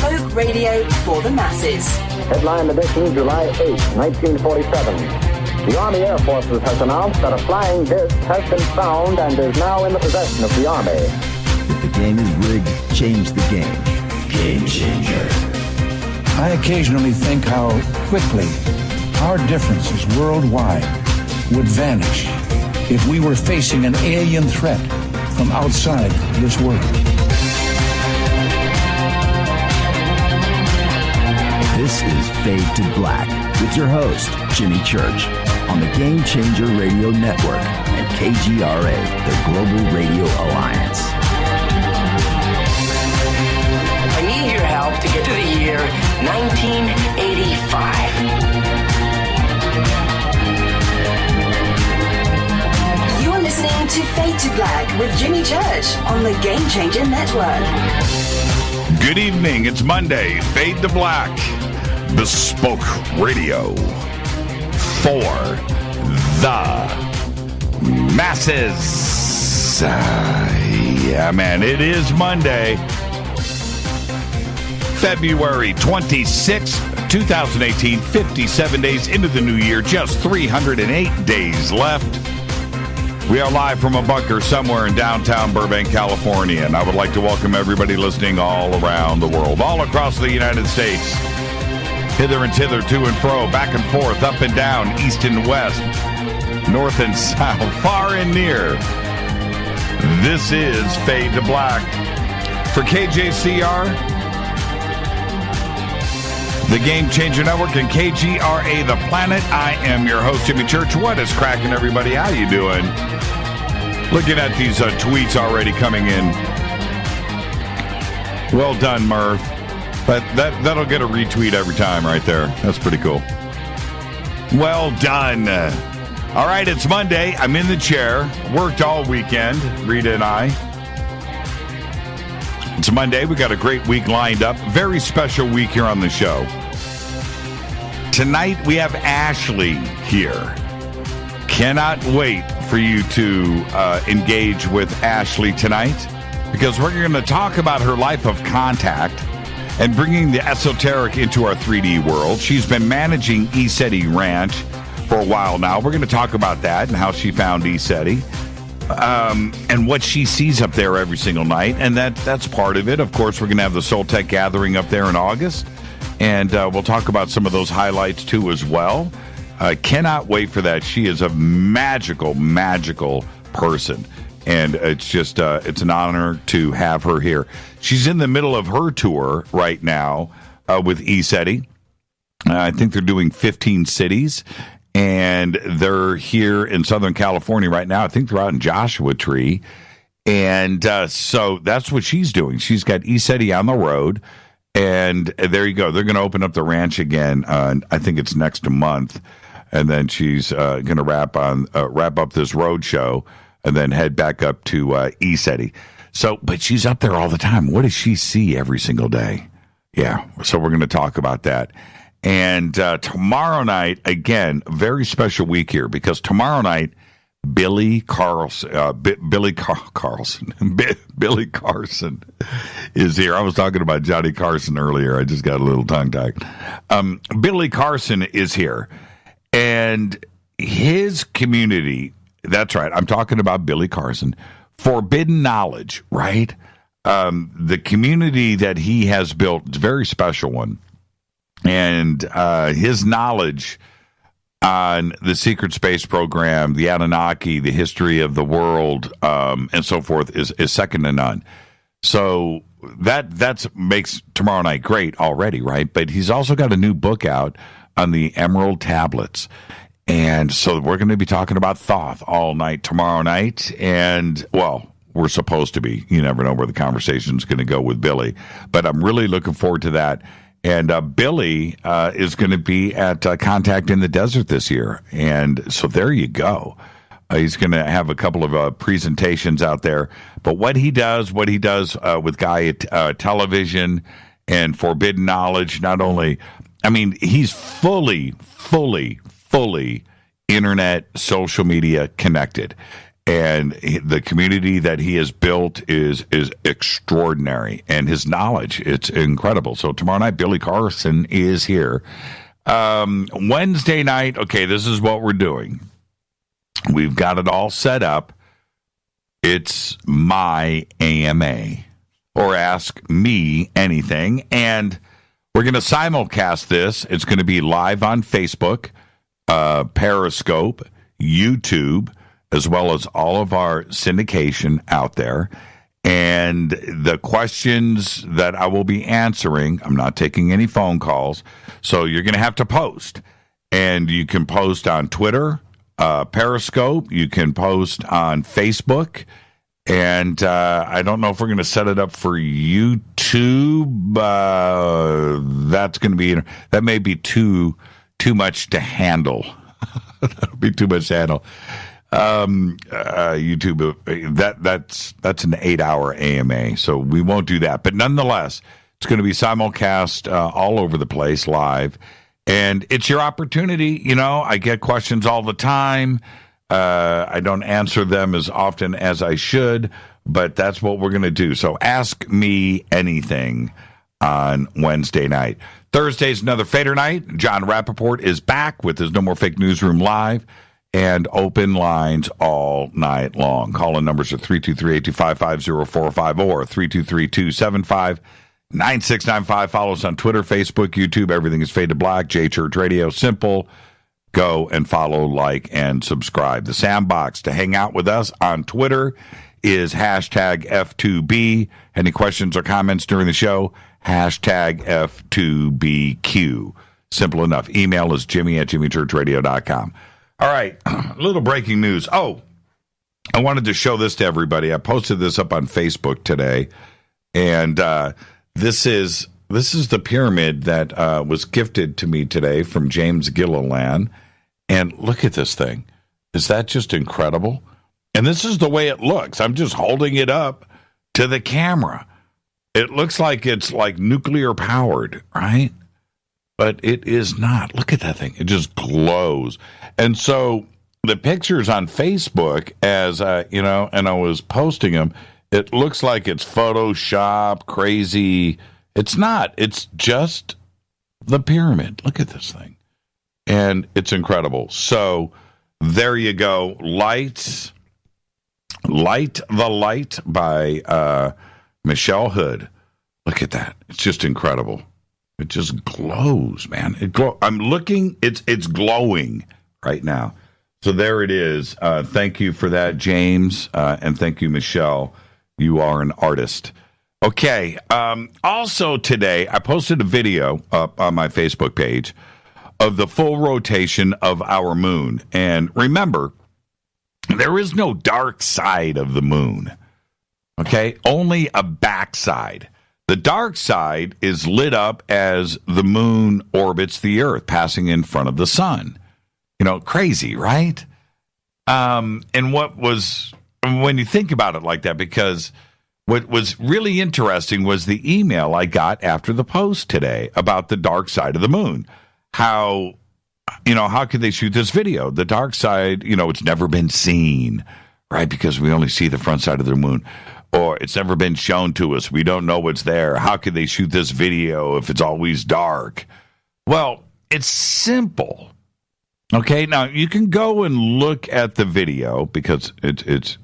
Folk radio for the masses. Headline edition, July 8, 1947. The Army Air Forces has announced that a flying disc has been found and is now in the possession of the Army. If the game is rigged, change the game. Game changer. I occasionally think how quickly our differences worldwide would vanish if we were facing an alien threat from outside this world. This is Fade to Black with your host, Jimmy Church, on the Game Changer Radio Network and KGRA, the Global Radio Alliance. I need your help to get to the year 1985. You're listening to Fade to Black with Jimmy Church on the Game Changer Network. Good evening. It's Monday. Fade to Black. Bespoke radio for the masses. Yeah, man. It is Monday, February 26th, 2018. 57 days into the new year. Just 308 days left. We are live from a bunker somewhere in downtown Burbank, California, and I would like to welcome everybody listening all around the world, all across the United States, hither and thither, to and fro, back and forth, up and down, east and west, north and south, far and near. This is Fade to Black. For KJCR, the Game Changer Network, and KGRA, The Planet, I am your host, Jimmy Church. What is cracking, everybody? How you doing? Looking at these tweets already coming in. Well done, Murph. That'll get a retweet every time right there. That's pretty cool. Well done. All right, it's Monday. I'm in the chair. Worked all weekend, Rita and I. It's Monday. We got a great week lined up. Very special week here on the show. Tonight, we have Ashli here. Cannot wait for you to engage with Ashli tonight, because we're going to talk about her life of contact and bringing the esoteric into our 3D world. She's been managing ECETI Ranch for a while now. We're going to talk about that and how she found ECETI, and what she sees up there every single night. And that's part of it. Of course, we're going to have the Soul Tech Gathering up there in August, and we'll talk about some of those highlights too as well. Cannot wait for that. She is a magical, magical person. And it's just, it's an honor to have her here. She's in the middle of her tour right now with ECETI. I think they're doing 15 cities. And they're here in Southern California right now. I think they're out in Joshua Tree. And so that's what she's doing. She's got ECETI on the road. And there you go. They're going to open up the ranch again. I think it's next month. And then she's going to wrap up this Roadshow and then head back up to ECETI. So, but she's up there all the time. What does she see every single day? Yeah, so we're going to talk about that. And tomorrow night, again, very special week here, because tomorrow night, Billy Carson is here. I was talking about Johnny Carson earlier. I just got a little tongue-tied. Billy Carson is here. And his community, that's right, I'm talking about Billy Carson, Forbidden Knowledge, right? The community that he has built is a very special one. And his knowledge on the secret space program, the Anunnaki, the history of the world, and so forth is second to none. So that makes tomorrow night great already, right? But he's also got a new book out on the Emerald Tablets. And so we're going to be talking about Thoth all night tomorrow night. And, well, we're supposed to be. You never know where the conversation's going to go with Billy. But I'm really looking forward to that. And Billy is going to be at Contact in the Desert this year. And so there you go. He's going to have a couple of presentations out there. But what he does with Gaia Television and Forbidden Knowledge, not only, I mean, he's fully internet, social media connected. And the community that he has built is extraordinary, and his knowledge, it's incredible. So tomorrow night, Billy Carson is here. Wednesday night, okay, this is what we're doing. We've got it all set up. It's my AMA, or Ask Me Anything, and we're going to simulcast this. It's going to be live on Facebook, Periscope, YouTube, as well as all of our syndication out there. And the questions that I will be answering, I'm not taking any phone calls, so you're going to have to post. And you can post on Twitter, Periscope, you can post on Facebook, and I don't know if we're going to set it up for YouTube. That may be too much to handle. That'll be too much to handle. YouTube, that's an 8-hour AMA, so we won't do that. But nonetheless, it's going to be simulcast all over the place live, and it's your opportunity. You know, I get questions all the time. I don't answer them as often as I should, but that's what we're going to do. So ask me anything on Wednesday night. Thursday's another Fader night. John Rappaport is back with his No More Fake Newsroom Live. And open lines all night long. Call-in numbers are 323-825-5045 or 323-275-9695. Follow us on Twitter, Facebook, YouTube. Everything is Fade to Black. J Church Radio. Simple. Go and follow, like, and subscribe. The sandbox to hang out with us on Twitter is hashtag F2B. Any questions or comments during the show? Hashtag F2BQ. Simple enough. Email is jimmy@jimmychurchradio.com. All right, a little breaking news. Oh, I wanted to show this to everybody. I posted this up on Facebook today, and this is the pyramid that was gifted to me today from James Gilliland. And look at this thing. Is that just incredible? And this is the way it looks. I'm just holding it up to the camera. It looks like it's like nuclear powered, right? But it is not. Look at that thing. It just glows. And so the pictures on Facebook, as and I was posting them, it looks like it's Photoshop, crazy. It's not. It's just the pyramid. Look at this thing. And it's incredible. So there you go. Light the Light by Michelle Hood. Look at that. It's just incredible. It just glows, man. I'm looking. It's glowing right now. So there it is. Thank you for that, James, and thank you, Michelle. You are an artist. Okay. Also today, I posted a video up on my Facebook page of the full rotation of our moon. And remember, there is no dark side of the moon. Okay? Only a backside. The dark side is lit up as the moon orbits the Earth, passing in front of the sun. You know, crazy, right? And when you think about it like that, because what was really interesting was the email I got after the post today about the dark side of the moon. How could they shoot this video? The dark side, it's never been seen, right? Because we only see the front side of the moon. Or it's never been shown to us. We don't know what's there. How could they shoot this video if it's always dark? Well, it's simple. Okay, now you can go and look at the video because it's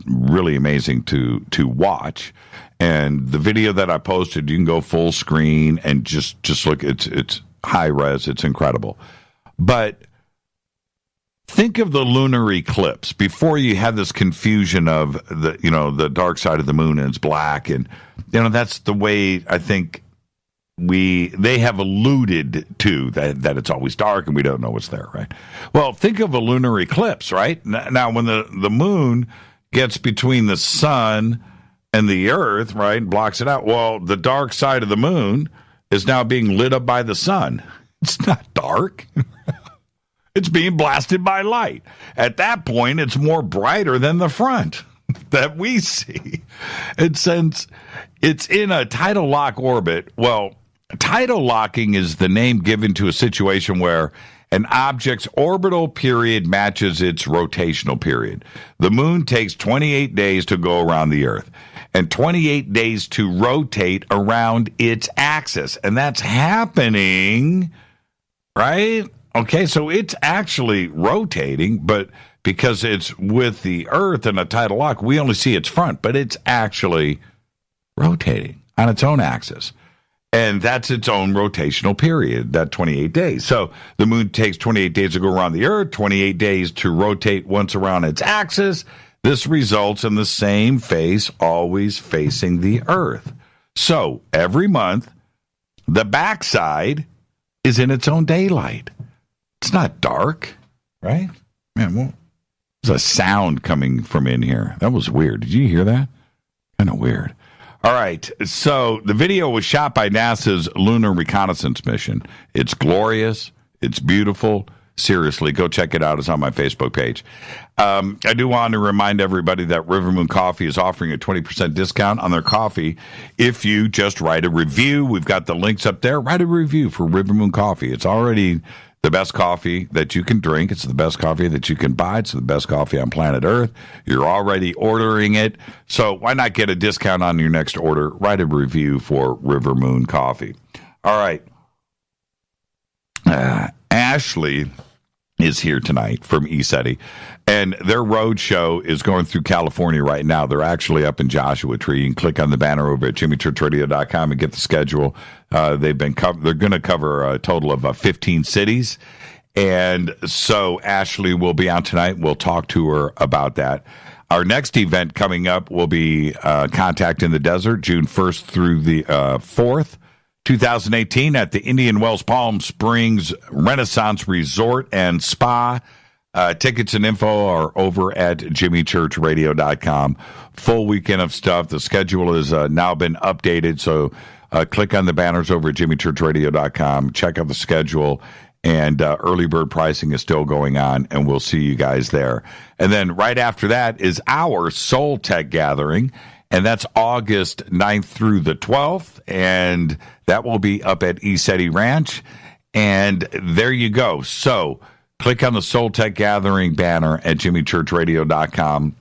really amazing to watch. And the video that I posted, you can go full screen and just look. It's high res. It's incredible. But think of the lunar eclipse before you have this confusion of the dark side of the moon and it's black, and that's the way I think they have alluded to that it's always dark and we don't know what's there, right? Well, think of a lunar eclipse, right? Now, when the moon gets between the sun and the Earth, right, blocks it out. Well, the dark side of the moon is now being lit up by the sun. It's not dark. It's being blasted by light. At that point, it's more brighter than the front that we see. And since it's in a tidal lock orbit, well, tidal locking is the name given to a situation where An object's orbital period matches its rotational period. The moon takes 28 days to go around the Earth and 28 days to rotate around its axis. And that's happening, right? Okay, so it's actually rotating, but because it's with the Earth in a tidal lock, we only see its front, but it's actually rotating on its own axis. And that's its own rotational period, that 28 days. So the moon takes 28 days to go around the Earth, 28 days to rotate once around its axis. This results in the same face always facing the Earth. So every month, the backside is in its own daylight. It's not dark, right? Man, well, there's a sound coming from in here. That was weird. Did you hear that? Kind of weird. All right, so the video was shot by NASA's lunar reconnaissance mission. It's glorious. It's beautiful. Seriously, go check it out. It's on my Facebook page. I do want to remind everybody that River Moon Coffee is offering a 20% discount on their coffee if you just write a review. We've got the links up there. Write a review for River Moon Coffee. It's already the best coffee that you can drink. It's the best coffee that you can buy. It's the best coffee on planet Earth. You're already ordering it. So why not get a discount on your next order? Write a review for River Moon Coffee. All right. Ashli is here tonight from ECETI, and their Roadshow is going through California right now. They're actually up in Joshua Tree. You can click on the banner over at jimmychurchradio.com and get the schedule. They're going to cover a total of 15 cities, and so Ashli will be out tonight. We'll talk to her about that. Our next event coming up will be Contact in the Desert, June 1st through the 4th. 2018 at the Indian Wells Palm Springs Renaissance Resort and Spa. Tickets and info are over at jimmychurchradio.com. Full weekend of stuff. The schedule has now been updated, so click on the banners over at jimmychurchradio.com. Check out the schedule, and early bird pricing is still going on, and we'll see you guys there. And then right after that is our Soul Tech Gathering, and that's August 9th through the 12th, and that will be up at ECETI Ranch. And there you go. So click on the Soul Tech Gathering banner at jimmychurchradio.com.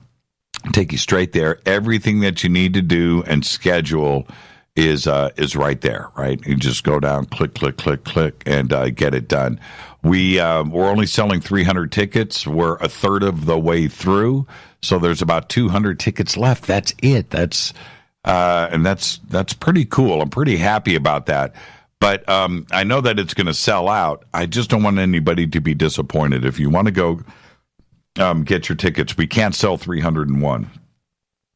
Take you straight there. Everything that you need to do and schedule is right there, right? You just go down, click, and get it done. We're only selling 300 tickets. We're a third of the way through. So there's about 200 tickets left. That's it. That's pretty cool. I'm pretty happy about that. But I know that it's going to sell out. I just don't want anybody to be disappointed. If you want to go get your tickets, we can't sell 301.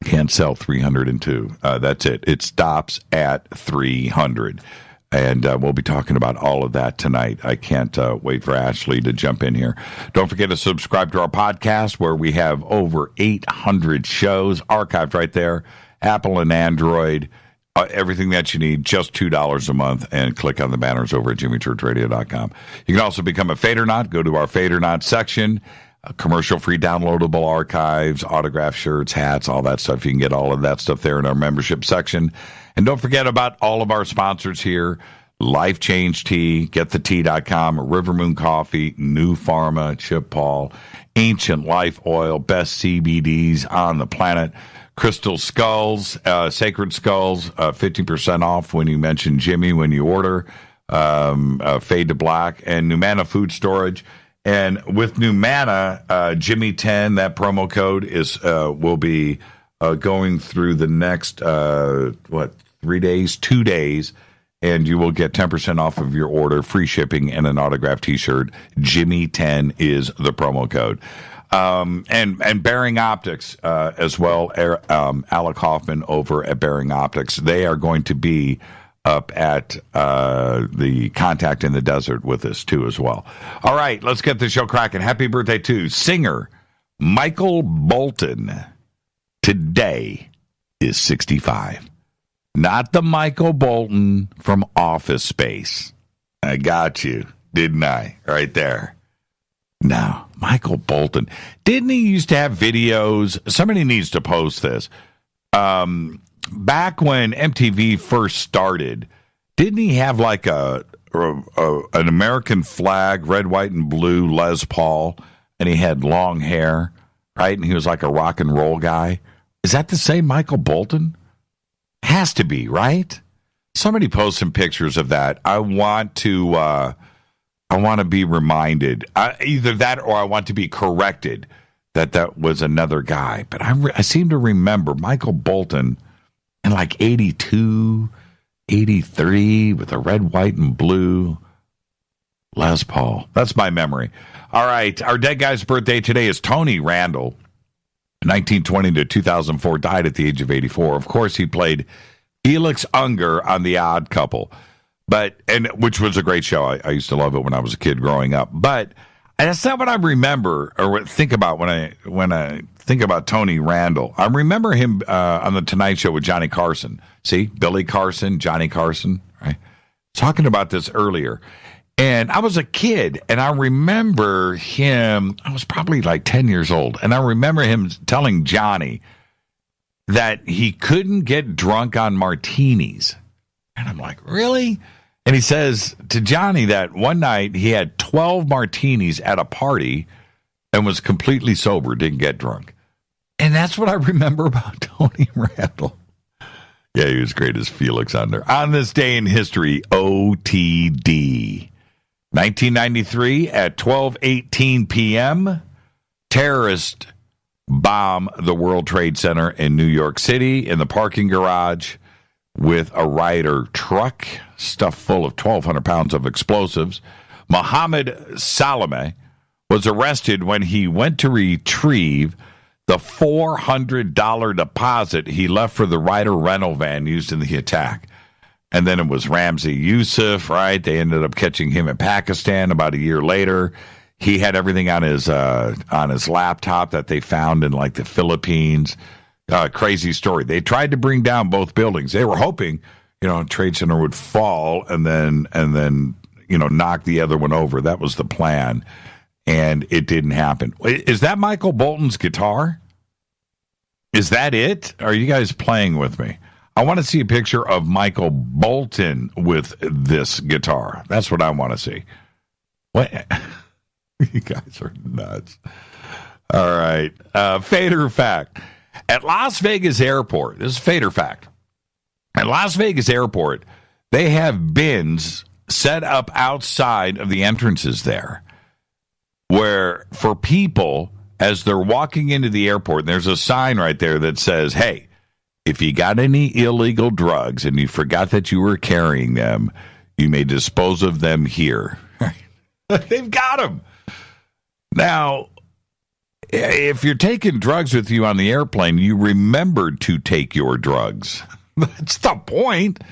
Can't sell 302. That's it. It stops at 300. And we'll be talking about all of that tonight. I can't wait for Ashli to jump in here. Don't forget to subscribe to our podcast, where we have over 800 shows archived right there. Apple and Android, everything that you need, just $2 a month. And click on the banners over at jimmychurchradio.com. You can also become a Fadernaut. Go to our Fadernaut section. Commercial-free downloadable archives, autograph shirts, hats, all that stuff. You can get all of that stuff there in our membership section. And don't forget about all of our sponsors here. Life Change Tea, GetTheTea.com, River Moon Coffee, New Pharma, Chip Paul, Ancient Life Oil, best CBDs on the planet, Crystal Skulls, Sacred Skulls, 50% off when you mention Jimmy when you order, Fade to Black, and Numana Food Storage. And with Numana, Jimmy 10, that promo code is will be going through the next 2 days, and you will get 10% off of your order, free shipping, and an autographed T-shirt. Jimmy 10 is the promo code. And Bearing Optics as well. Alec Hoffman over at Bearing Optics. They are going to be up at the Contact in the Desert with us too as well. All right, let's get the show cracking. Happy birthday to singer Michael Bolton. Today is 65. Not the Michael Bolton from Office Space. I got you, didn't I? Right there. No, Michael Bolton. Didn't he used to have videos? Somebody needs to post this. Back when MTV first started, didn't he have like a an American flag, red, white, and blue Les Paul, and he had long hair, right? And he was like a rock and roll guy. Is that the same Michael Bolton? Has to be, right? Somebody post some pictures of that. I want to be reminded, either that or I want to be corrected that was another guy. But I seem to remember Michael Bolton in like 82, 83 with a red, white, and blue Les Paul. That's my memory. All right, our dead guy's birthday today is Tony Randall. 1920 to 2004, died at the age of 84. Of course, he played Felix Unger on The Odd Couple, which was a great show. I used to love it when I was a kid growing up. But that's not what I remember or think about when I think about Tony Randall. I remember him on The Tonight Show with Johnny Carson. See, Billy Carson, Johnny Carson, right? Talking about this earlier. And I was a kid, and I remember him, I was probably like 10 years old, and I remember him telling Johnny that he couldn't get drunk on martinis. And I'm like, really? And he says to Johnny that one night he had 12 martinis at a party and was completely sober, didn't get drunk. And that's what I remember about Tony Randall. Yeah, he was great as Felix Unger. On this day in history, OTD. 1993 at 12:18 p.m., terrorists bomb the World Trade Center in New York City in the parking garage with a Ryder truck stuffed full of 1,200 pounds of explosives. Mohammed Salame was arrested when he went to retrieve the $400 deposit he left for the Ryder rental van used in the attack. And then it was Ramzi Youssef, right? They ended up catching him in Pakistan about a year later. He had everything on his laptop that they found in like the Philippines. Crazy story. They tried to bring down both buildings. They were hoping, Trade Center would fall and then knock the other one over. That was the plan, and it didn't happen. Is that Michael Bolton's guitar? Is that it? Are you guys playing with me? I want to see a picture of Michael Bolton with this guitar. That's what I want to see. What? You guys are nuts. All right. Fader fact. At Las Vegas Airport, this is Fader fact. At Las Vegas Airport, they have bins set up outside of the entrances there where for people, as they're walking into the airport, there's a sign right there that says, hey, if you got any illegal drugs and you forgot that you were carrying them, you may dispose of them here. They've got them. Now, if you're taking drugs with you on the airplane, you remembered to take your drugs. That's the point.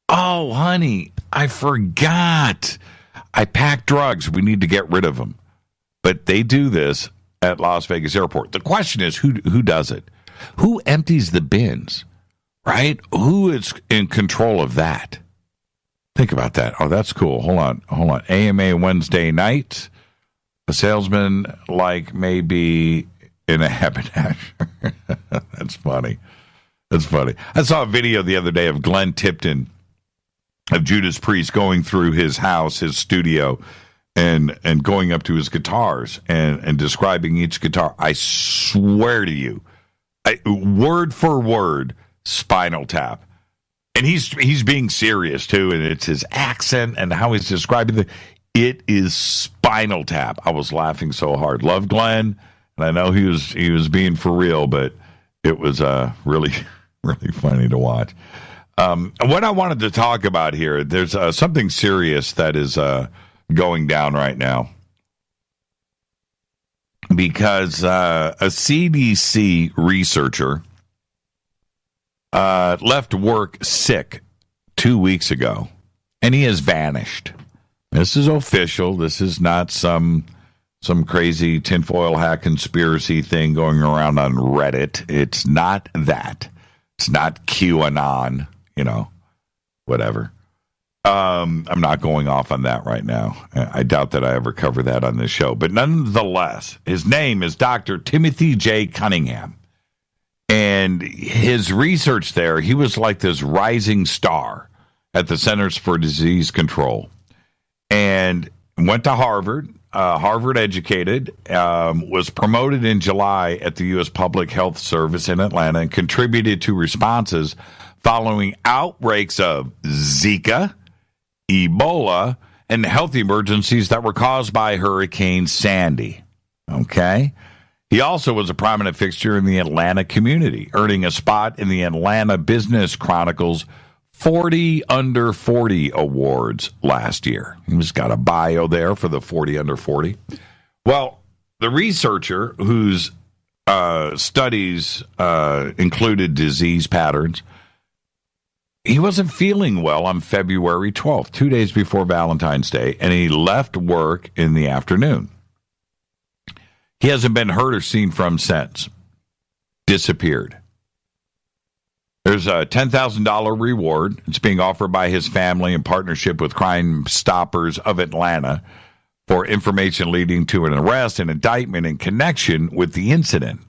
Oh, honey, I forgot. I packed drugs. We need to get rid of them. But they do this at Las Vegas Airport. The question is, who does it? Who empties the bins, right? Who is in control of that? Think about that. Oh, that's cool. Hold on. AMA Wednesday night. A salesman maybe in a haberdasher. That's funny. I saw a video the other day of Glenn Tipton of Judas Priest going through his house, his studio, and going up to his guitars and describing each guitar. I swear to you, word for word, Spinal Tap. And he's being serious, too, and it's his accent and how he's describing it is Spinal Tap. I was laughing so hard. Love Glenn, and I know he was being for real, but it was really, really funny to watch. What I wanted to talk about here, there's something serious that is going down right now. Because a CDC researcher left work sick 2 weeks ago, and he has vanished. This is official. This is not some crazy tinfoil hat conspiracy thing going around on Reddit. It's not that. It's not QAnon, whatever. I'm not going off on that right now. I doubt that I ever cover that on this show. But nonetheless, his name is Dr. Timothy J. Cunningham. And his research there, he was like this rising star at the Centers for Disease Control. and went to Harvard. Harvard educated, was promoted in July at the U.S. Public Health Service in Atlanta, and contributed to responses following outbreaks of Zika, Ebola, and health emergencies that were caused by Hurricane Sandy. Okay? He also was a prominent fixture in the Atlanta community, earning a spot in the Atlanta Business Chronicle's 40 Under 40 awards last year. He's got a bio there for the 40 Under 40. Well, the researcher whose studies included disease patterns, he wasn't feeling well on February 12th, 2 days before Valentine's Day, and he left work in the afternoon. He hasn't been heard or seen from since. Disappeared. There's a $10,000 reward. It's being offered by his family in partnership with Crime Stoppers of Atlanta for information leading to an arrest and indictment in connection with the incident.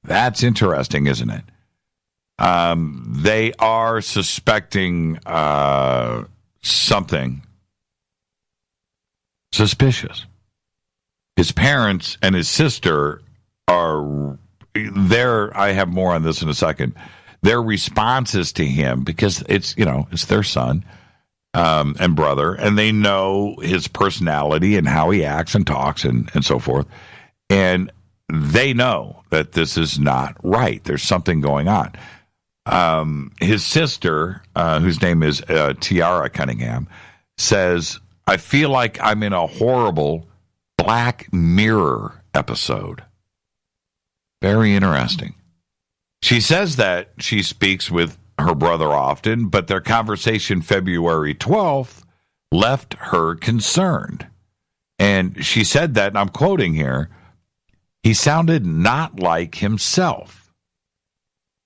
That's interesting, isn't it? They are suspecting something suspicious. His parents and his sister are there. I have more on this in a second. Their responses to him, because it's their son and brother, and they know his personality and how he acts and talks and so forth. And they know that this is not right. There's something going on. His sister, whose name is Tiara Cunningham, says, "I feel like I'm in a horrible Black Mirror episode." Very interesting. She says that she speaks with her brother often, but their conversation February 12th left her concerned. And she said that, and I'm quoting here, he sounded not like himself.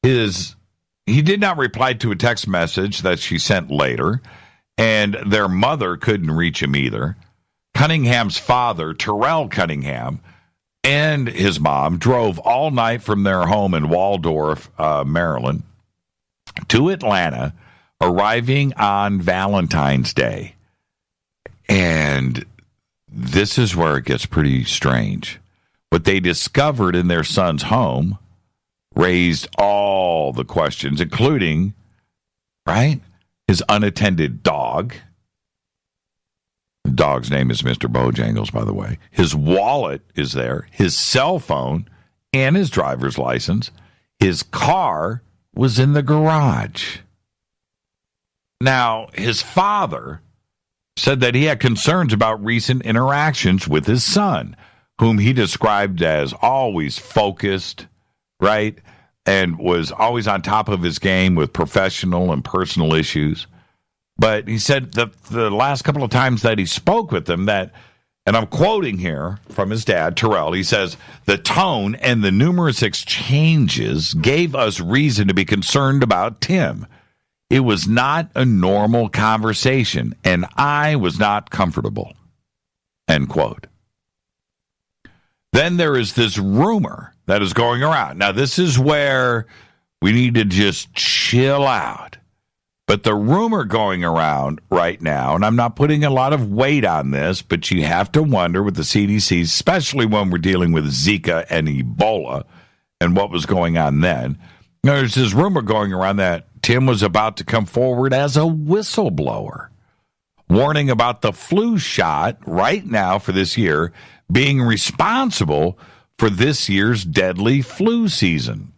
He did not reply to a text message that she sent later, and their mother couldn't reach him either. Cunningham's father, Terrell Cunningham, and his mom drove all night from their home in Waldorf, Maryland, to Atlanta, arriving on Valentine's Day. And this is where it gets pretty strange. What they discovered in their son's home raised all the questions, including, right, his unattended dog. The dog's name is Mr. Bojangles, by the way. His wallet is there, his cell phone, and his driver's license. His car was in the garage. Now, his father said that he had concerns about recent interactions with his son, whom he described as always focused, right, and was always on top of his game with professional and personal issues. But he said the last couple of times that he spoke with them that, and I'm quoting here from his dad, Terrell, he says, "The tone and the numerous exchanges gave us reason to be concerned about Tim. It was not a normal conversation, and I was not comfortable." End quote. Then there is this rumor that is going around. Now, this is where we need to just chill out. But the rumor going around right now, and I'm not putting a lot of weight on this, but you have to wonder with the CDC, especially when we're dealing with Zika and Ebola and what was going on then. There's this rumor going around that Tim was about to come forward as a whistleblower, warning about the flu shot right now for this year being responsible for this year's deadly flu season.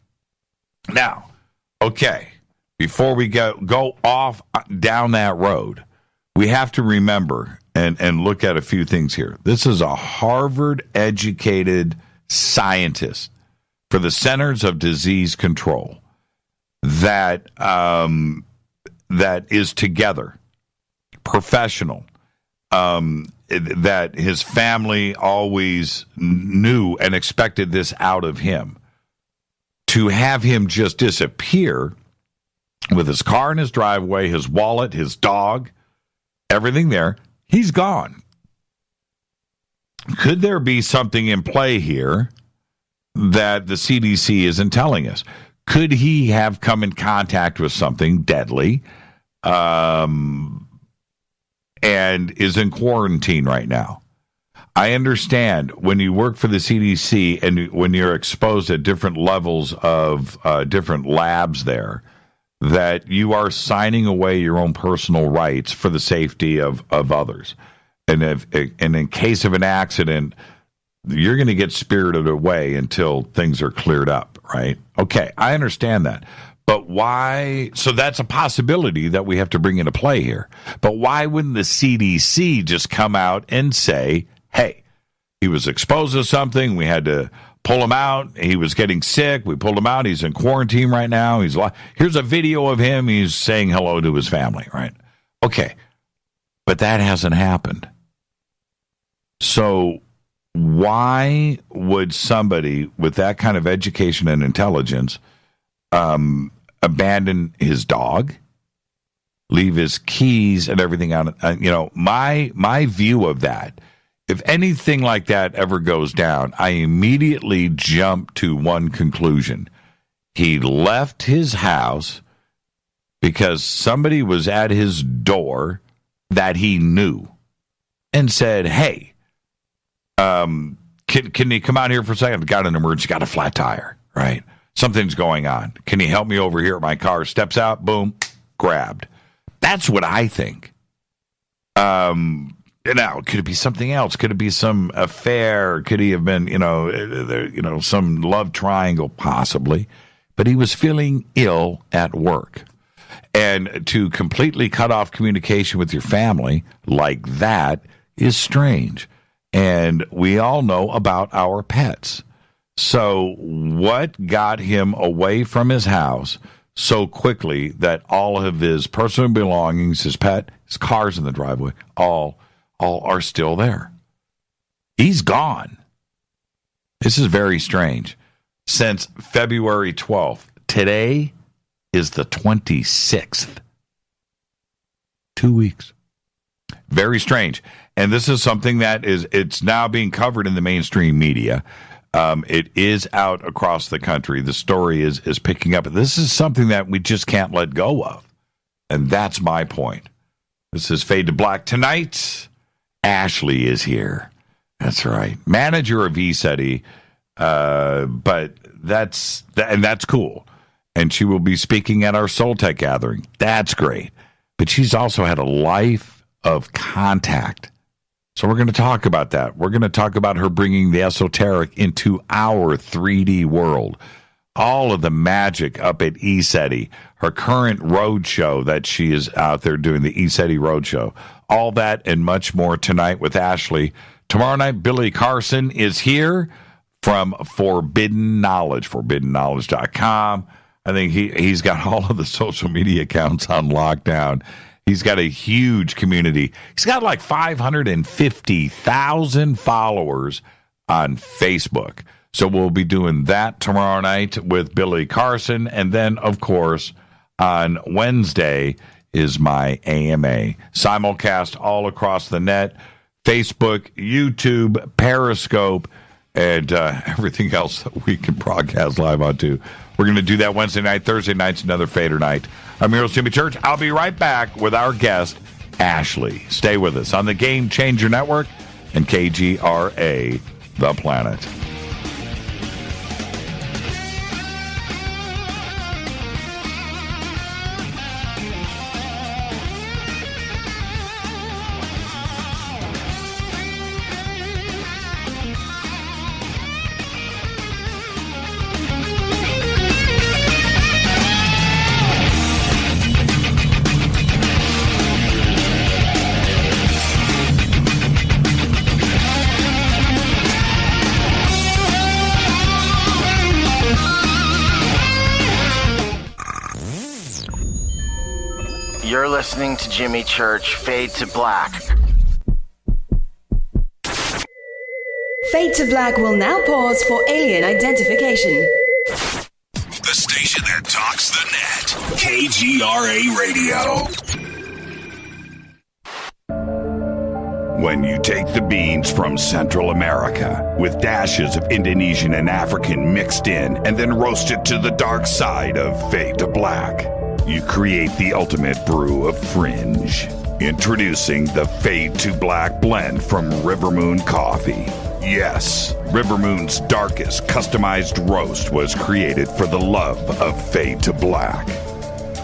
Now, okay. Before we go off down that road, we have to remember and look at a few things here. This is a Harvard-educated scientist for the Centers of Disease Control that is together, professional, that his family always knew and expected this out of him. To have him just disappear with his car in his driveway, his wallet, his dog, everything there, he's gone. Could there be something in play here that the CDC isn't telling us? Could he have come in contact with something deadly? And and is in quarantine right now. I understand when you work for the CDC and when you're exposed at different levels of different labs there, that you are signing away your own personal rights for the safety of others. And in case of an accident, you're going to get spirited away until things are cleared up, right? Okay, I understand that. But why? So that's a possibility that we have to bring into play here. But why wouldn't the CDC just come out and say, hey, he was exposed to something, we had to pull him out, he was getting sick, we pulled him out, he's in quarantine right now, here's a video of him, he's saying hello to his family, right? Okay, but that hasn't happened. So why would somebody with that kind of education and intelligence abandon his dog, leave his keys and everything on it? My view of that, if anything like that ever goes down, I immediately jump to one conclusion. He left his house because somebody was at his door that he knew and said, hey, can you come out here for a second? I've got an emergency, got a flat tire, right? Something's going on. Can you help me over here at my car? Steps out, boom, grabbed. That's what I think. Now, could it be something else? Could it be some affair? Could he have been, some love triangle? Possibly. But he was feeling ill at work. And to completely cut off communication with your family like that is strange. And we all know about our pets. So what got him away from his house so quickly that all of his personal belongings, his pet, his cars in the driveway, all are still there? He's gone. This is very strange. Since February 12th. Today is the 26th. 2 weeks. Very strange. And this is something that it's now being covered in the mainstream media. It is out across the country. The story is picking up. This is something that we just can't let go of. And that's my point. This is Fade to Black. Tonight, Ashli is here. That's right. Manager of ECETI. But that's cool. And she will be speaking at our Soul Tech gathering. That's great. But she's also had a life of contact. So we're going to talk about that. We're going to talk about her bringing the esoteric into our 3D world. All of the magic up at ECETI. Her current roadshow that she is out there doing, the ECETI roadshow. All that and much more tonight with Ashli. Tomorrow night, Billy Carson is here from Forbidden Knowledge, forbiddenknowledge.com. I think he's got all of the social media accounts on lockdown. He's got a huge community. He's got like 550,000 followers on Facebook. So we'll be doing that tomorrow night with Billy Carson. And then, of course, on Wednesday is my AMA. Simulcast all across the net. Facebook, YouTube, Periscope, and everything else that we can broadcast live onto. We're going to do that Wednesday night. Thursday night's another Fader night. I'm your host, Jimmy Church. I'll be right back with our guest, Ashli. Stay with us on the Game Changer Network and KGRA, The Planet. You're listening to Jimmy Church, Fade to Black. Fade to Black will now pause for alien identification. The station that talks the net. KGRA Radio. When you take the beans from Central America with dashes of Indonesian and African mixed in and then roast it to the dark side of Fade to Black, you create the ultimate brew of fringe. Introducing the Fade to Black blend from River Moon Coffee. Yes, River Moon's darkest customized roast was created for the love of Fade to Black.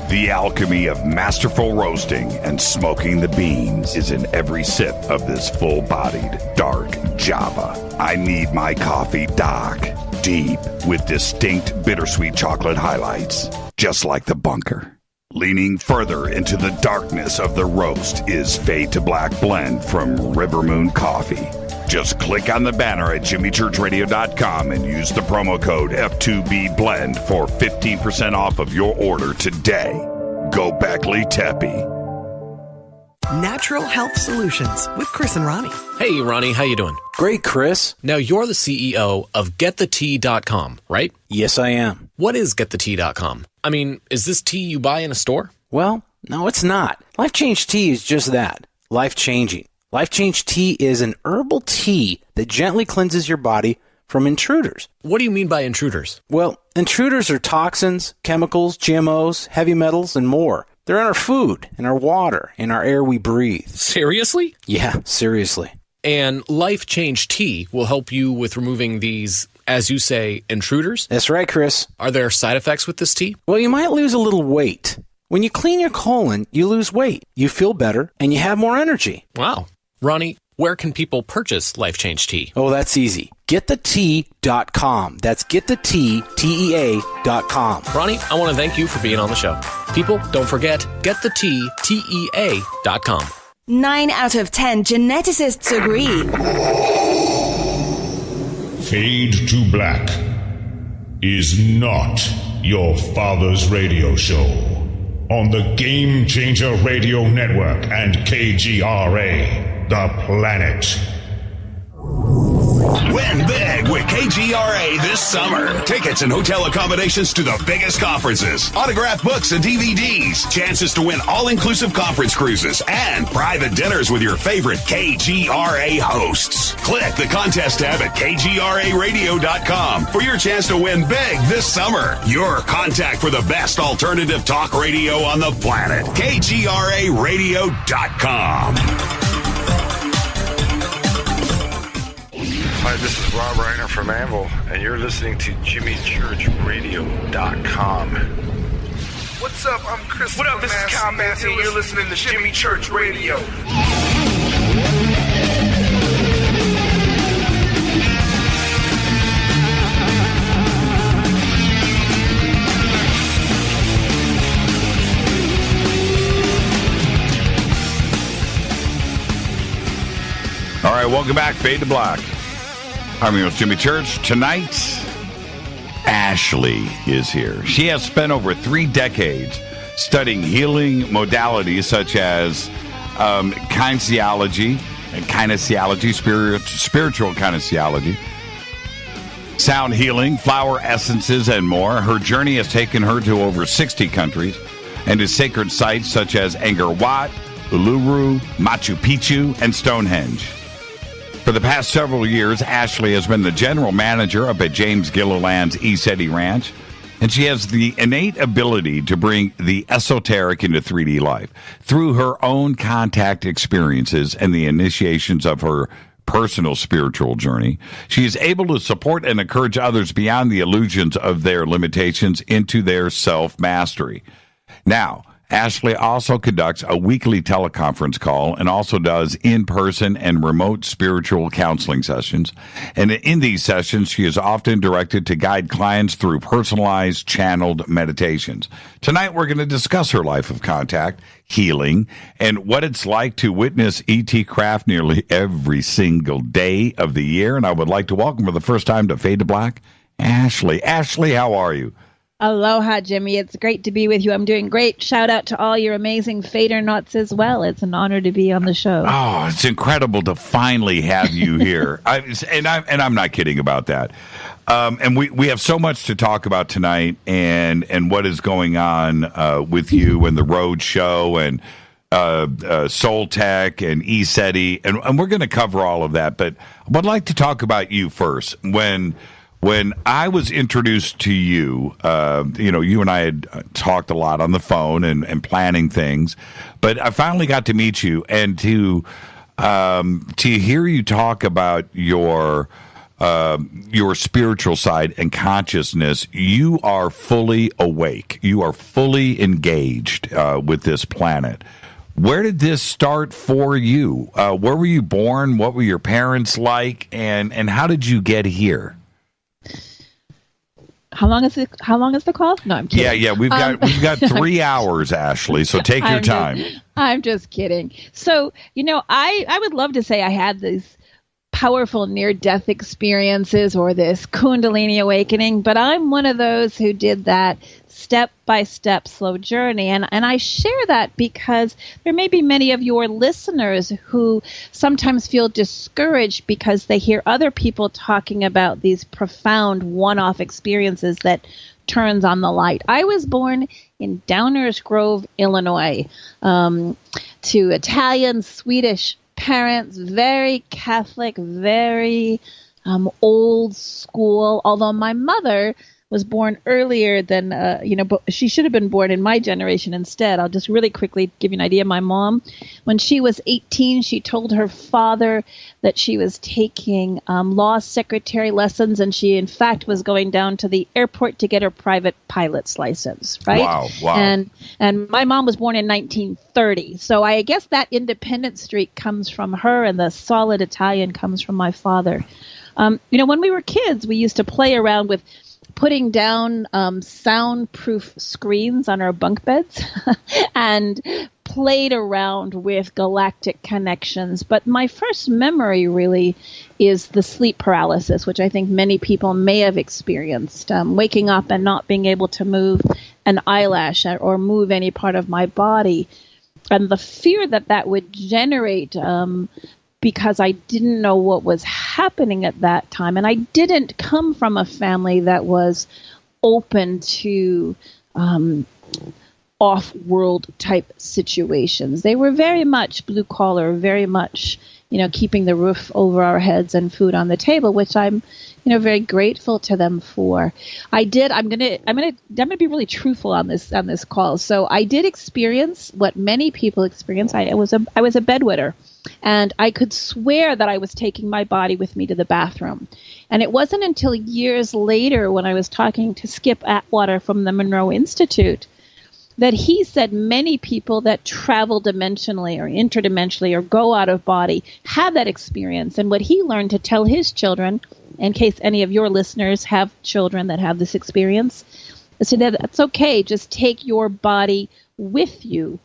The alchemy of masterful roasting and smoking the beans is in every sip of this full-bodied, dark Java. I need my coffee dark, deep, with distinct bittersweet chocolate highlights, just like the bunker. Leaning further into the darkness of the roast is Fade to Black blend from River Moon Coffee. Just click on the banner at jimmychurchradio.com and use the promo code F2BBLEND for 15% off of your order today. Go Beckley Teppy. Natural Health Solutions with Chris and Ronnie. Hey, Ronnie, how you doing? Great, Chris. Now, you're the CEO of GetTheTea.com, right? Yes, I am. What is GetTheTea.com? I mean, is this tea you buy in a store? Well, no, it's not. Life Change Tea is just that. Life-changing. Life Change Tea is an herbal tea that gently cleanses your body from intruders. What do you mean by intruders? Well, intruders are toxins, chemicals, GMOs, heavy metals, and more. They're in our food, in our water, in our air we breathe. Seriously? Yeah, seriously. And Life Change Tea will help you with removing these, as you say, intruders? That's right, Chris. Are there side effects with this tea? Well, you might lose a little weight. When you clean your colon, you lose weight, you feel better, and you have more energy. Wow. Ronnie, where can people purchase Life Change Tea? Oh, that's easy. GetTheTea.com. That's GetTheTea.com. Ronnie, I want to thank you for being on the show. People, don't forget, GetTheTea.com. 9 out of 10 geneticists agree. Fade to Black is not your father's radio show on the Game Changer Radio Network and KGRA, the planet. Win big with KGRA this summer. Tickets and hotel accommodations to the biggest conferences, autographed books and DVDs, chances to win all-inclusive conference cruises, and private dinners with your favorite KGRA hosts. Click the contest tab at kgraradio.com for your chance to win big this summer. Your contact for the best alternative talk radio on the planet. kgraradio.com. Hi, this is Rob Reiner from Anvil, and you're listening to JimmyChurchRadio.com. What's up? I'm Chris. What up? This is Kyle Matthew, and you're listening to Jimmy Church Radio. All right, welcome back, Fade to Black. I'm your host, Jimmy Church. Tonight, Ashli is here. She has spent over 3 decades studying healing modalities such as kinesiology, spiritual kinesiology, sound healing, flower essences, and more. Her journey has taken her to over 60 countries and to sacred sites such as Angkor Wat, Uluru, Machu Picchu, and Stonehenge. For the past several years, Ashli has been the general manager up at James Gilliland's ECETI Ranch, and she has the innate ability to bring the esoteric into 3D life. Through her own contact experiences and the initiations of her personal spiritual journey, she is able to support and encourage others beyond the illusions of their limitations into their self-mastery. Now, Ashli also conducts a weekly teleconference call and also does in-person and remote spiritual counseling sessions. And in these sessions, she is often directed to guide clients through personalized, channeled meditations. Tonight, we're going to discuss her life of contact, healing, and what it's like to witness ET craft nearly every single day of the year. And I would like to welcome for the first time to Fade to Black, Ashli. Ashli, how are you? Aloha, Jimmy. It's great to be with you. I'm doing great. Shout out to all your amazing fader knots as well. It's an honor to be on the show. Oh, it's incredible to finally have you here. I'm not kidding about that. And we have so much to talk about tonight, and what is going on with you and the Roadshow and Soul Tech and ECETI, and we're going to cover all of that. But I would like to talk about you first. When when I was introduced to you, you and I had talked a lot on the phone and planning things, but I finally got to meet you and to hear you talk about your spiritual side and consciousness. You are fully awake. You are fully engaged with this planet. Where did this start for you? Where were you born? What were your parents like? And how did you get here? How long is the call? No, I'm kidding. Yeah. We've got 3 hours, Ashley. So take your time. I'm just kidding. So, I would love to say I had these powerful near-death experiences or this Kundalini awakening, but I'm one of those who did that step-by-step slow journey. And I share that because there may be many of your listeners who sometimes feel discouraged because they hear other people talking about these profound one-off experiences that turns on the light. I was born in Downers Grove, Illinois, to Italian, Swedish parents, very Catholic, very old school, although my mother was born earlier than, but she should have been born in my generation instead. I'll just really quickly give you an idea. My mom, when she was 18, she told her father that she was taking law secretary lessons, and she, in fact, was going down to the airport to get her private pilot's license, right? Wow. And my mom was born in 1930. So I guess that independent streak comes from her, and the solid Italian comes from my father. When we were kids, we used to play around with putting down soundproof screens on our bunk beds and played around with galactic connections. But my first memory really is the sleep paralysis, which I think many people may have experienced, waking up and not being able to move an eyelash or move any part of my body. And the fear that would generate because I didn't know what was happening at that time. And I didn't come from a family that was open to off-world type situations. They were very much blue-collar, very much, keeping the roof over our heads and food on the table, which I'm, very grateful to them for. I'm gonna be really truthful on this call. So I did experience what many people experience. I was a bedwetter. And I could swear that I was taking my body with me to the bathroom. And it wasn't until years later when I was talking to Skip Atwater from the Monroe Institute that he said many people that travel dimensionally or interdimensionally or go out of body have that experience. And what he learned to tell his children, in case any of your listeners have children that have this experience, is that that's okay. Just take your body with you.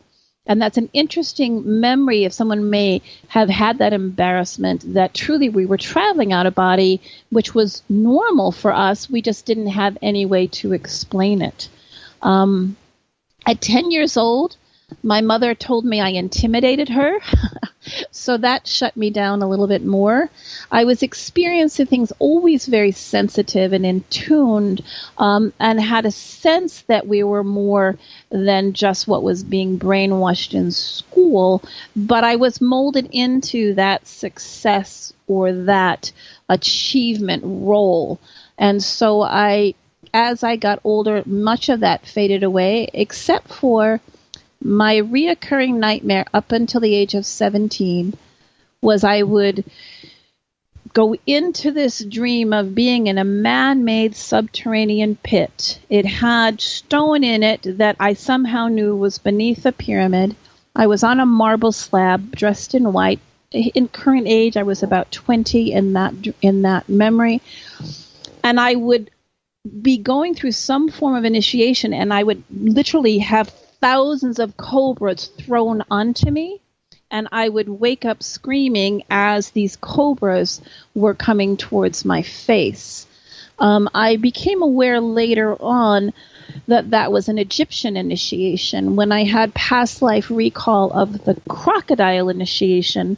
And that's an interesting memory if someone may have had that embarrassment that truly we were traveling out of body, which was normal for us. We just didn't have any way to explain it. At 10 years old, my mother told me I intimidated her. So that shut me down a little bit more. I was experiencing things always very sensitive and in tuned, and had a sense that we were more than just what was being brainwashed in school. But I was molded into that success or that achievement role. And so as I got older, much of that faded away, except for my reoccurring nightmare up until the age of 17 was I would go into this dream of being in a man-made subterranean pit. It had stone in it that I somehow knew was beneath a pyramid. I was on a marble slab dressed in white. In current age, I was about 20 in that memory. And I would be going through some form of initiation, and I would literally have thousands of cobras thrown onto me, and I would wake up screaming as these cobras were coming towards my face. I became aware later on that was an Egyptian initiation. When I had past life recall of the crocodile initiation,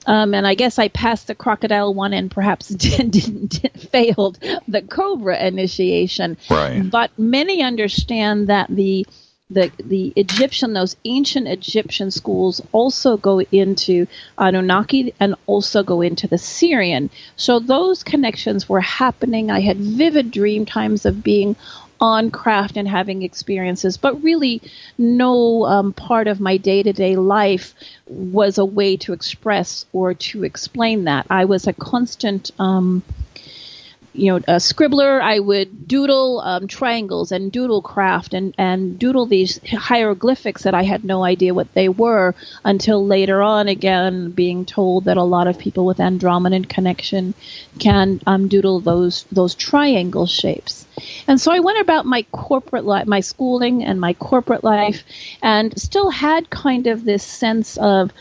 and I guess I passed the crocodile one and perhaps failed the cobra initiation. Right. But many understand that the the Egyptian, those ancient Egyptian schools also go into Anunnaki and also go into the Syrian. So those connections were happening. I had vivid dream times of being on craft and having experiences, but really no part of my day-to-day life was a way to express or to explain that. I was a constant a scribbler. I would doodle triangles and doodle craft and doodle these hieroglyphics that I had no idea what they were until later on, again, being told that a lot of people with Andromedan connection can doodle those triangle shapes. And so I went about my corporate life, my schooling and my corporate life, and still had kind of this sense of,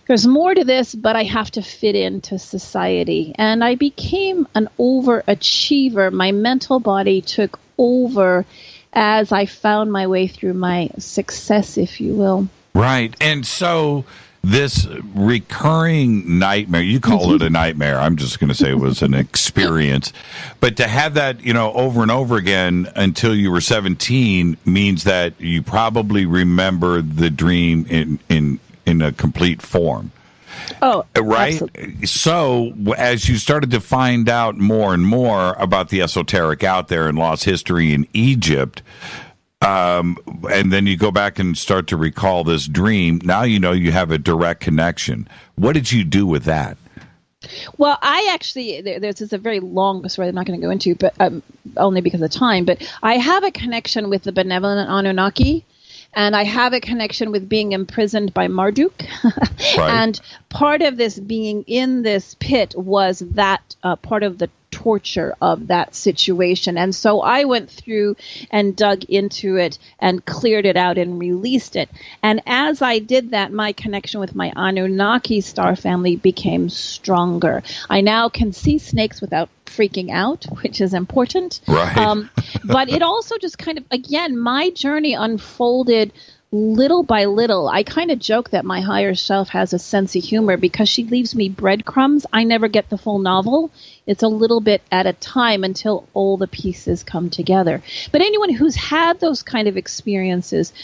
there's more to this, but I have to fit into society. And I became an overachiever. My mental body took over as I found my way through my success, if you will. Right. And so this recurring nightmare, you call it a nightmare. I'm just going to say it was an experience. But to have that, over and over again until you were 17 means that you probably remember the dream in a complete form. Oh, right. Absolutely. So as you started to find out more and more about the esoteric out there and lost history in Egypt, and then you go back and start to recall this dream, now you have a direct connection. What did you do with that? Well, I actually, this is a very long story I'm not going to go into, but only because of time, but I have a connection with the benevolent Anunnaki. And I have a connection with being imprisoned by Marduk. Right. And part of this being in this pit was that part of the torture of that situation. And so I went through and dug into it and cleared it out and released it. And as I did that, my connection with my Anunnaki star family became stronger. I now can see snakes without freaking out, which is important. Right. But it also just kind of, again, my journey unfolded little by little. I kind of joke that my higher self has a sense of humor because she leaves me breadcrumbs. I never get the full novel. It's a little bit at a time until all the pieces come together. But anyone who's had those kind of experiences,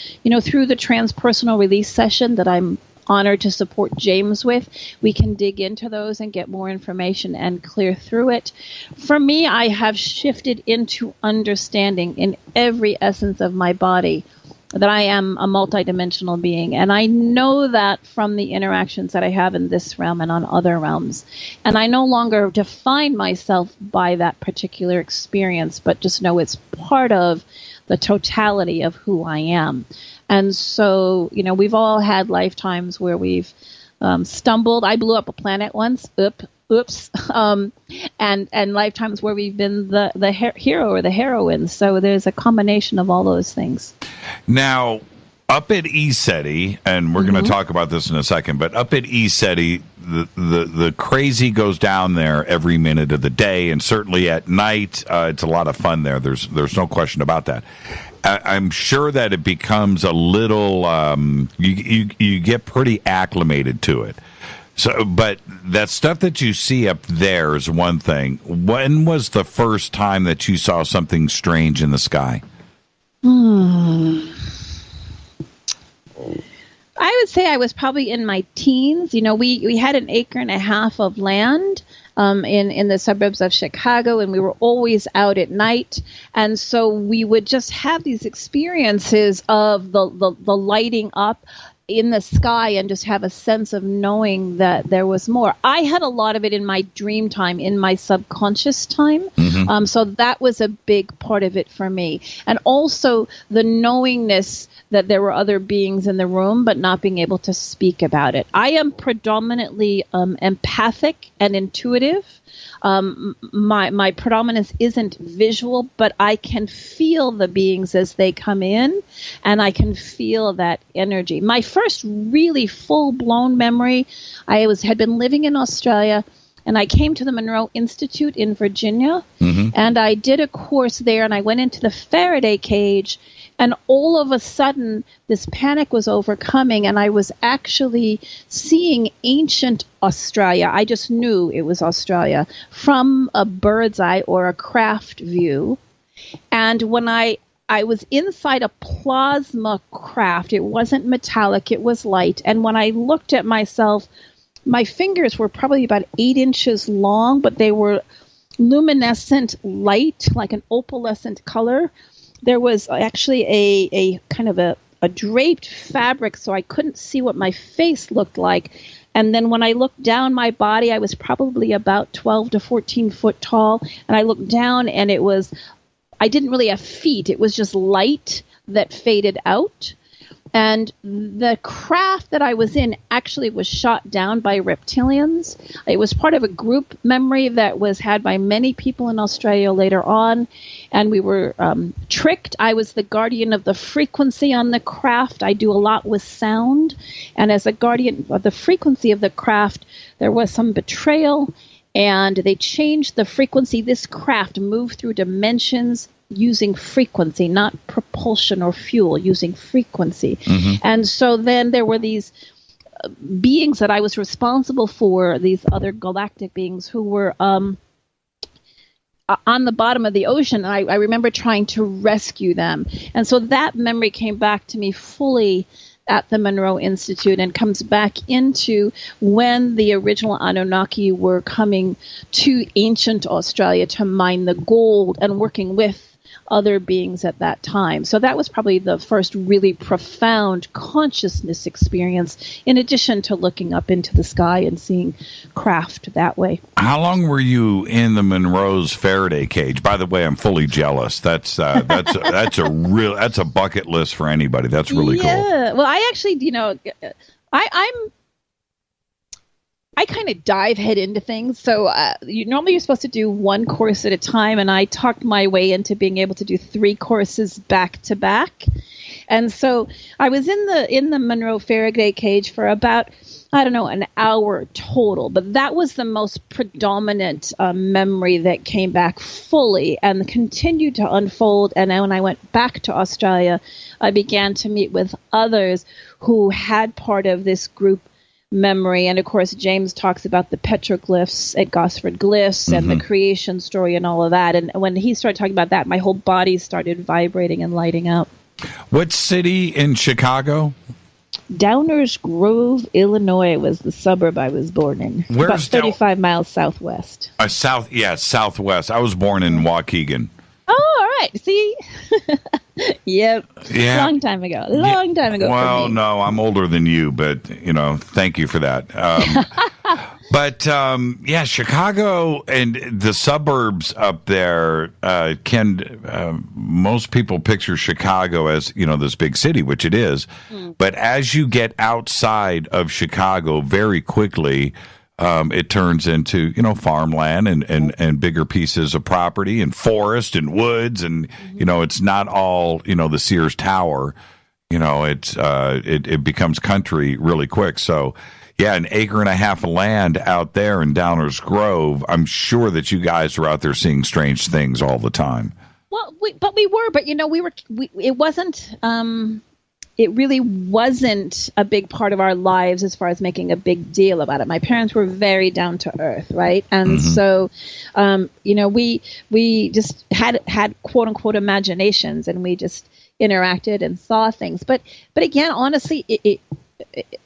through the transpersonal release session that I'm honored to support James with, we can dig into those and get more information and clear through it. For me, I have shifted into understanding in every essence of my body that I am a multidimensional being. And I know that from the interactions that I have in this realm and on other realms. And I no longer define myself by that particular experience, but just know it's part of the totality of who I am. And so, we've all had lifetimes where we've stumbled. I blew up a planet once. Oops. And lifetimes where we've been the hero or the heroine. So there's a combination of all those things. Now, up at ECETI, and we're going to talk about this in a second, but up at ECETI, the crazy goes down there every minute of the day, and certainly at night, it's a lot of fun there. There's no question about that. I'm sure that it becomes a little, you get pretty acclimated to it. So, but that stuff that you see up there is one thing. When was the first time that you saw something strange in the sky? I would say I was probably in my teens. We had an acre and a half of land in the suburbs of Chicago, and we were always out at night. And so we would just have these experiences of the lighting up in the sky and just have a sense of knowing that there was more. I had a lot of it in my dream time, in my subconscious time. So that was a big part of it for me. And also the knowingness that there were other beings in the room, but not being able to speak about it. I am predominantly empathic and intuitive. My predominance isn't visual, but I can feel the beings as they come in, and I can feel that energy. My first really full-blown memory, I had been living in Australia, and I came to the Monroe Institute in Virginia, and I did a course there, and I went into the Faraday cage, and all of a sudden, this panic was overcoming, and I was actually seeing ancient Australia. I just knew it was Australia from a bird's eye or a craft view. And when I I was inside a plasma craft. It wasn't metallic, it was light. And when I looked at myself, my fingers were probably about 8 inches long, but they were luminescent light, like an opalescent color. There was actually a kind of a draped fabric, so I couldn't see what my face looked like. And then when I looked down my body, I was probably about 12 to 14 foot tall. And I looked down and I didn't really have feet. It was just light that faded out. And the craft that I was in actually was shot down by reptilians. It was part of a group memory that was had by many people in Australia later on. And we were tricked. I was the guardian of the frequency on the craft. I do a lot with sound. And as a guardian of the frequency of the craft, there was some betrayal. And they changed the frequency. This craft moved through dimensions using frequency, not propulsion or fuel, using frequency. Mm-hmm. And so then there were these beings that I was responsible for, these other galactic beings who were on the bottom of the ocean. And I remember trying to rescue them. And so that memory came back to me fully at the Monroe Institute and comes back into when the original Anunnaki were coming to ancient Australia to mine the gold and working with other beings at that time. So that was probably the first really profound consciousness experience, in addition to looking up into the sky and seeing craft that way. How long were you in the Monroe's Faraday cage? By the way, I'm fully jealous. That's a bucket list for anybody. That's really cool. Yeah. Well, I actually, I kind of dive head into things. So normally you're supposed to do one course at a time, and I talked my way into being able to do 3 courses back to back. And so I was in the Monroe Faraday cage for about, an hour total. But that was the most predominant memory that came back fully and continued to unfold. And then when I went back to Australia, I began to meet with others who had part of this group memory. And of course, James talks about the petroglyphs at Gosford Glyphs and the creation story and all of that. And when he started talking about that, my whole body started vibrating and lighting up. What city in Chicago? Downers Grove, Illinois was the suburb I was born in. About 35 miles southwest. Southwest. I was born in Waukegan. Oh, all right. See? Yep. Yeah. Long time ago. Well, no, I'm older than you, but, thank you for that. But, Chicago and the suburbs up there most people picture Chicago as, this big city, which it is. But as you get outside of Chicago very quickly, it turns into, farmland and bigger pieces of property and forest and woods. And, it's not all, the Sears Tower, it becomes country really quick. So, yeah, an acre and a half of land out there in Downers Grove. I'm sure that you guys are out there seeing strange things all the time. Well, it wasn't, it really wasn't a big part of our lives as far as making a big deal about it. My parents were very down to earth, right? And so, we just had quote unquote imaginations, and we just interacted and saw things. But again, honestly, it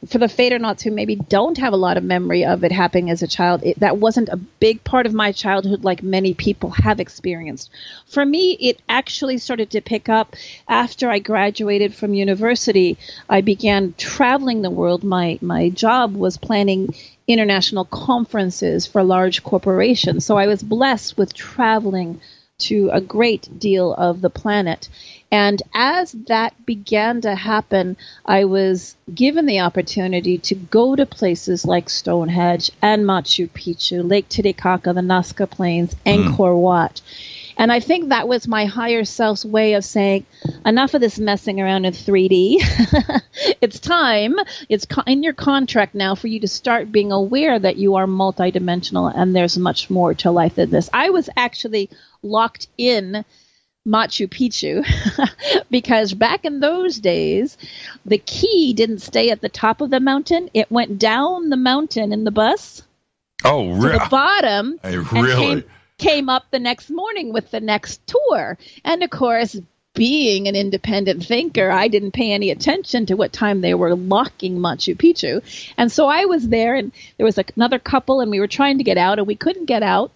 for the Fadernauts who maybe don't have a lot of memory of it happening as a child, that wasn't a big part of my childhood like many people have experienced. For me, it actually started to pick up after I graduated from university. I began traveling the world. My job was planning international conferences for large corporations. So I was blessed with traveling to a great deal of the planet. And as that began to happen, I was given the opportunity to go to places like Stonehenge and Machu Picchu, Lake Titicaca, the Nazca Plains, Angkor Wat. And I think that was my higher self's way of saying, enough of this messing around in 3D. It's time. It's in your contract now for you to start being aware that you are multidimensional and there's much more to life than this. I was actually locked in Machu Picchu because back in those days, the key didn't stay at the top of the mountain. It went down the mountain in the bus. Oh, really? To the bottom. Really? And came up the next morning with the next tour. And of course, being an independent thinker, I didn't pay any attention to what time they were locking Machu Picchu. And so I was there, and there was another couple, and we were trying to get out, and we couldn't get out.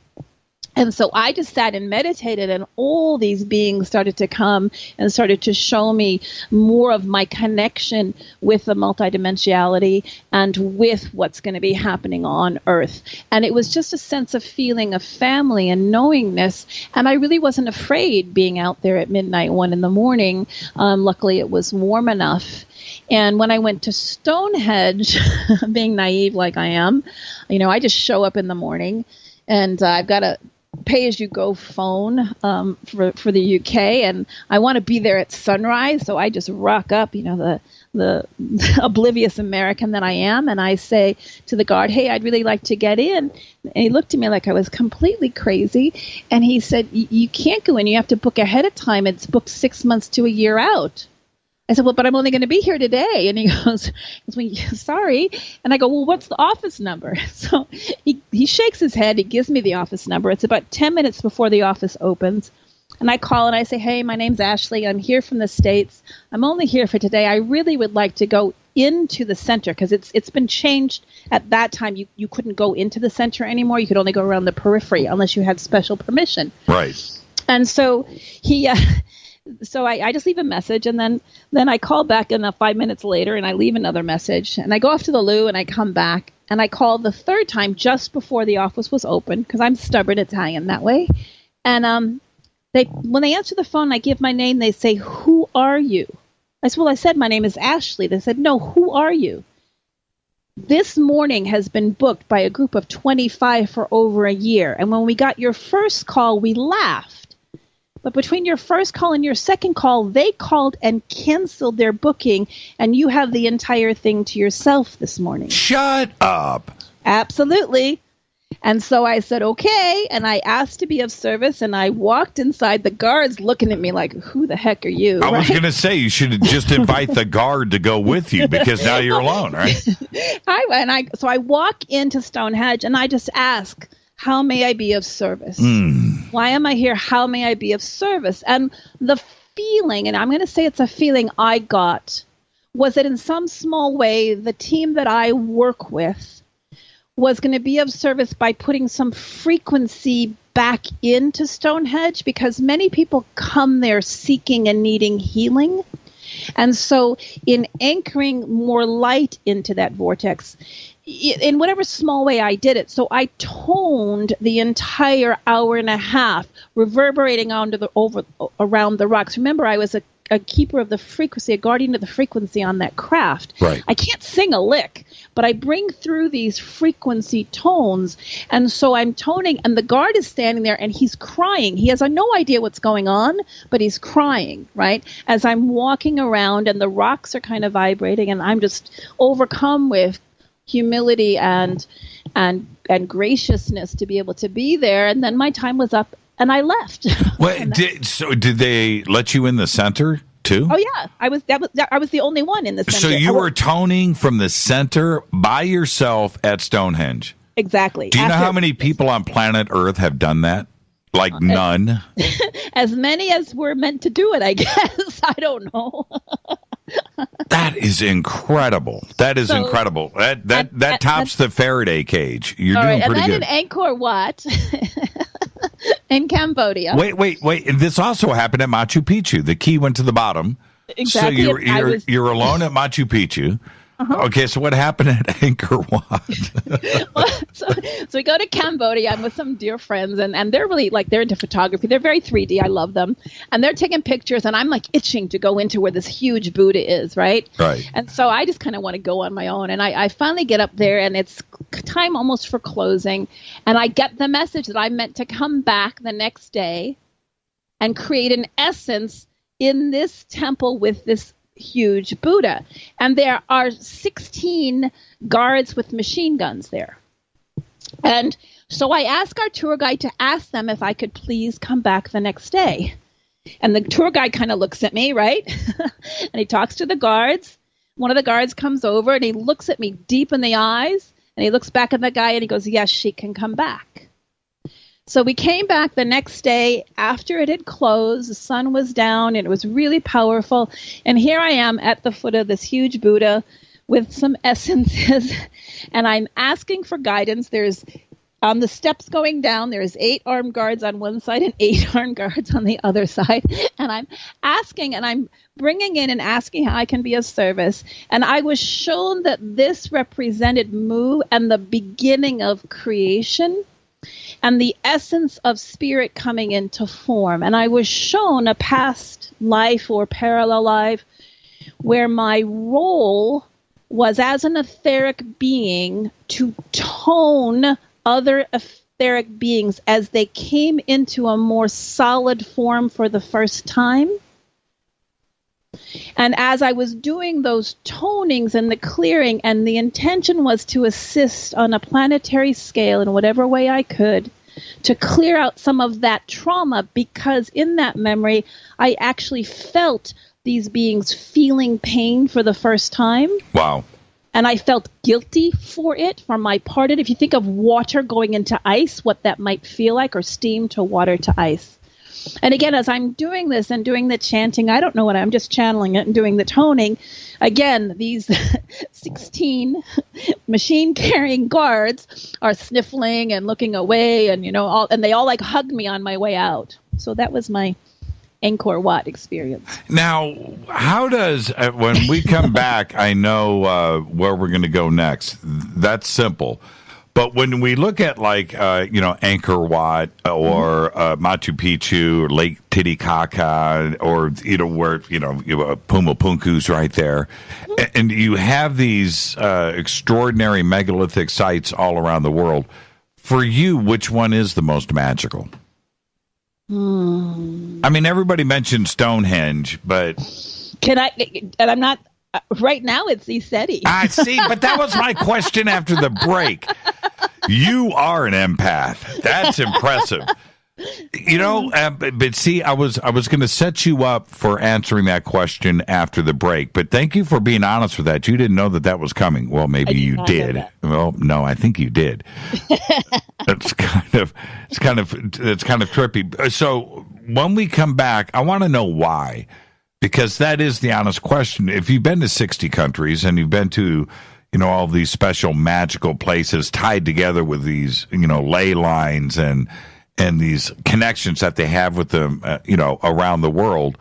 And so I just sat and meditated, and all these beings started to come and started to show me more of my connection with the multidimensionality and with what's going to be happening on Earth. And it was just a sense of feeling of family and knowingness. And I really wasn't afraid being out there at midnight, 1 a.m. Luckily, it was warm enough. And when I went to Stonehenge, being naive like I am, I just show up in the morning, and I've got a pay-as-you-go phone for the UK, and I want to be there at sunrise, so I just rock up, the oblivious American that I am, and I say to the guard, "Hey, I'd really like to get in." And he looked at me like I was completely crazy, and he said, "You can't go in. You have to book ahead of time. It's booked 6 months to a year out." I said, "Well, but I'm only going to be here today." And he goes, "Well, sorry." And I go, "Well, what's the office number?" So he shakes his head. He gives me the office number. It's about 10 minutes before the office opens. And I call and I say, "Hey, my name's Ashli. I'm here from the States. I'm only here for today. I really would like to go into the center," because it's been changed. At that time, you couldn't go into the center anymore. You could only go around the periphery unless you had special permission. Right. And so So I just leave a message, and then I call back 5 minutes later, and I leave another message, and I go off to the loo, and I come back, and I call the third time just before the office was open, because I'm stubborn Italian that way. And when they answer the phone, I give my name. They say, "Who are you?" I said, "Well, I said my name is Ashli." They said, "No, who are you?" This morning has been booked by a group of 25 for over a year, and when we got your first call, we laughed. But between your first call and your second call, they called and canceled their booking, and you have the entire thing to yourself this morning. Shut up. Absolutely. And so I said, okay, and I asked to be of service, and I walked inside, the guards looking at me like, "Who the heck are you?" I was going to say, you should just invite the guard to go with you, because now you're alone, right? So I walk into Stonehenge, and I just ask, "How may I be of service? Why am I here? How may I be of service?" And the feeling, and I'm going to say it's a feeling I got, was that in some small way, the team that I work with was going to be of service by putting some frequency back into Stonehenge, because many people come there seeking and needing healing. And so in anchoring more light into that vortex, in whatever small way I did it, so I toned the entire hour and a half, reverberating around the rocks. Remember, I was a keeper of the frequency, a guardian of the frequency on that craft. Right. I can't sing a lick, but I bring through these frequency tones, and so I'm toning, and the guard is standing there, and he's crying. He has no idea what's going on, but he's crying, right? As I'm walking around, and the rocks are kind of vibrating, and I'm just overcome with humility and graciousness to be able to be there. And then my time was up, and I left. Wait, did they let you in the center too? Oh yeah, I was the only one in the center. So you were toning from the center by yourself at Stonehenge. Exactly. Do you know how many people on planet Earth have done that? Like none. As many as were meant to do it, I guess. I don't know. That is incredible. That is incredible. That tops the Faraday cage. You're doing pretty good. And then in Angkor Wat, in Cambodia. Wait. And this also happened at Machu Picchu. The key went to the bottom. Exactly. So you're alone at Machu Picchu. Uh-huh. Okay, so what happened at Angkor Wat? so we go to Cambodia. I'm with some dear friends, and they're really they're into photography. They're very 3D. I love them, and they're taking pictures, and I'm itching to go into where this huge Buddha is, right? Right. And so I just kind of want to go on my own, and I finally get up there, and it's time almost for closing, and I get the message that I'm meant to come back the next day and create an essence in this temple with this huge Buddha. And there are 16 guards with machine guns there. And so I asked our tour guide to ask them if I could please come back the next day. And the tour guide kind of looks at me, right? And he talks to the guards. One of the guards comes over, and he looks at me deep in the eyes, and he looks back at the guy, and he goes, "Yes, she can come back." So we came back the next day after it had closed. The sun was down and it was really powerful. And here I am at the foot of this huge Buddha with some essences. And I'm asking for guidance. There's on the steps going down, there's 8 armed guards on one side and 8 armed guards on the other side. And I'm asking and I'm bringing in and asking how I can be of service. And I was shown that this represented Mu and the beginning of creation and the essence of spirit coming into form. And I was shown a past life or parallel life where my role was as an etheric being to tone other etheric beings as they came into a more solid form for the first time. And as I was doing those tonings and the clearing, and the intention was to assist on a planetary scale in whatever way I could to clear out some of that trauma, because in that memory, I actually felt these beings feeling pain for the first time. Wow. And I felt guilty for it, for my part in it. If you think of water going into ice, what that might feel like, or steam to water to ice. And again, as I'm doing this and doing the chanting, I don't know what I'm just channeling it and doing the toning. Again, these 16 machine-carrying guards are sniffling and looking away, and and they all like hugged me on my way out. So that was my Angkor Wat experience. Now, how does when we come back? I know where we're going to go next. That's simple. But when we look at Angkor Wat or Machu Picchu or Lake Titicaca or where Puma Punku's right there, and you have these extraordinary megalithic sites all around the world. For you, which one is the most magical? I mean, everybody mentioned Stonehenge, but and I'm not. Right now, it's ECETI. I see, but that was my question after the break. You are an empath. That's impressive. But see, I was going to set you up for answering that question after the break. But thank you for being honest with that. You didn't know that was coming. Well, maybe you did. Well, no, I think you did. It's kind of trippy. So when we come back, I want to know why. Because that is the honest question. If you've been to 60 countries and you've been to, all these special magical places tied together with these, ley lines and these connections that they have with them, around the world,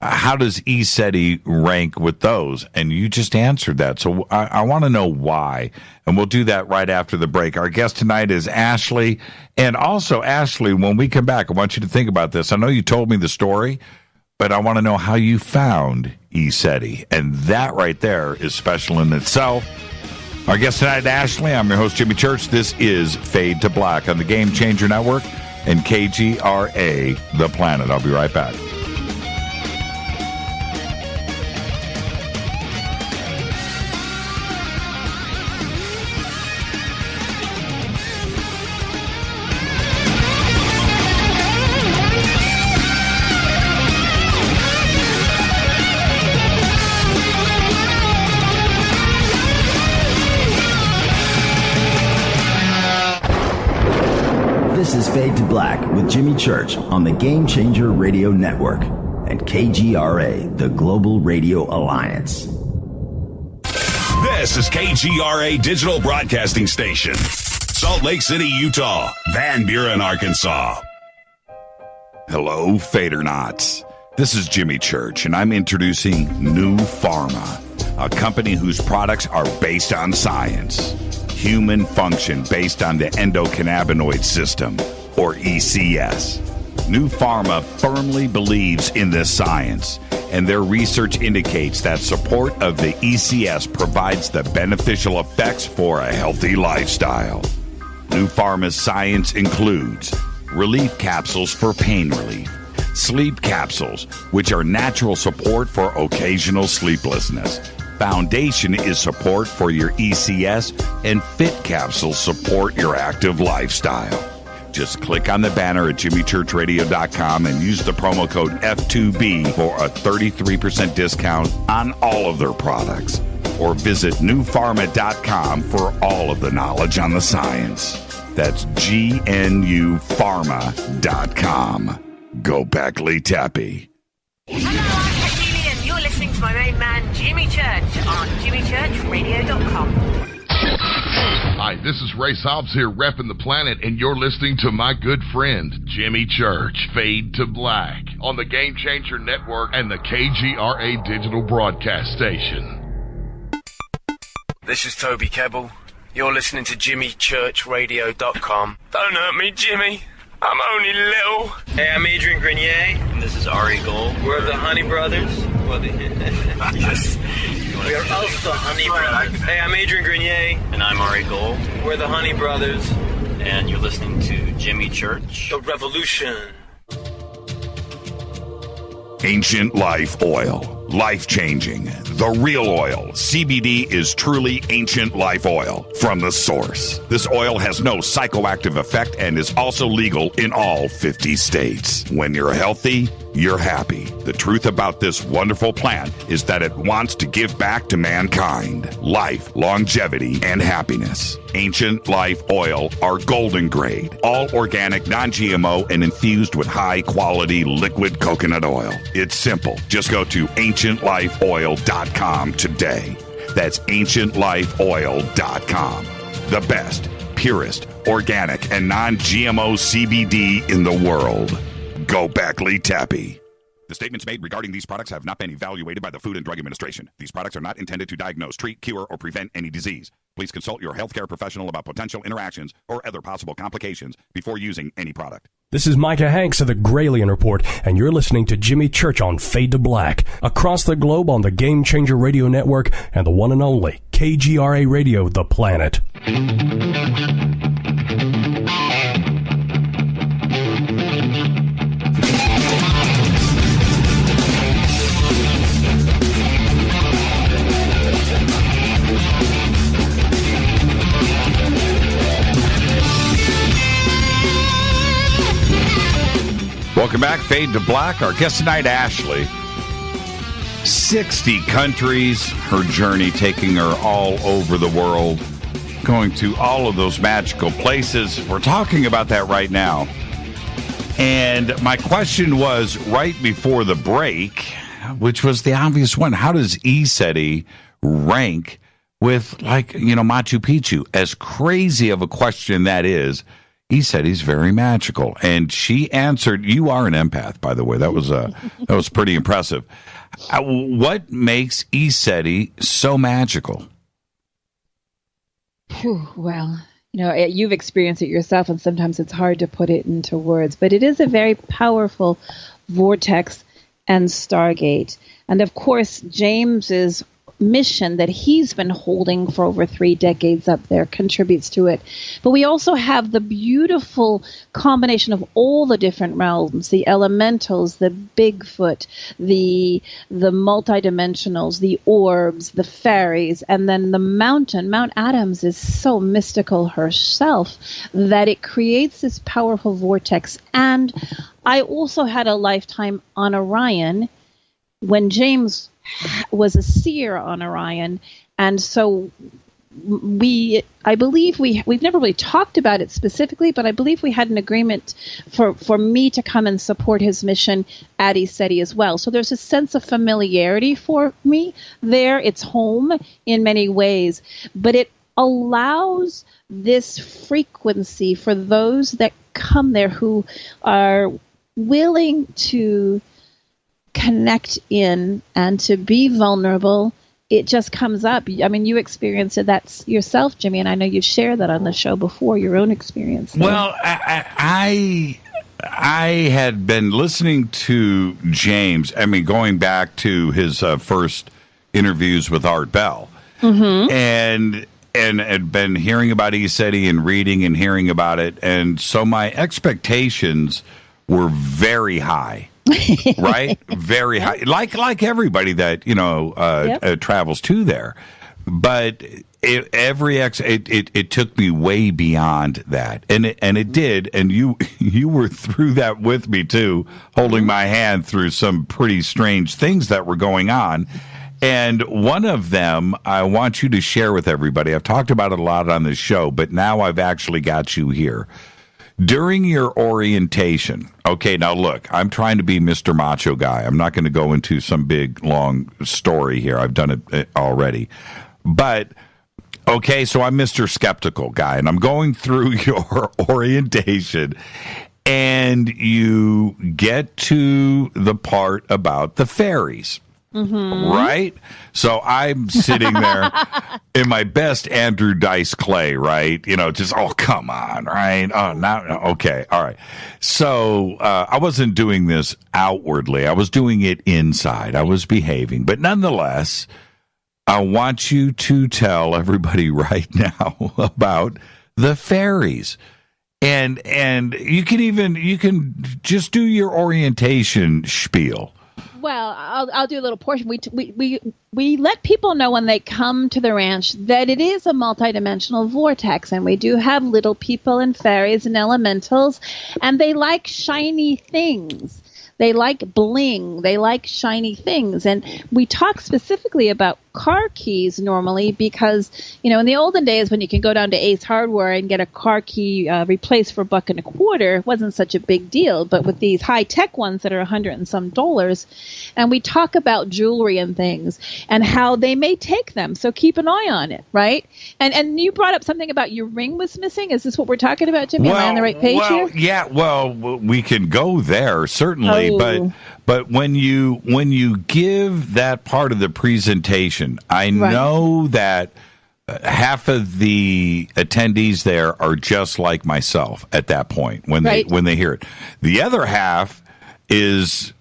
how does ECETI rank with those? And you just answered that. So I want to know why. And we'll do that right after the break. Our guest tonight is Ashli. And also, Ashli, when we come back, I want you to think about this. I know you told me the story, but I want to know how you found ECETI. And that right there is special in itself. Our guest tonight, Ashli. I'm your host, Jimmy Church. This is Fade to Black on the Game Changer Network and KGRA, The Planet. I'll be right back. This is Fade to Black with Jimmy Church on the Game Changer Radio Network and KGRA, the Global Radio Alliance. This is KGRA Digital Broadcasting Station. Salt Lake City, Utah. Van Buren, Arkansas. Hello, Fadernauts. This is Jimmy Church, and I'm introducing New Pharma, a company whose products are based on science. Human function based on the endocannabinoid system, or ECS. New Pharma firmly believes in this science, and their research indicates that support of the ECS provides the beneficial effects for a healthy lifestyle. New Pharma's science includes relief capsules for pain relief, sleep capsules, which are natural support for occasional sleeplessness. Foundation is support for your ECS, and Fit capsules support your active lifestyle. Just click on the banner at jimmychurchradio.com and use the promo code F2B for a 33% discount on all of their products. Or visit newpharma.com for all of the knowledge on the science. That's GNUpharma.com. Go back, Lee Tappy. Hello, I'm Katie, and you're listening to my main man, Jimmy Church, on jimmychurchradio.com. Hi, this is Ray Hobbs here, repping the planet, and you're listening to my good friend, Jimmy Church, Fade to Black, on the Game Changer Network and the KGRA digital broadcast station. This is Toby Kebbell. You're listening to jimmychurchradio.com. Don't hurt me, Jimmy. I'm only little. Hey, I'm Adrian Grenier. And this is Ari Gold. We're the Honey Brothers. Yes. We are of the Honey Brothers. Hey, I'm Adrian Grenier. And I'm Ari Gold. We're the Honey Brothers. And you're listening to Jimmy Church. The Revolution. Ancient Life Oil. Life-changing. The real oil. CBD is truly ancient life oil from the source. This oil has no psychoactive effect and is also legal in all 50 states. When you're healthy, you're happy. The truth about this wonderful plant is that it wants to give back to mankind life, longevity, and happiness. Ancient Life Oil are golden grade, all organic, non-GMO, and infused with high-quality liquid coconut oil. It's simple. Just go to ancientlifeoil.com today. That's ancientlifeoil.com. The best, purest, organic, and non-GMO CBD in the world. Go back, Lee Tappy. The statements made regarding these products have not been evaluated by the Food and Drug Administration. These products are not intended to diagnose, treat, cure, or prevent any disease. Please consult your healthcare professional about potential interactions or other possible complications before using any product. This is Micah Hanks of the Gralien Report, and you're listening to Jimmy Church on Fade to Black, across the globe on the Game Changer Radio Network and the one and only KGRA Radio, The Planet. Welcome back, Fade to Black. Our guest tonight, Ashli. 60 countries, her journey taking her all over the world, going to all of those magical places. We're talking about that right now. And my question was right before the break, which was the obvious one. How does ECETI rank with, Machu Picchu? As crazy of a question that is, ECETI's very magical. And she answered, you are an empath, by the way. That was pretty impressive. What makes ECETI so magical? Well, you've experienced it yourself, and sometimes it's hard to put it into words, but it is a very powerful vortex and stargate. And of course, James's mission that he's been holding for over 3 decades up there contributes to it. But we also have the beautiful combination of all the different realms, the elementals, the Bigfoot, the multidimensionals, the orbs, the fairies, and then the mountain. Mount Adams is so mystical herself that it creates this powerful vortex. And I also had a lifetime on Orion when James was a seer on Orion, and so I believe we've never really talked about it specifically, but I believe we had an agreement for me to come and support his mission at ECETI as well. So there's a sense of familiarity for me there. It's home in many ways, but it allows this frequency for those that come there who are willing to connect in and to be vulnerable. It just comes up. I mean, you experienced it that yourself, Jimmy, and I know you've shared that on the show before, your own experience. Well, I had been listening to James, going back to his first interviews with Art Bell, and had been hearing about ECETI and reading and hearing about it, and so my expectations were very high. Right? Very high. Like everybody that, travels to there. But it took me way beyond that. And it did. And you were through that with me too, holding my hand through some pretty strange things that were going on. And one of them I want you to share with everybody. I've talked about it a lot on this show, but now I've actually got you here. During your orientation, okay, now look, I'm trying to be Mr. Macho Guy. I'm not going to go into some big, long story here. I've done it already. But, okay, so I'm Mr. Skeptical Guy, and I'm going through your orientation, and you get to the part about the fairies. Mm-hmm. Right? So I'm sitting there in my best Andrew Dice Clay, right? You know, just, oh, come on, right? Oh, now, okay, all right. So I wasn't doing this outwardly. I was doing it inside. I was behaving. But nonetheless, I want you to tell everybody right now about the fairies. And you can just do your orientation spiel. Well, I'll do a little portion. We let people know when they come to the ranch that it is a multidimensional vortex, and we do have little people and fairies and elementals, and they like shiny things. They like bling. They like shiny things. And we talk specifically about car keys normally because, you know, in the olden days when you can go down to Ace Hardware and get a car key replaced for $1.25, it wasn't such a big deal. But with these high-tech ones that are $100 and some, and we talk about jewelry and things and how they may take them. So keep an eye on it, right? And you brought up something about your ring was missing. Is this what we're talking about, Jimmy? Am I on the right page here? Yeah, well, we can go there, certainly. But when you give that part of the presentation, I know that half of the attendees there are just like myself at that point when they hear it. The other half is,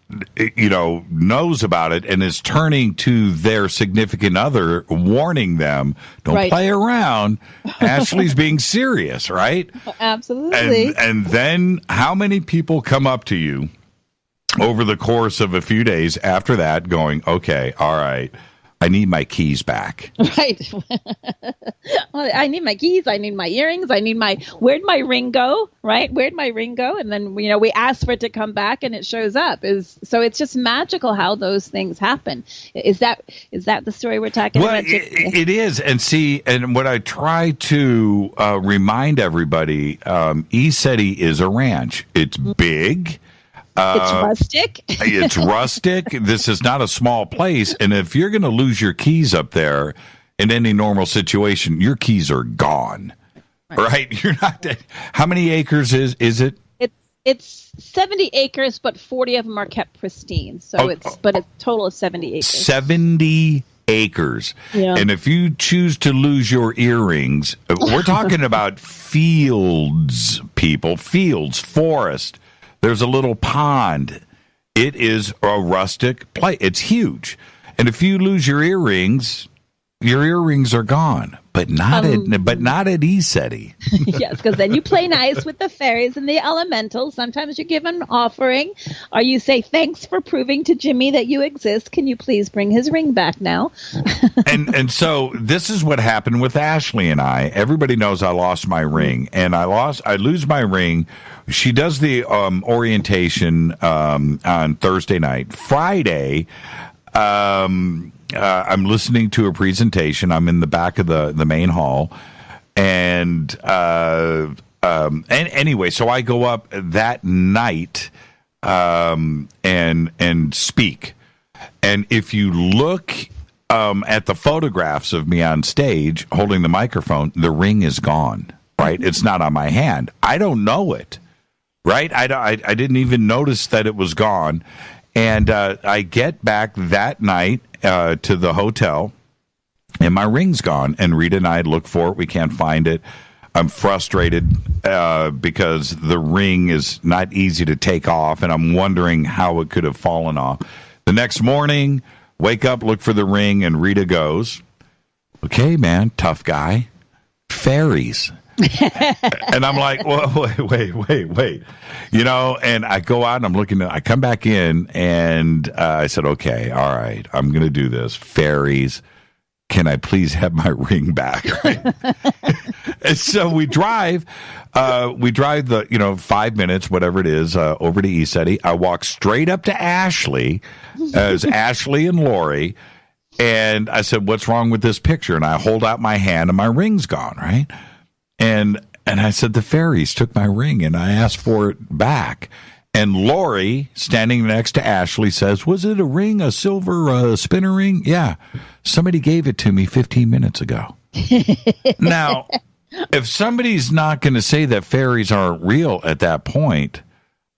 you know, knows about it and is turning to their significant other, warning them, don't play around. Ashley's being serious, right? Absolutely. And then how many people come up to you over the course of a few days after that going, okay, all right, I need my keys back. Right. I need my keys. I need my earrings. I need where'd my ring go? Right. Where'd my ring go? And then, you know, we ask for it to come back and it shows up. So it's just magical how those things happen. Is that the story we're talking about? It is. And see, and what I try to remind everybody, ECETI is a ranch. It's big. It's rustic. It's rustic. This is not a small place. And if you're going to lose your keys up there in any normal situation, your keys are gone. Right? You're not. How many acres is it? It's 70 acres, but 40 of them are kept pristine. So it's a total of 70 acres. 70 acres. Yeah. And if you choose to lose your earrings, we're talking about fields, people, fields, forest. There's a little pond. It is a rustic place. It's huge. And if you lose your earrings are gone. But not at ECETI. Yes, because then you play nice with the fairies and the elementals. Sometimes you give an offering, or you say, thanks for proving to Jimmy that you exist. Can you please bring his ring back now? and so this is what happened with Ashli and I. Everybody knows I lost my ring, and I lose my ring. She does the orientation on Thursday night. Friday, I'm listening to a presentation. I'm in the back of the main hall, and anyway, so I go up that night and speak. And if you look at the photographs of me on stage holding the microphone, the ring is gone. Right? It's not on my hand. I don't know it. Right? I didn't even notice that it was gone. And I get back that night to the hotel, and my ring's gone. And Rita and I look for it. We can't find it. I'm frustrated because the ring is not easy to take off, and I'm wondering how it could have fallen off. The next morning, wake up, look for the ring, and Rita goes, okay, man, tough guy, fairies. And I'm like, well, wait. You know, and I go out and I'm looking I come back in and I said, okay, all right, I'm going to do this. Fairies, can I please have my ring back? And so we drive the, 5 minutes, whatever it is, over to ECETI. I walk straight up to Ashli, as Ashli and Lori. And I said, what's wrong with this picture? And I hold out my hand and my ring's gone, right? And I said, the fairies took my ring, and I asked for it back. And Lori, standing next to Ashli, says, was it a ring, a silver spinner ring? Yeah. Somebody gave it to me 15 minutes ago. Now, if somebody's not going to say that fairies aren't real at that point,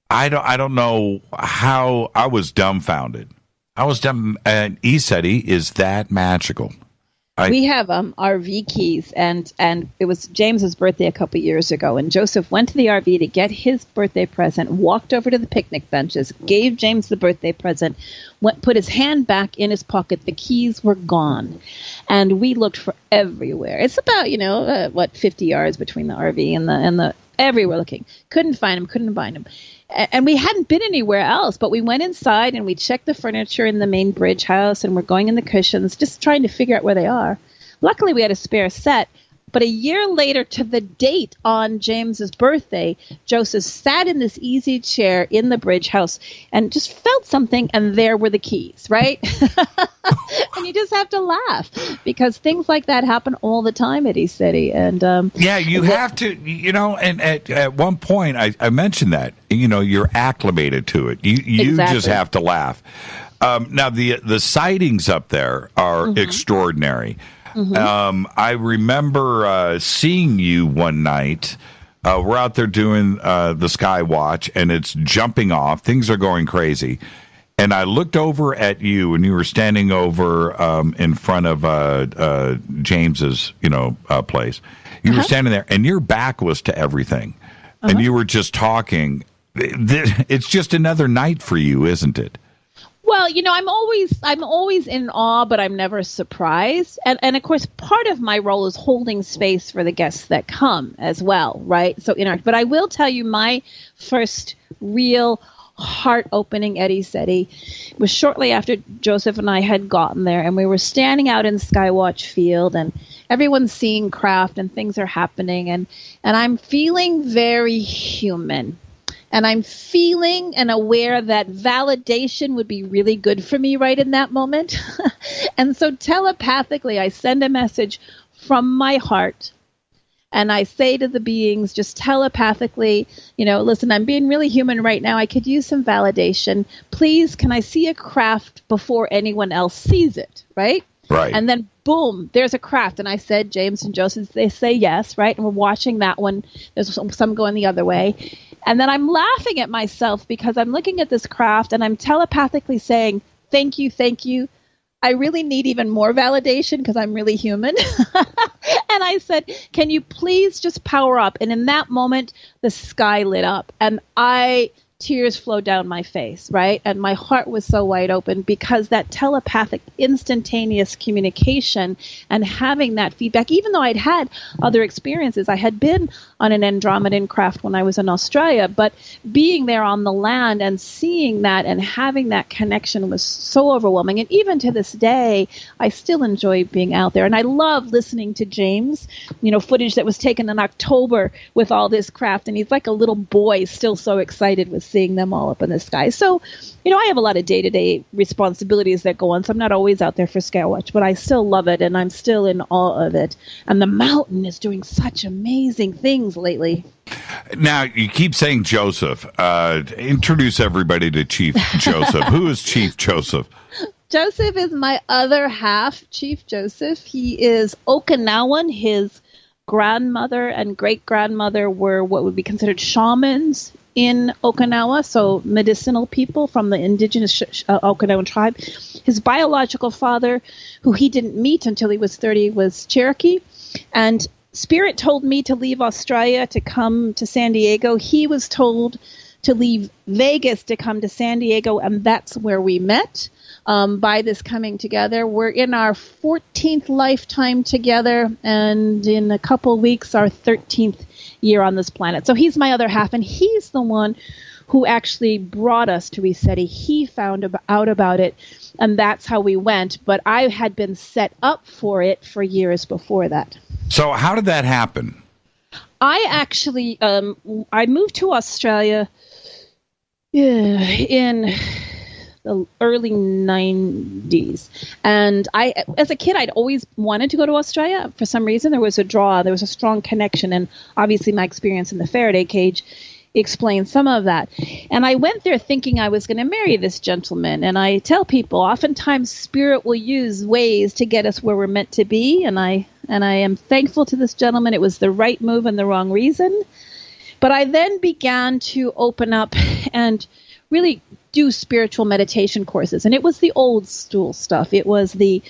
I don't know how. I was dumbfounded. And ECETI is that magical. We have RV keys, and it was James's birthday a couple years ago, and Joseph went to the RV to get his birthday present, walked over to the picnic benches, gave James the birthday present, put his hand back in his pocket. The keys were gone, and we looked for everywhere. It's about 50 yards between the RV and the everywhere looking. Couldn't find him. And we hadn't been anywhere else, but we went inside and we checked the furniture in the main bridge house, and we're going in the cushions, just trying to figure out where they are. Luckily, we had a spare set. But a year later, to the date on James's birthday, Joseph sat in this easy chair in the bridge house and just felt something, and there were the keys, right? And you just have to laugh, because things like that happen all the time at ECETI. And yeah, you have to, and at one point I mentioned that, you're acclimated to it. You Exactly. just have to laugh. Now, the sightings up there are extraordinary. Mm-hmm. I remember seeing you one night. We're out there doing the Sky Watch, and it's jumping off. Things are going crazy. And I looked over at you, and you were standing over in front of James's, place. You were standing there, and your back was to everything, and you were just talking. It's just another night for you, isn't it? Well, I'm always in awe, but I'm never surprised. And of course, part of my role is holding space for the guests that come as well, right? So but I will tell you, my first real heart-opening at ECETI was shortly after Joseph and I had gotten there, and we were standing out in Skywatch Field, and everyone's seeing craft and things are happening, and I'm feeling very human. And I'm feeling and aware that validation would be really good for me right in that moment. And so telepathically, I send a message from my heart. And I say to the beings, just telepathically, listen, I'm being really human right now. I could use some validation. Please, can I see a craft before anyone else sees it, right? Right. And then, boom, there's a craft. And I said, James and Joseph, they say yes, right? And we're watching that one. There's some going the other way. And then I'm laughing at myself because I'm looking at this craft and I'm telepathically saying, thank you. I really need even more validation because I'm really human. And I said, can you please just power up? And in that moment, the sky lit up and tears flowed down my face, right? And my heart was so wide open because that telepathic, instantaneous communication and having that feedback, even though I'd had other experiences, I had been on an Andromedan craft when I was in Australia, but being there on the land and seeing that and having that connection was so overwhelming. And even to this day, I still enjoy being out there. And I love listening to James, footage that was taken in October with all this craft. And he's like a little boy, still so excited with seeing them all up in the sky. So, I have a lot of day-to-day responsibilities that go on, so I'm not always out there for Skywatch, but I still love it, and I'm still in awe of it. And the mountain is doing such amazing things lately. Now, you keep saying Joseph. Introduce everybody to Chief Joseph. Who is Chief Joseph? Joseph is my other half, Chief Joseph. He is Okinawan. His grandmother and great-grandmother were what would be considered shamans in Okinawa, so medicinal people from the indigenous Okinawan tribe. His biological father, who he didn't meet until he was 30, was Cherokee. And Spirit told me to leave Australia to come to San Diego. He was told to leave Vegas to come to San Diego, and that's where we met. By this coming together, we're in our 14th lifetime together, and in a couple weeks, our 13th year on this planet. So he's my other half, and he's the one who actually brought us to ECETI. He found out about it, and that's how we went. But I had been set up for it for years before that. So how did that happen? I actually, I moved to Australia in the early 90s. And as a kid, I'd always wanted to go to Australia. For some reason, there was a strong connection. And obviously my experience in the Faraday cage explains some of that. And I went there thinking I was going to marry this gentleman. And I tell people, oftentimes spirit will use ways to get us where we're meant to be. And I am thankful to this gentleman. It was the right move and the wrong reason. But I then began to open up and really do spiritual meditation courses. And it was the old school stuff. It was the,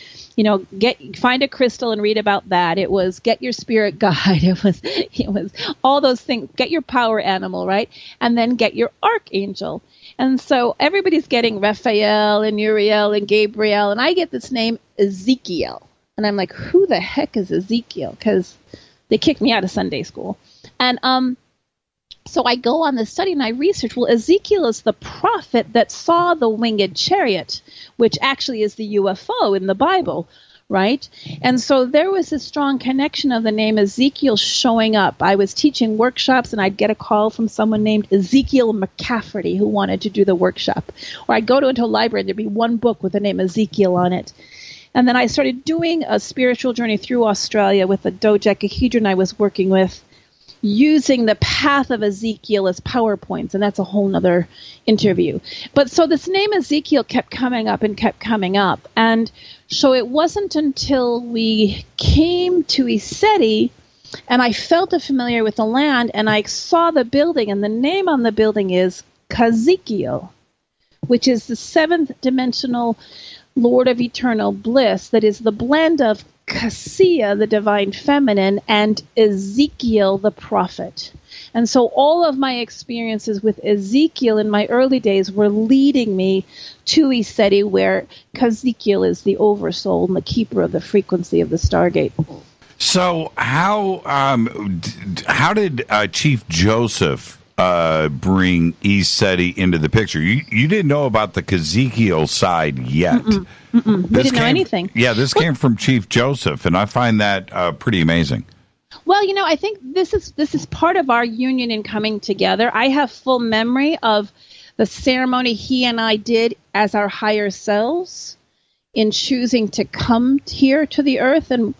find a crystal and read about that. It was get your spirit guide. It was all those things. Get your power animal, right? And then get your archangel. And so everybody's getting Raphael and Uriel and Gabriel. And I get this name Ezekiel. And I'm like, who the heck is Ezekiel? Because they kicked me out of Sunday school. And so I go on this study and I research, well, Ezekiel is the prophet that saw the winged chariot, which actually is the UFO in the Bible, right? And so there was a strong connection of the name Ezekiel showing up. I was teaching workshops and I'd get a call from someone named Ezekiel McCafferty who wanted to do the workshop. Or I'd go into a library and there'd be one book with the name Ezekiel on it. And then I started doing a spiritual journey through Australia with the dodecahedron I was working with, using the path of Ezekiel as PowerPoints, and that's a whole nother interview. But so this name Ezekiel kept coming up. And so it wasn't until we came to ECETI and I felt familiar with the land and I saw the building, and the name on the building is Kazekiel, which is the seventh dimensional Lord of eternal bliss that is the blend of Cassia, the divine feminine, and Ezekiel, the prophet. And so all of my experiences with Ezekiel in my early days were leading me to ECETI, where Kazekiel is the oversoul and the keeper of the frequency of the Stargate. So how did Chief Joseph bring ECETI into the picture? You didn't know about the Kazekiel side yet. We didn't know anything. Yeah, this came from Chief Joseph, and I find that pretty amazing. Well, I think this is part of our union in coming together. I have full memory of the ceremony he and I did as our higher selves in choosing to come here to the earth and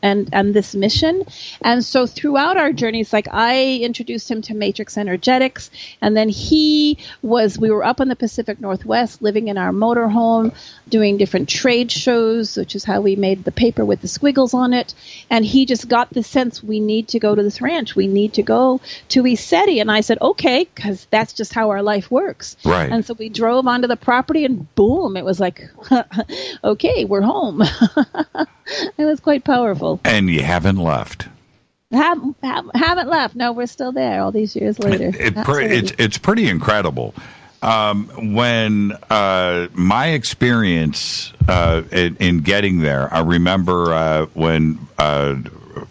this mission. And so throughout our journeys, like I introduced him to matrix energetics, and then we were up in the Pacific Northwest living in our motorhome, doing different trade shows, which is how we made the paper with the squiggles on it. And he just got the sense, we need to go to this ranch. We need to go to ECETI. And I said, okay, because that's just how our life works. Right. And so we drove onto the property and boom, it was like, okay, we're home. It was quite powerful. And you haven't left. Haven't left. No, we're still there all these years later. It's pretty incredible. When my experience in getting there, I remember when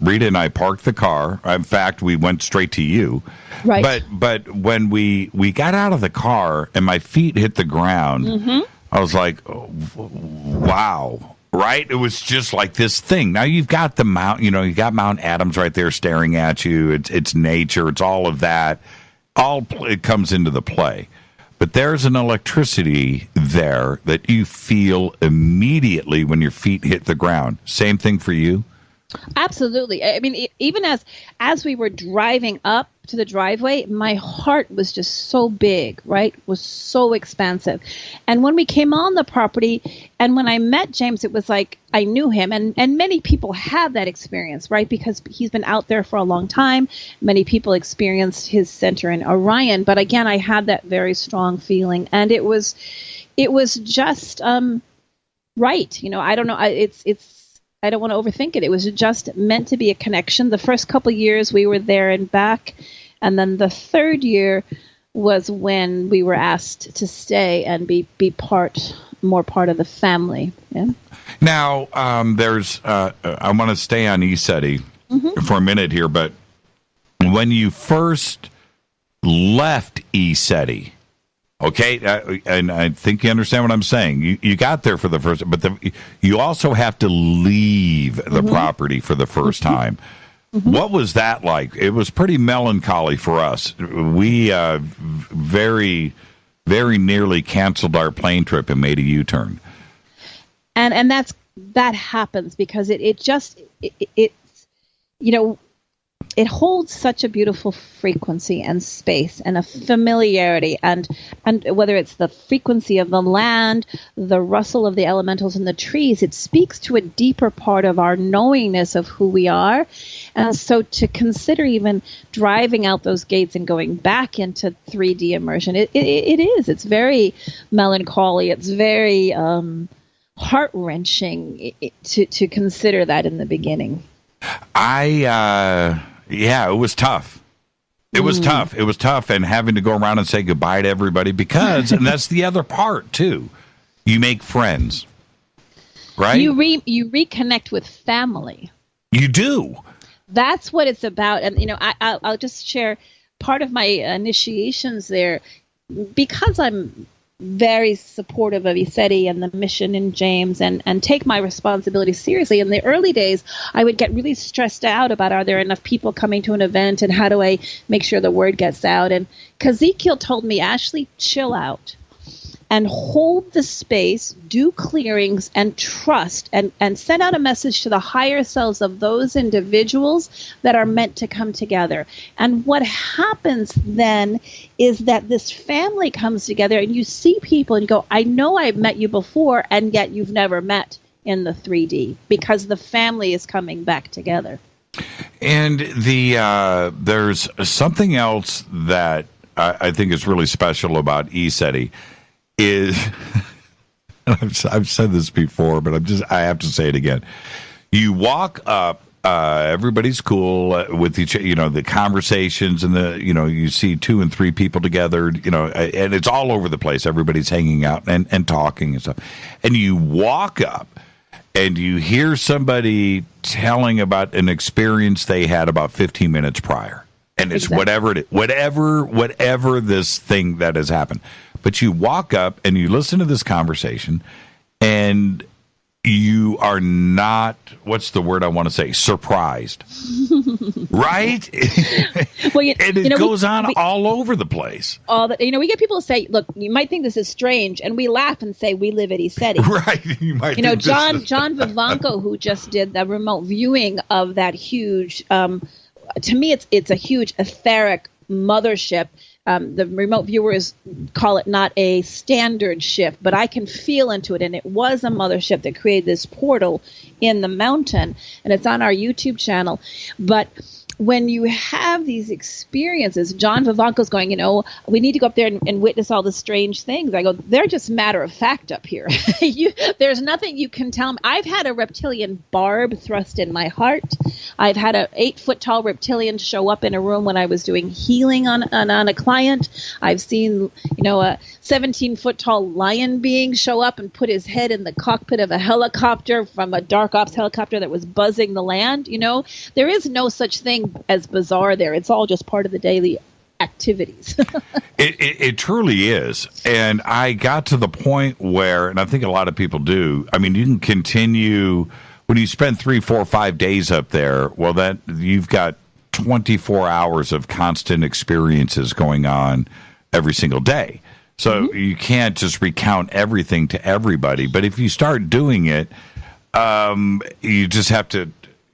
Rita and I parked the car. In fact, we went straight to you. Right. But when we got out of the car and my feet hit the ground, I was like, oh, wow, right? It was just like this thing. Now you've got the Mount, you've got Mount Adams right there staring at you. It's nature. It's all of that. It comes into the play. But there's an electricity there that you feel immediately when your feet hit the ground. Same thing for you? Absolutely. I mean, even as we were driving up to the driveway, my heart was just so big, right? Was so expansive. And when we came on the property and when I met James, it was like I knew him. And many people have that experience, right? Because he's been out there for a long time. Many people experienced his center in Orion. But again, I had that very strong feeling. And it was just right. I don't know. I don't want to overthink it. It was just meant to be a connection. The first couple years we were there and back. And then the third year was when we were asked to stay and be more part of the family. Yeah. Now, there's, I want to stay on ECETI for a minute here, but when you first left ECETI, okay, and I think you understand what I'm saying. You got there for the first, but you also have to leave the property for the first time. What was that like? It was pretty melancholy for us. We very, very nearly canceled our plane trip and made a U-turn. And that happens because it holds such a beautiful frequency and space and a familiarity, and whether it's the frequency of the land, the rustle of the elementals in the trees, it speaks to a deeper part of our knowingness of who we are. And so to consider even driving out those gates and going back into 3D immersion, it's very melancholy. It's very heart-wrenching to consider that in the beginning. Yeah, it was tough. It was tough. It was tough, and having to go around and say goodbye to everybody because, and that's the other part too, you make friends, right? You reconnect with family. You do. That's what it's about. And, I'll just share part of my initiations there because I'm very supportive of ECETI and the mission in James and take my responsibility seriously. In the early days, I would get really stressed out about, are there enough people coming to an event and how do I make sure the word gets out? And Ezekiel told me, Ashli, chill out and hold the space, do clearings and trust and send out a message to the higher selves of those individuals that are meant to come together. And what happens then is that this family comes together and you see people and you go, I know I've met you before, and yet you've never met in the 3D because the family is coming back together. And there's something else that I think is really special about ECETI. I've said this before, but I have to say it again. You walk up, everybody's cool with each, the conversations and you see 2 and 3 people together, and it's all over the place. Everybody's hanging out and talking and stuff. And you walk up and you hear somebody telling about an experience they had about 15 minutes prior. And it's whatever this thing that has happened. But you walk up and you listen to this conversation and you are not, what's the word I want to say, surprised. Right? Well, and it goes on all over the place. We get people to say, look, you might think this is strange, and we laugh and say we live at ECETI. Right. You might John Vivanco, who just did the remote viewing of that huge, to me it's a huge etheric mothership. The remote viewers call it not a standard ship, but I can feel into it. And it was a mothership that created this portal in the mountain, and it's on our YouTube channel. But when you have these experiences, John Vivanco's going, we need to go up there and witness all the strange things. I go, they're just matter of fact up here. There's nothing you can tell me. I've had a reptilian barb thrust in my heart. I've had a 8-foot-tall reptilian show up in a room when I was doing healing on a client. I've seen, a 17-foot-tall lion being show up and put his head in the cockpit of a helicopter from a dark ops helicopter that was buzzing the land. There is no such thing as bizarre there. It's all just part of the daily activities. It truly is. And I got to the point where, and I think a lot of people do, you can continue when you spend 3, 4, 5 days up there. Well, that you've got 24 hours of constant experiences going on every single day. So you can't just recount everything to everybody. But if you start doing it, you just have to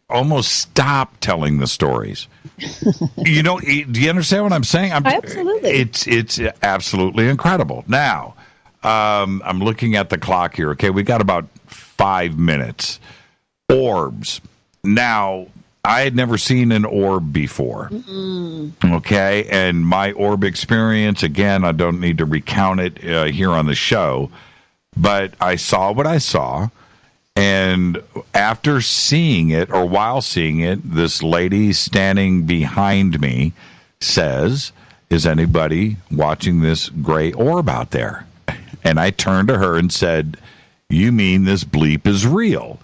almost stop telling the stories. Do you understand what I'm saying? Absolutely. It's absolutely incredible. Now, I'm looking at the clock here. Okay, we got about 5 minutes. Orbs. Now, I had never seen an orb before. Okay, and my orb experience, again, I don't need to recount it here on the show, but I saw what I saw. And after seeing it, or while seeing it, this lady standing behind me says, is anybody watching this gray orb out there? And I turned to her and said, you mean this bleep is real?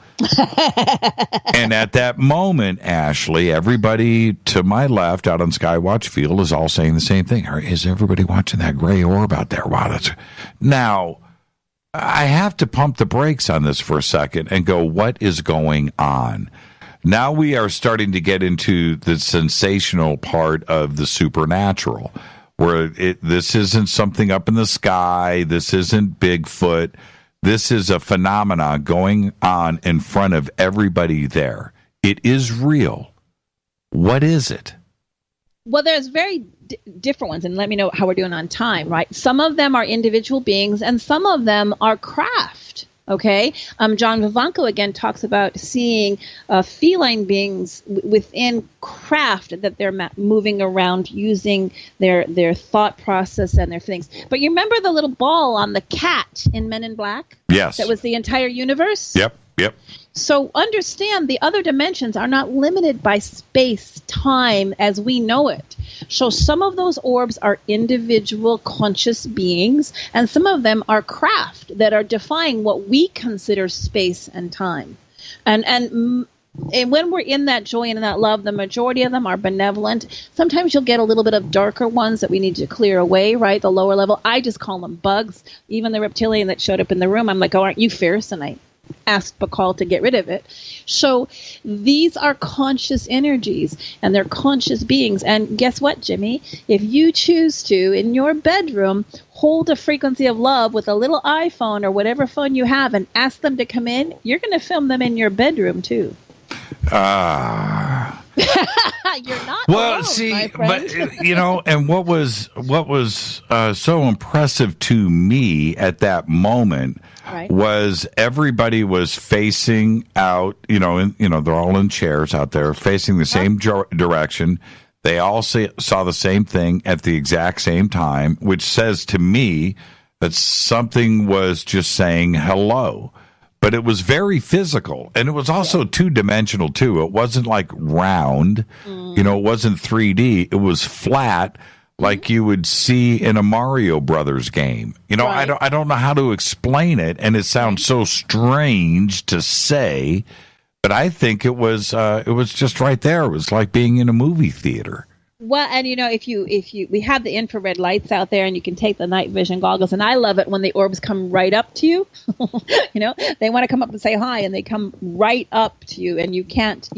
And at that moment, Ashli, everybody to my left out on Skywatch Field is all saying the same thing. Is everybody watching that gray orb out there? Wow, that's... Now, I have to pump the brakes on this for a second and go, what is going on? Now we are starting to get into the sensational part of the supernatural, where this isn't something up in the sky. This isn't Bigfoot. This is a phenomena going on in front of everybody there. It is real. What is it? Well, there's very different ones, and let me know how we're doing on time, right? Some of them are individual beings, and some of them are craft. Okay, John Vivanco again talks about seeing feline beings within craft that they're moving around using their thought process and their things. But you remember the little ball on the cat in Men in Black? Yes. That was the entire universe? Yep. So understand the other dimensions are not limited by space, time as we know it. So some of those orbs are individual conscious beings, and some of them are craft that are defying what we consider space and time. And when we're in that joy and in that love, the majority of them are benevolent. Sometimes you'll get a little bit of darker ones that we need to clear away, right? The lower level. I just call them bugs. Even the reptilian that showed up in the room, I'm like, oh, aren't you fierce? And I asked Bacall to get rid of it. So these are conscious energies, and they're conscious beings. And guess what, Jimmy? If you choose to, in your bedroom, hold a frequency of love with a little iPhone or whatever phone you have and ask them to come in, you're going to film them in your bedroom, too. You're not alone, my friend. But and what was so impressive to me at that moment was everybody was facing out. They're all in chairs out there, facing the same direction. They all saw the same thing at the exact same time, which says to me that something was just saying hello. But it was very physical, and it was also two-dimensional, too. It wasn't like round. It wasn't 3D. It was flat, like you would see in a Mario Brothers game. I don't know how to explain it, and it sounds so strange to say, but I think it was just right there. It was like being in a movie theater. Well, and if you we have the infrared lights out there, and you can take the night vision goggles, and I love it when the orbs come right up to you. They want to come up and say hi, and they come right up to you, and you can't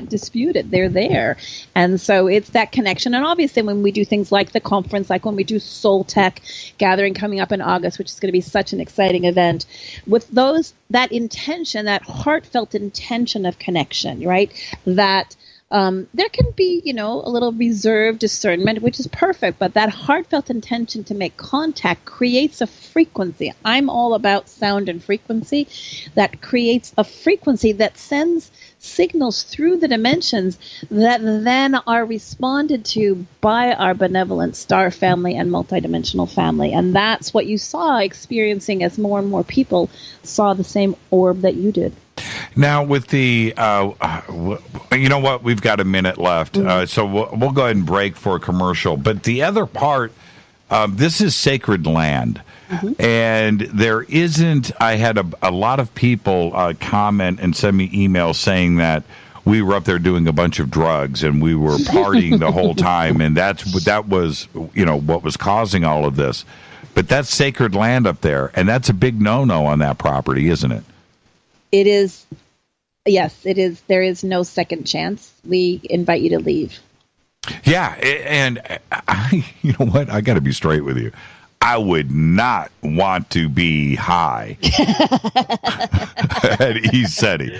dispute it. They're there, and so it's that connection. And obviously, when we do things like the conference, like when we do Soul Tech Gathering coming up in August, which is going to be such an exciting event, with that intention, that heartfelt intention of connection, right? That. There can be, a little reserved discernment, which is perfect, but that heartfelt intention to make contact creates a frequency. I'm all about sound and frequency. That creates a frequency that sends signals through the dimensions that then are responded to by our benevolent star family and multidimensional family. And that's what you saw experiencing as more and more people saw the same orb that you did. Now, with the, you know what, we've got a minute left, so we'll go ahead and break for a commercial. But the other part, this is sacred land. And there isn't, I had a lot of people comment and send me emails saying that we were up there doing a bunch of drugs and we were partying the whole time. And that was, what was causing all of this. But that's sacred land up there. And that's a big no-no on that property, isn't it? It is. Yes, it is. There is no second chance. We invite you to leave. Yeah. And you know what? I got to be straight with you. I would not want to be high at ECETI.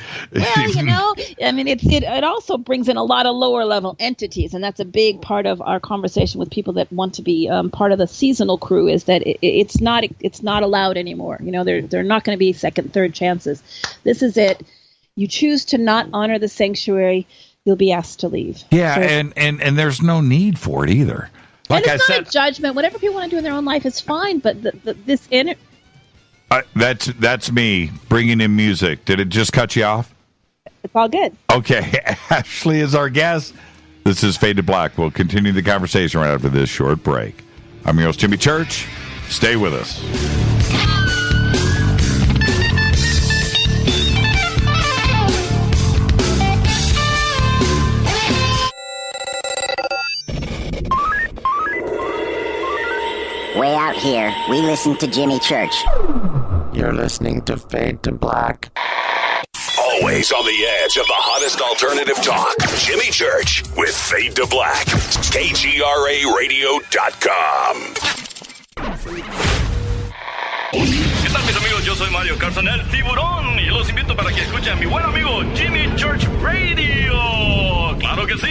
Well, it also brings in a lot of lower level entities, and that's a big part of our conversation with people that want to be part of the seasonal crew. Is that it's not allowed anymore. They're not going to be second, third chances. This is it. You choose to not honor the sanctuary, you'll be asked to leave. Yeah, so, and there's no need for it either. Like and it's not a judgment. Whatever people want to do in their own life is fine, but this inner... That's me bringing in music. Did it just cut you off? It's all good. Okay, Ashli is our guest. This is Fade to Black. We'll continue the conversation right after this short break. I'm your host, Jimmy Church. Stay with us. Way out here, we listen to Jimmy Church. You're listening to Fade to Black. Oh, Always on the edge of the hottest alternative talk. Jimmy Church with Fade to Black. KGRARadio.com. ¿Qué tal, mis amigos? Yo soy Mario Carson, el tiburón, y los invito para que escuchen a mi buen amigo Jimmy Church Radio. ¡Claro que sí!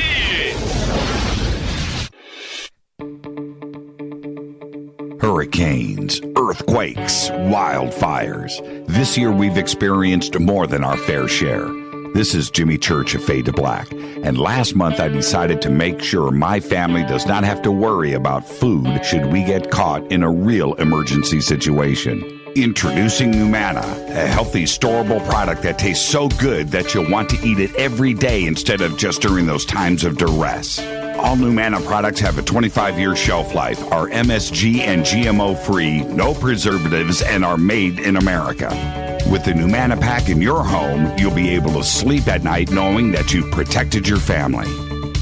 Hurricanes, earthquakes, wildfires. This year we've experienced more than our fair share. This is Jimmy Church of Fade to Black, and last month I decided to make sure my family does not have to worry about food should we get caught in a real emergency situation. Introducing Numana, a healthy, storable product that tastes so good that you'll want to eat it every day instead of just during those times of duress. All Numana products have a 25-year shelf life, are MSG and GMO-free, no preservatives, and are made in America. With the Numana pack in your home, you'll be able to sleep at night knowing that you've protected your family.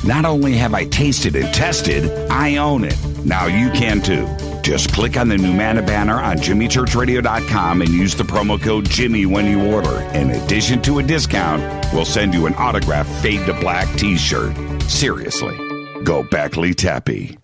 Not only have I tasted and tested, I own it. Now you can too. Just click on the Numana banner on JimmyChurchRadio.com and use the promo code Jimmy when you order. In addition to a discount, we'll send you an autographed Fade to Black t-shirt. Seriously, go Beckley Tappy.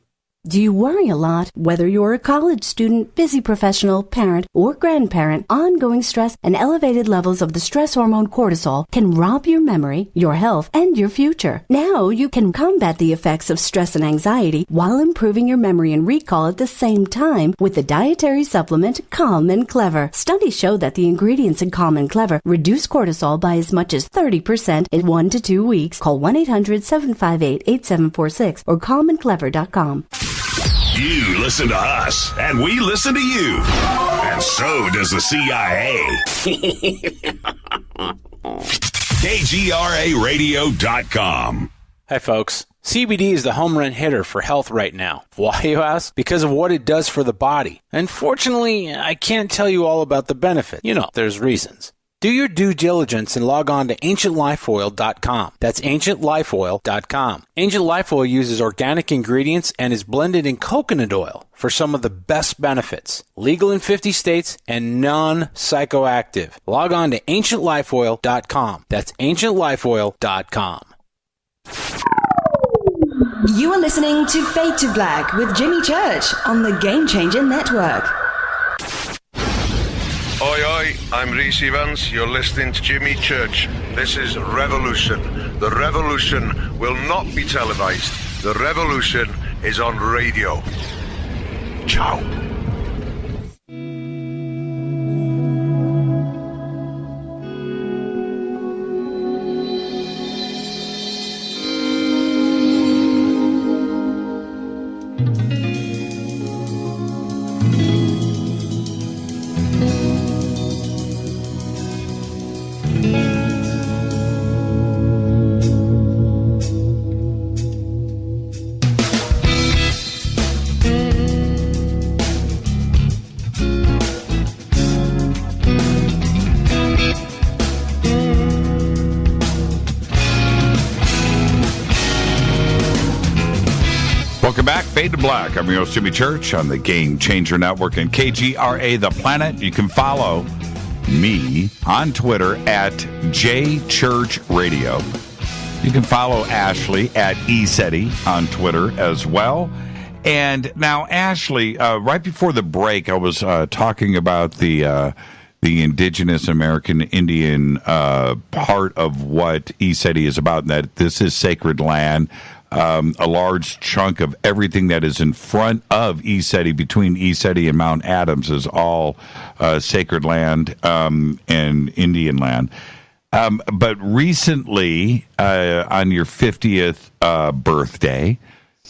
Do you worry a lot? Whether you're a college student, busy professional, parent, or grandparent, ongoing stress and elevated levels of the stress hormone cortisol can rob your memory, your health, and your future. Now you can combat the effects of stress and anxiety while improving your memory and recall at the same time with the dietary supplement Calm and Clever. Studies show that the ingredients in Calm and Clever reduce cortisol by as much as 30% in 1 to 2 weeks. Call 1-800-758-8746 or calmandclever.com. You listen to us, and we listen to you. And so does the CIA. KGRARadio.com. Hi, folks. CBD is the home run hitter for health right now. Why, you ask? Because of what it does for the body. Unfortunately, I can't tell you all about the benefit. You know, there's reasons. Do your due diligence and log on to ancientlifeoil.com. That's ancientlifeoil.com. Ancient Life Oil uses organic ingredients and is blended in coconut oil for some of the best benefits. Legal in 50 states and non-psychoactive. Log on to ancientlifeoil.com. That's ancientlifeoil.com. You are listening to Fade to Black with Jimmy Church on the Game Changer Network. Oi, oi, I'm Reese Evans. You're listening to Jimmy Church. This is Revolution. The revolution will not be televised. The revolution is on radio. Ciao. Welcome back, Fade to Black. I'm your host, Jimmy Church, on the Game Changer Network and KGRA The Planet. You can follow me on Twitter at JChurchRadio. You can follow Ashli at ECETI on Twitter as well. And now, Ashli, right before the break, I was talking about the indigenous American Indian part of what ECETI is about, and that this is sacred land. A large chunk of everything that is in front of ECETI, between ECETI and Mount Adams, is all sacred land and Indian land. But recently, on your 50th birthday,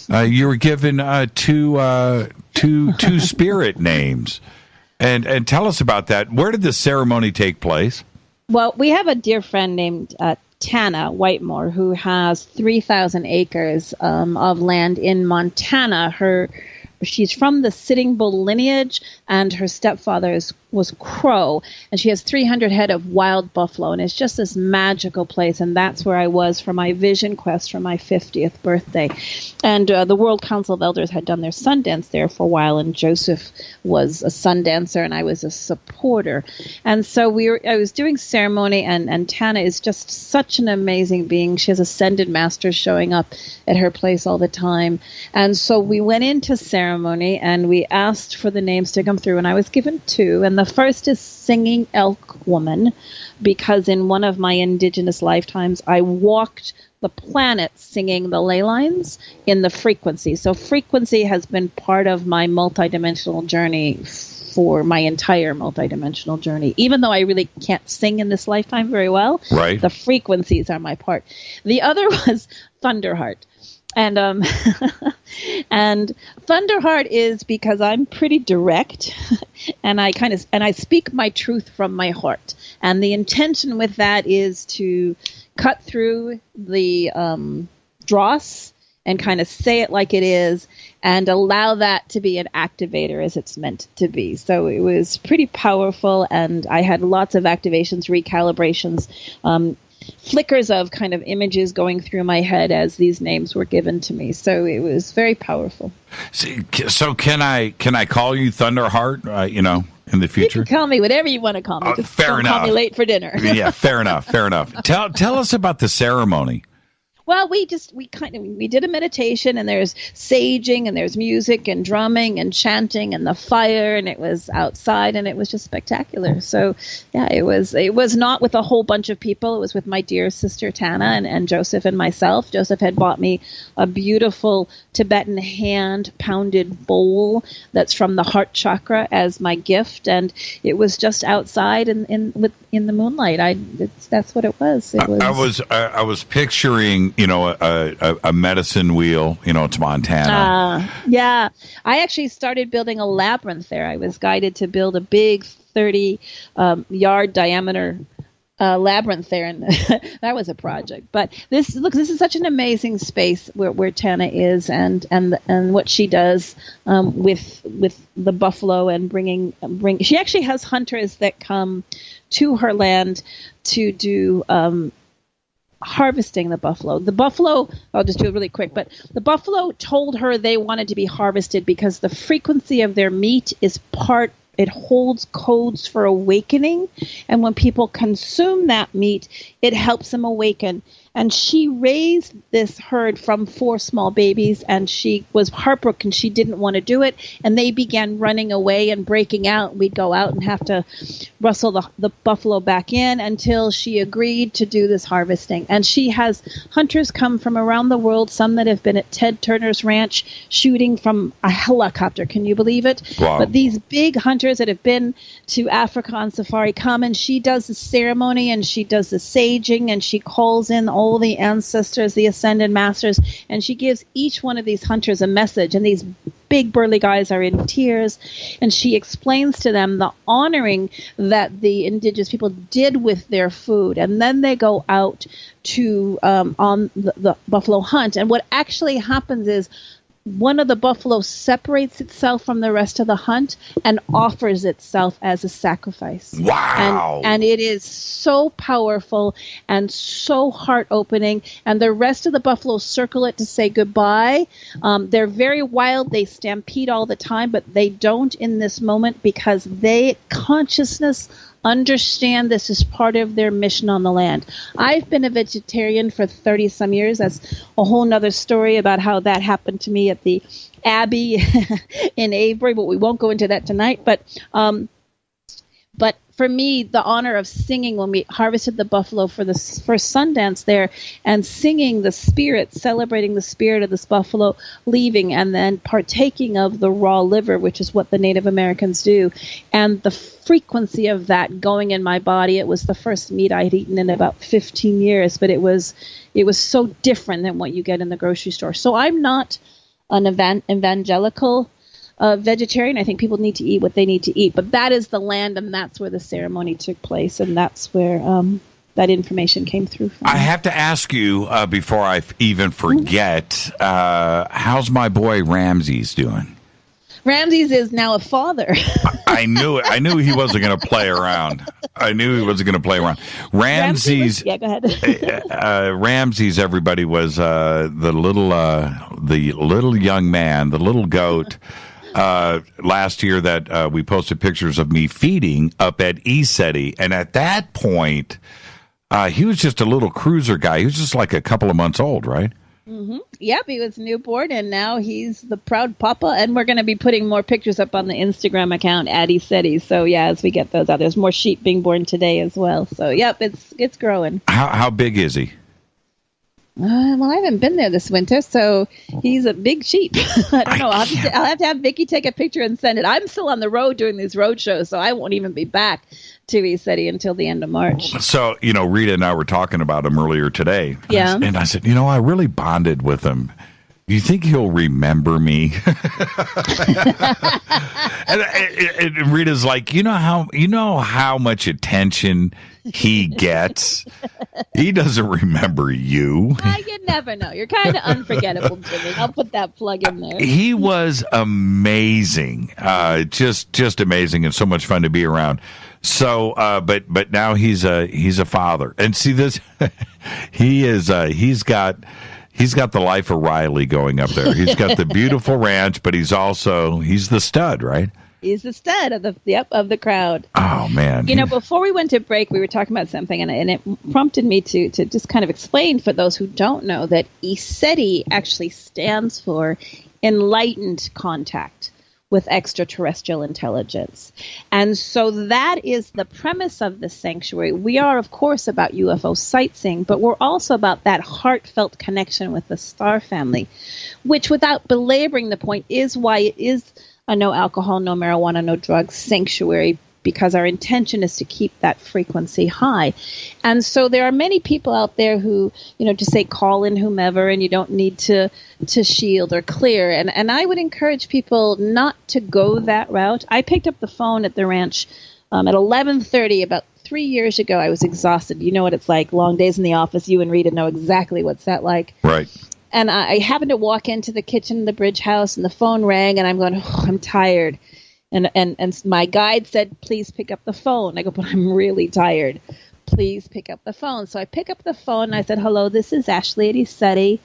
you were given two spirit names. And tell us about that. Where did the ceremony take place? Well, we have a dear friend named Tana Whitemore, who has 3,000 acres of land in Montana. She's from the Sitting Bull lineage, and her stepfather was crow, and she has 300 head of wild buffalo, and it's just this magical place, and that's where I was for my vision quest for my 50th birthday. And the World Council of Elders had done their Sundance there for a while, and Joseph was a Sundancer, and I was a supporter. And so I was doing ceremony, and Tana is just such an amazing being. She has ascended masters showing up at her place all the time. And so we went into ceremony, and we asked for the names to come through, and I was given 2. And the first is Singing Elk Woman, because in one of my indigenous lifetimes, I walked the planet singing the ley lines in the frequency. So frequency has been part of my multidimensional journey for my entire multidimensional journey. Even though I really can't sing in this lifetime very well, right, the frequencies are my part. The other was Thunderheart. And and Thunderheart is because I'm pretty direct, and I speak my truth from my heart. And the intention with that is to cut through the dross and kind of say it like it is, and allow that to be an activator as it's meant to be. So it was pretty powerful, and I had lots of activations, recalibrations, flickers of kind of images going through my head as these names were given to me. So it was very powerful. So can I call you Thunderheart, in the future? You can call me whatever you want to call me. Just fair don't enough. call me late for dinner. Yeah, fair enough. Tell us about the ceremony. Well, we did a meditation, and there's saging, and there's music and drumming and chanting and the fire, and it was outside, and it was just spectacular. So yeah, it was not with a whole bunch of people. It was with my dear sister Tana and Joseph and myself. Joseph had bought me a beautiful Tibetan hand pounded bowl that's from the heart chakra as my gift, and it was just outside in the moonlight. That's what it was. I was picturing, a medicine wheel, to Montana. Yeah. I actually started building a labyrinth there. I was guided to build a big 30-yard diameter labyrinth there, and that was a project. But this is such an amazing space where Tana is, and what she does with the buffalo, and bring. She actually has hunters that come to her land to do harvesting the buffalo. The buffalo, I'll just do it really quick, but the buffalo told her they wanted to be harvested because the frequency of their meat it holds codes for awakening, and when people consume that meat, it helps them awaken. And she raised this herd from 4 small babies, and she was heartbroken. She didn't want to do it, and they began running away and breaking out. We'd go out and have to rustle the buffalo back in until she agreed to do this harvesting. And she has hunters come from around the world, some that have been at Ted Turner's ranch shooting from a helicopter. Can you believe it? Wow. But these big hunters that have been to Africa on safari come, and she does the ceremony, and she does the saging, and she calls in all the ancestors, the ascended masters, and she gives each one of these hunters a message, and these big burly guys are in tears, and she explains to them the honoring that the indigenous people did with their food, and then they go out to on the buffalo hunt, and what actually happens is one of the buffaloes separates itself from the rest of the hunt and offers itself as a sacrifice. Wow. And it is so powerful and so heart-opening. And the rest of the buffaloes circle it to say goodbye. They're very wild. They stampede all the time, but they don't in this moment because consciousness understand this is part of their mission on the land. I've been a vegetarian for 30-some years. That's a whole nother story about how that happened to me at the Abbey in Avery, but we won't go into that tonight. But for me, the honor of singing when we harvested the buffalo for the first Sundance there, and singing the spirit, celebrating the spirit of this buffalo leaving, and then partaking of the raw liver, which is what the Native Americans do, and the frequency of that going in my body. It was the first meat I had eaten in about 15 years, but it was so different than what you get in the grocery store. So I'm not an evangelical vegetarian. I think people need to eat what they need to eat, but that is the land, and that's where the ceremony took place, and that's where that information came through from. I have to ask you before I even forget, how's my boy Ramses doing? Ramses is now a father. I knew it. I knew he wasn't going to play around. Ramses. Yeah, go ahead. Ramses, everybody, was the little young man, the little goat. Last year that we posted pictures of me feeding up at ECETI, and at that point, he was just a little cruiser guy. He was just like a couple of months old, right? Mm-hmm. Yep, he was newborn, and now he's the proud papa. And we're going to be putting more pictures up on the Instagram account at ECETI. So yeah, as we get those out, there's more sheep being born today as well. So yep, it's growing. How big is he? Well, I haven't been there this winter, so he's a big sheep. I don't know. I'll have to have Vicky take a picture and send it. I'm still on the road doing these road shows, so I won't even be back to ECETI until the end of March. So, Rita and I were talking about him earlier today. Yeah. And I said, I really bonded with him. Do you think he'll remember me? and Rita's like, you know how much attention he gets? He doesn't remember you. You never know. You're kind of unforgettable, Jimmy. I'll put that plug in there. He was amazing. Just amazing and so much fun to be around. So, but now he's a father. And see this, he's got the life of Riley going up there. He's got the beautiful ranch, but he's the stud, right? He's the stud of the crowd. Oh man! Before we went to break, we were talking about something, and it prompted me to just kind of explain for those who don't know that ECETI actually stands for Enlightened Contact with Extraterrestrial Intelligence. And so that is the premise of the sanctuary. We are, of course, about UFO sightseeing, but we're also about that heartfelt connection with the star family, which, without belaboring the point, is why it is a no alcohol, no marijuana, no drugs sanctuary, because our intention is to keep that frequency high. And so there are many people out there who, just say call in whomever, and you don't need to shield or clear. And I would encourage people not to go that route. I picked up the phone at the ranch at 11:30 about 3 years ago. I was exhausted. You know what it's like, long days in the office. You and Rita know exactly what's that like. Right. And I happened to walk into the kitchen of the bridge house, and the phone rang, and I'm going, I'm tired. And my guide said, please pick up the phone. I go, but I'm really tired. Please pick up the phone. So I pick up the phone, and I said, hello, this is Ashli at ECETI.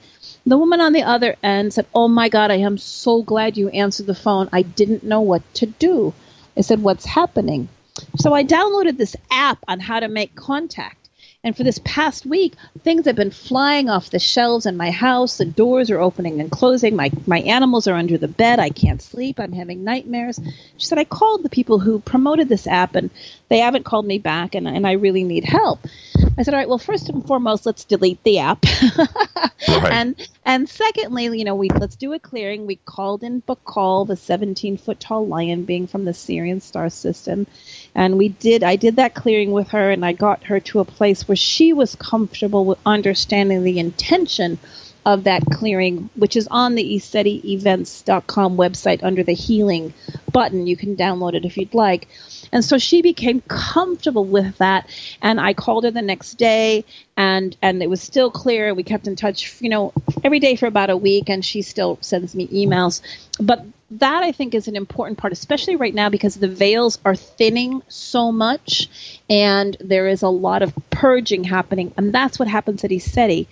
The woman on the other end said, oh, my God, I am so glad you answered the phone. I didn't know what to do. I said, what's happening? So I downloaded this app on how to make contact. And for this past week, things have been flying off the shelves in my house. The doors are opening and closing. My animals are under the bed. I can't sleep. I'm having nightmares. She said, I called the people who promoted this app, and they haven't called me back, and I really need help. I said, all right, well, first and foremost, let's delete the app. Right. And secondly, let's do a clearing. We called in Bakal, the 17-foot-tall lion being from the Sirian star system. And I did that clearing with her, and I got her to a place where she was comfortable with understanding the intention of that clearing, which is on the ECETIevents.com website under the healing button. You can download it if you'd like. And so she became comfortable with that, and I called her the next day, and it was still clear. We kept in touch, every day for about a week, and she still sends me emails. But that, I think, is an important part, especially right now, because the veils are thinning so much, and there is a lot of purging happening, and that's what happens at ECETI.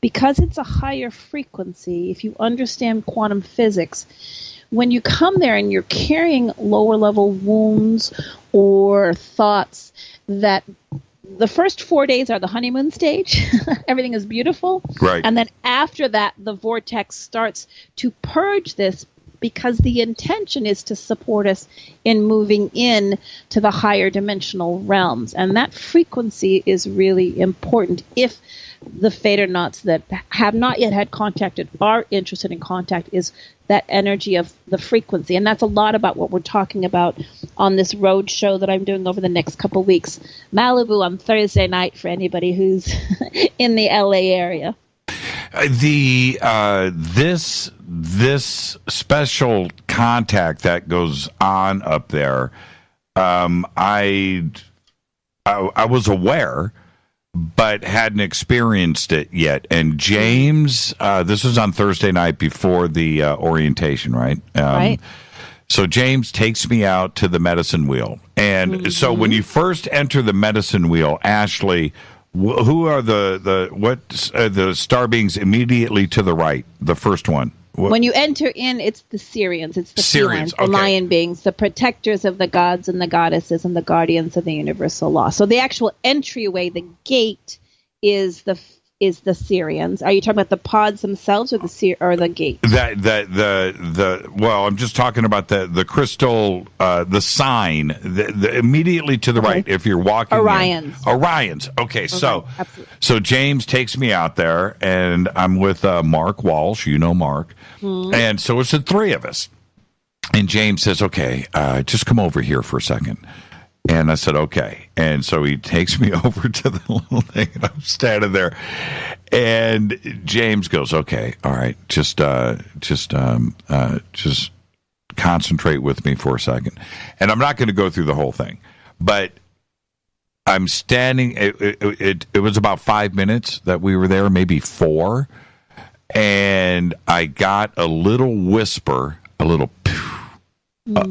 Because it's a higher frequency, if you understand quantum physics, when you come there and you're carrying lower level wounds or thoughts, that the first 4 days are the honeymoon stage. Everything is beautiful. Right. And then after that, the vortex starts to purge this, because the intention is to support us in moving in to the higher dimensional realms. And that frequency is really important if the Fadernauts that have not yet had contact and are interested in contact, is that energy of the frequency. And that's a lot about what we're talking about on this road show that I'm doing over the next couple of weeks. Malibu on Thursday night for anybody who's in the LA area. This special contact that goes on up there, I was aware, but hadn't experienced it yet. And James, this was on Thursday night before the orientation, right? Right. So James takes me out to the medicine wheel. And so when you first enter the medicine wheel, Ashli, who are the star beings immediately to the right? The first one. When you enter in, it's the Syrians, it's the felines, the lion beings, the protectors of the gods and the goddesses and the guardians of the universal law. So the actual entryway, the gate, is the Syrians. Are you talking about the pods themselves or the gate? Well, I'm just talking about the crystal, the sign, the immediately to the right. If you're walking, Orions. Okay, so James takes me out there, and I'm with Mark Walsh. You know Mark, and so it's the three of us. And James says, "Okay, just come over here for a second." And I said, okay. And so he takes me over to the little thing, and I'm standing there. And James goes, okay, all right, just concentrate with me for a second. And I'm not going to go through the whole thing, but I'm standing. It was about 5 minutes that we were there, maybe 4. And I got a little whisper, a little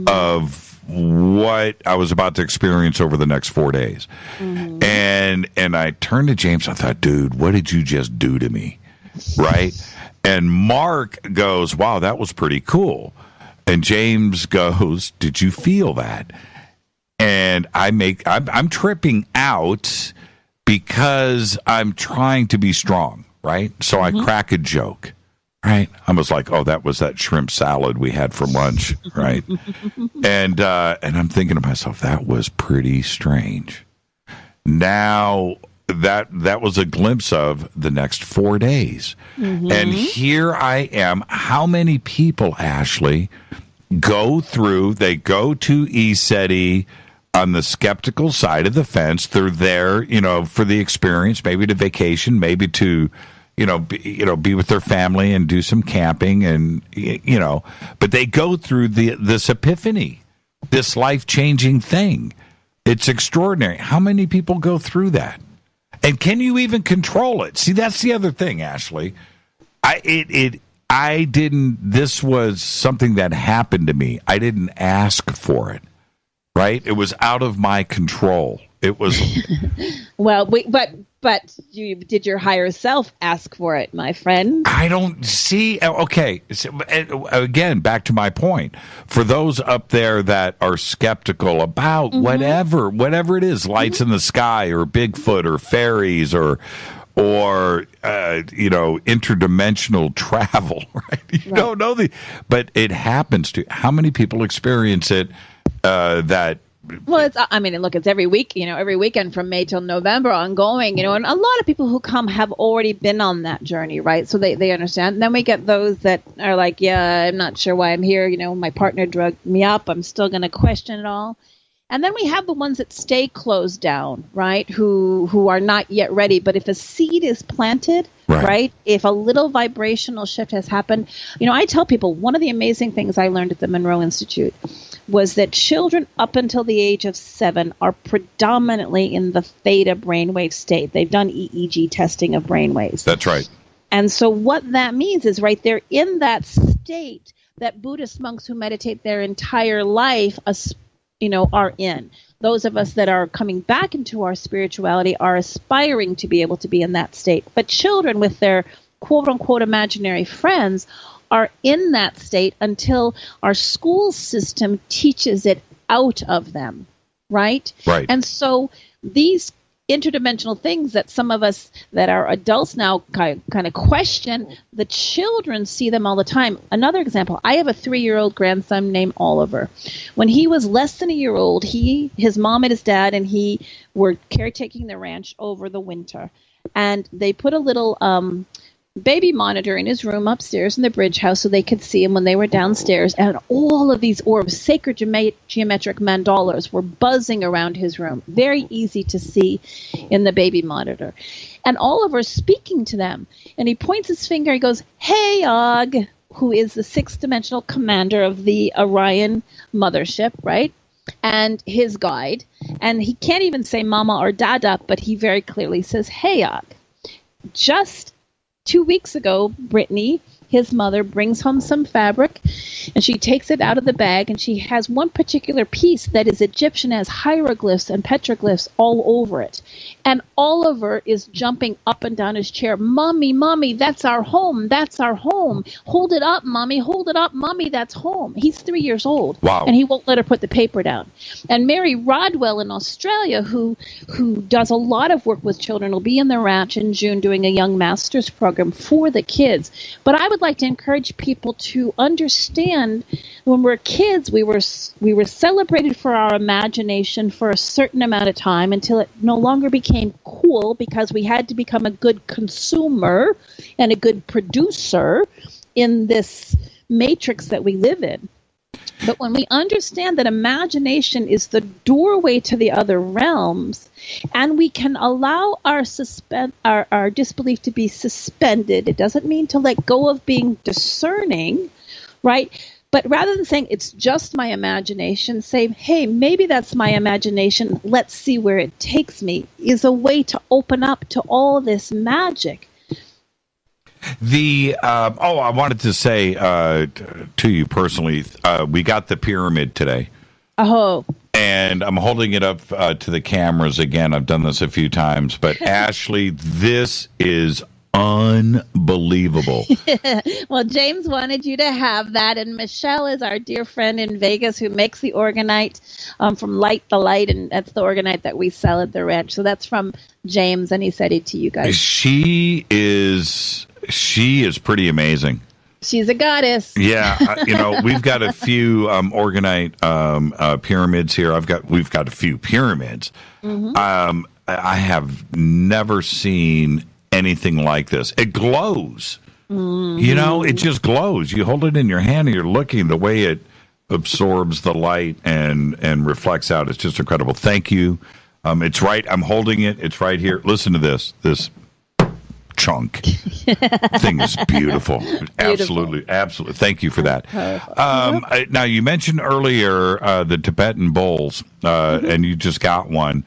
of what I was about to experience over the next 4 days. And I turned to James. I thought, dude, what did you just do to me? Right? And Mark goes, wow, that was pretty cool. And James goes, did you feel that? And I'm tripping out because I'm trying to be strong, right? So I crack a joke. Right, I was like, "Oh, that was that shrimp salad we had for lunch." Right, and I'm thinking to myself, that was pretty strange. Now that was a glimpse of the next 4 days, and here I am. How many people, Ashli, go through? They go to ECETI on the skeptical side of the fence. They're there, for the experience, maybe to vacation, maybe to be with their family and do some camping, and but they go through this epiphany, this life-changing thing. It's extraordinary. How many people go through that? And can you even control it? See, that's the other thing, Ashli. This was something that happened to me. I didn't ask for it, right? It was out of my control. It was well, but did your higher self ask for it, my friend? I don't see. Okay, so, again, back to my point. For those up there that are skeptical about whatever it is, lights in the sky or Bigfoot or fairies or interdimensional travel, right? You don't know but it happens to. How many people experience it that? Well, it's every week, every weekend from May till November ongoing, and a lot of people who come have already been on that journey, right? So they understand. And then we get those that are like, yeah, I'm not sure why I'm here. My partner drugged me up. I'm still going to question it all. And then we have the ones that stay closed down, right? Who are not yet ready. But if a seed is planted, right? If a little vibrational shift has happened, I tell people one of the amazing things I learned at the Monroe Institute was that children up until the age of 7 are predominantly in the theta brainwave state. They've done EEG testing of brainwaves. That's right. And so what that means is right there in that state that Buddhist monks who meditate their entire life are in. Those of us that are coming back into our spirituality are aspiring to be able to be in that state. But children with their quote-unquote imaginary friends are in that state until our school system teaches it out of them, right? Right. And so these interdimensional things that some of us that are adults now kind of question, the children see them all the time. Another example, I have a 3-year-old grandson named Oliver. When he was less than a year old, his mom and his dad and he were caretaking the ranch over the winter. And they put a little baby monitor in his room upstairs in the bridge house so they could see him when they were downstairs, and all of these orbs, sacred geometric mandalas, were buzzing around his room. Very easy to see in the baby monitor. And Oliver's speaking to them, and he points his finger, he goes, "Hey, Og," who is the 6th dimensional commander of the Orion mothership, right? And his guide. And he can't even say mama or dada, but he very clearly says, "Hey, Og." Just 2 weeks ago, Brittany, his mother brings home some fabric, and she takes it out of the bag, and she has one particular piece that is Egyptian, has hieroglyphs and petroglyphs all over it. And Oliver is jumping up and down his chair. Mommy, Mommy, that's our home. That's our home. Hold it up, Mommy. Hold it up, Mommy. That's home. He's 3 years old. Wow. And he won't let her put the paper down. And Mary Rodwell in Australia, who does a lot of work with children, will be in the ranch in June doing a young master's program for the kids. But I would like to encourage people to understand, when we're kids, we were celebrated for our imagination for a certain amount of time until it no longer became cool because we had to become a good consumer and a good producer in this matrix that we live in. But when we understand that imagination is the doorway to the other realms, and we can allow our disbelief to be suspended, it doesn't mean to let go of being discerning, right? But rather than saying it's just my imagination, say, hey, maybe that's my imagination, let's see where it takes me, is a way to open up to all this magic. I wanted to say to you personally, we got the pyramid today. Oh. And I'm holding it up to the cameras again. I've done this a few times. But Ashley, this is unbelievable. Well, James wanted you to have that. And Michelle is our dear friend in Vegas who makes the organite from Light the Light. And that's the organite that we sell at the ranch. So that's from James. And he said it to you guys. She is pretty amazing. She's a goddess. Yeah, we've got a few organite pyramids here. We've got a few pyramids. Mm-hmm. I have never seen anything like this. It glows. Mm-hmm. It just glows. You hold it in your hand and you're looking, the way it absorbs the light and reflects out. It's just incredible. Thank you. It's right. I'm holding it. It's right here. Listen to this chunk. Thing is beautiful. Absolutely. Thank you for that. Now, you mentioned earlier the Tibetan bowls, and you just got one.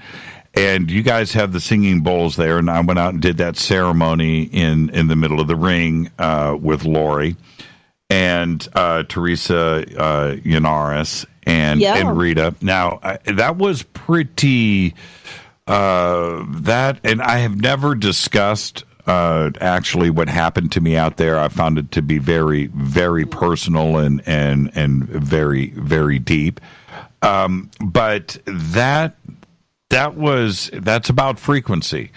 And you guys have the singing bowls there, and I went out and did that ceremony in the middle of the ring with Lori and Teresa Yanaris and Rita. Now, that was pretty... and I have never discussed actually what happened to me out there. I found it to be very, very personal and very, very deep. But that's about frequency.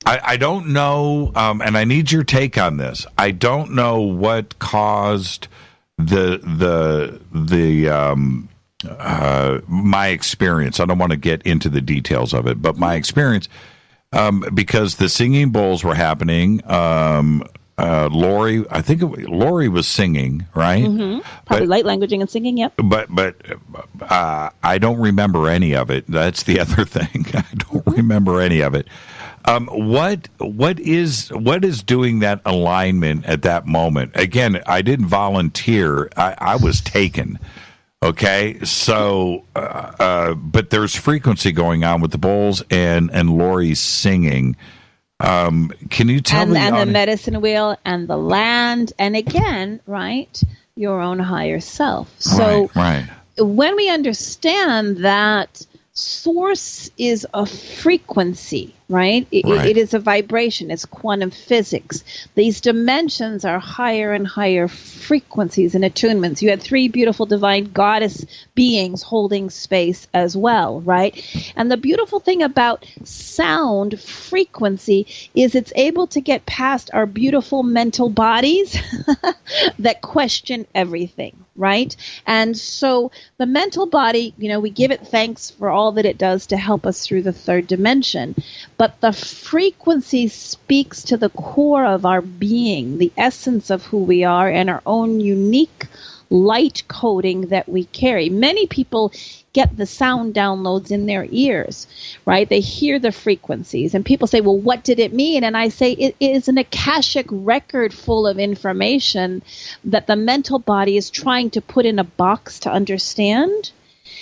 I don't know, and I need your take on this. I don't know what caused my experience. I don't want to get into the details of it, but my experience, because the singing bowls were happening. Lori, I think Lori was singing, right? Mm-hmm. Probably light languaging and singing, yep. But I don't remember any of it. That's the other thing. I don't remember any of it. What is doing that alignment at that moment? Again, I didn't volunteer. I was taken. Okay, so but there's frequency going on with the bowls and Lori's singing. Can you tell me? And the medicine wheel and the land, and again, right, your own higher self. So right. When we understand that source is a frequency, right? It is a vibration. It's quantum physics. These dimensions are higher and higher frequencies and attunements. You had 3 beautiful divine goddess beings holding space as well, right? And the beautiful thing about sound frequency is it's able to get past our beautiful mental bodies that question everything, right? And so the mental body, we give it thanks for all that it does to help us through the 3rd dimension. But the frequency speaks to the core of our being, the essence of who we are, and our own unique light coding that we carry. Many people get the sound downloads in their ears, right? They hear the frequencies, and people say, well, what did it mean? And I say, it is an Akashic record full of information that the mental body is trying to put in a box to understand,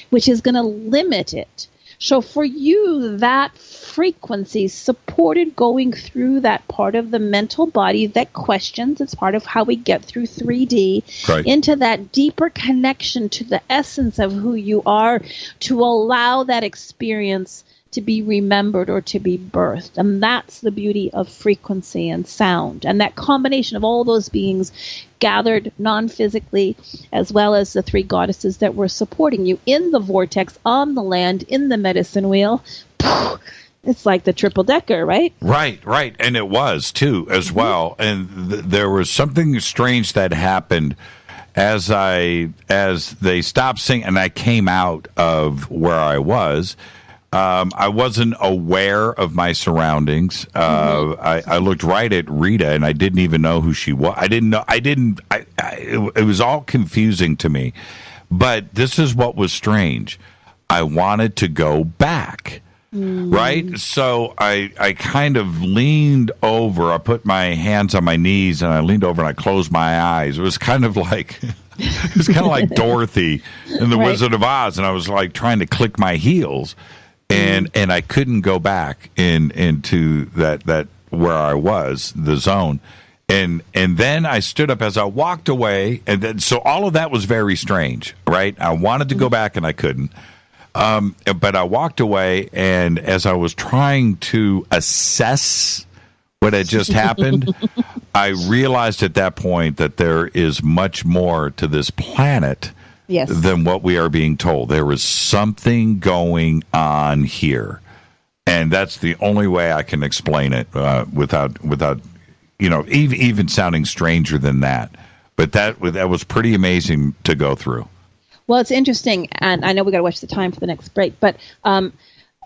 which is going to limit it. So for you, that frequency supported going through that part of the mental body that questions. It's part of how we get through 3D into that deeper connection to the essence of who you are, to allow that experience to be remembered or to be birthed. And that's the beauty of frequency and sound. And that combination of all those beings gathered non-physically, as well as the three goddesses that were supporting you in the vortex, on the land, in the medicine wheel. It's like the triple decker, right? Right. And it was, too, as well. And there was something strange that happened as they stopped singing, and I came out of where I was. I wasn't aware of my surroundings. I looked right at Rita, and I didn't even know who she was. It was all confusing to me. But this is what was strange. I wanted to go back, right? So I kind of leaned over. I put my hands on my knees, and I leaned over, and I closed my eyes. It was kind of like... It was kind of like Dorothy in The Wizard of Oz, and I was like trying to click my heels. And I couldn't go back into that where I was, the zone. And then I stood up as I walked away, and then, so all of that was very strange, right? I wanted to go back and I couldn't. But I walked away, and as I was trying to assess what had just happened, I realized at that point that there is much more to this planet than what we are being told. There is something going on here, and that's the only way I can explain it without even sounding stranger than that. But that was pretty amazing to go through. Well, it's interesting, and I know we got to watch the time for the next break, but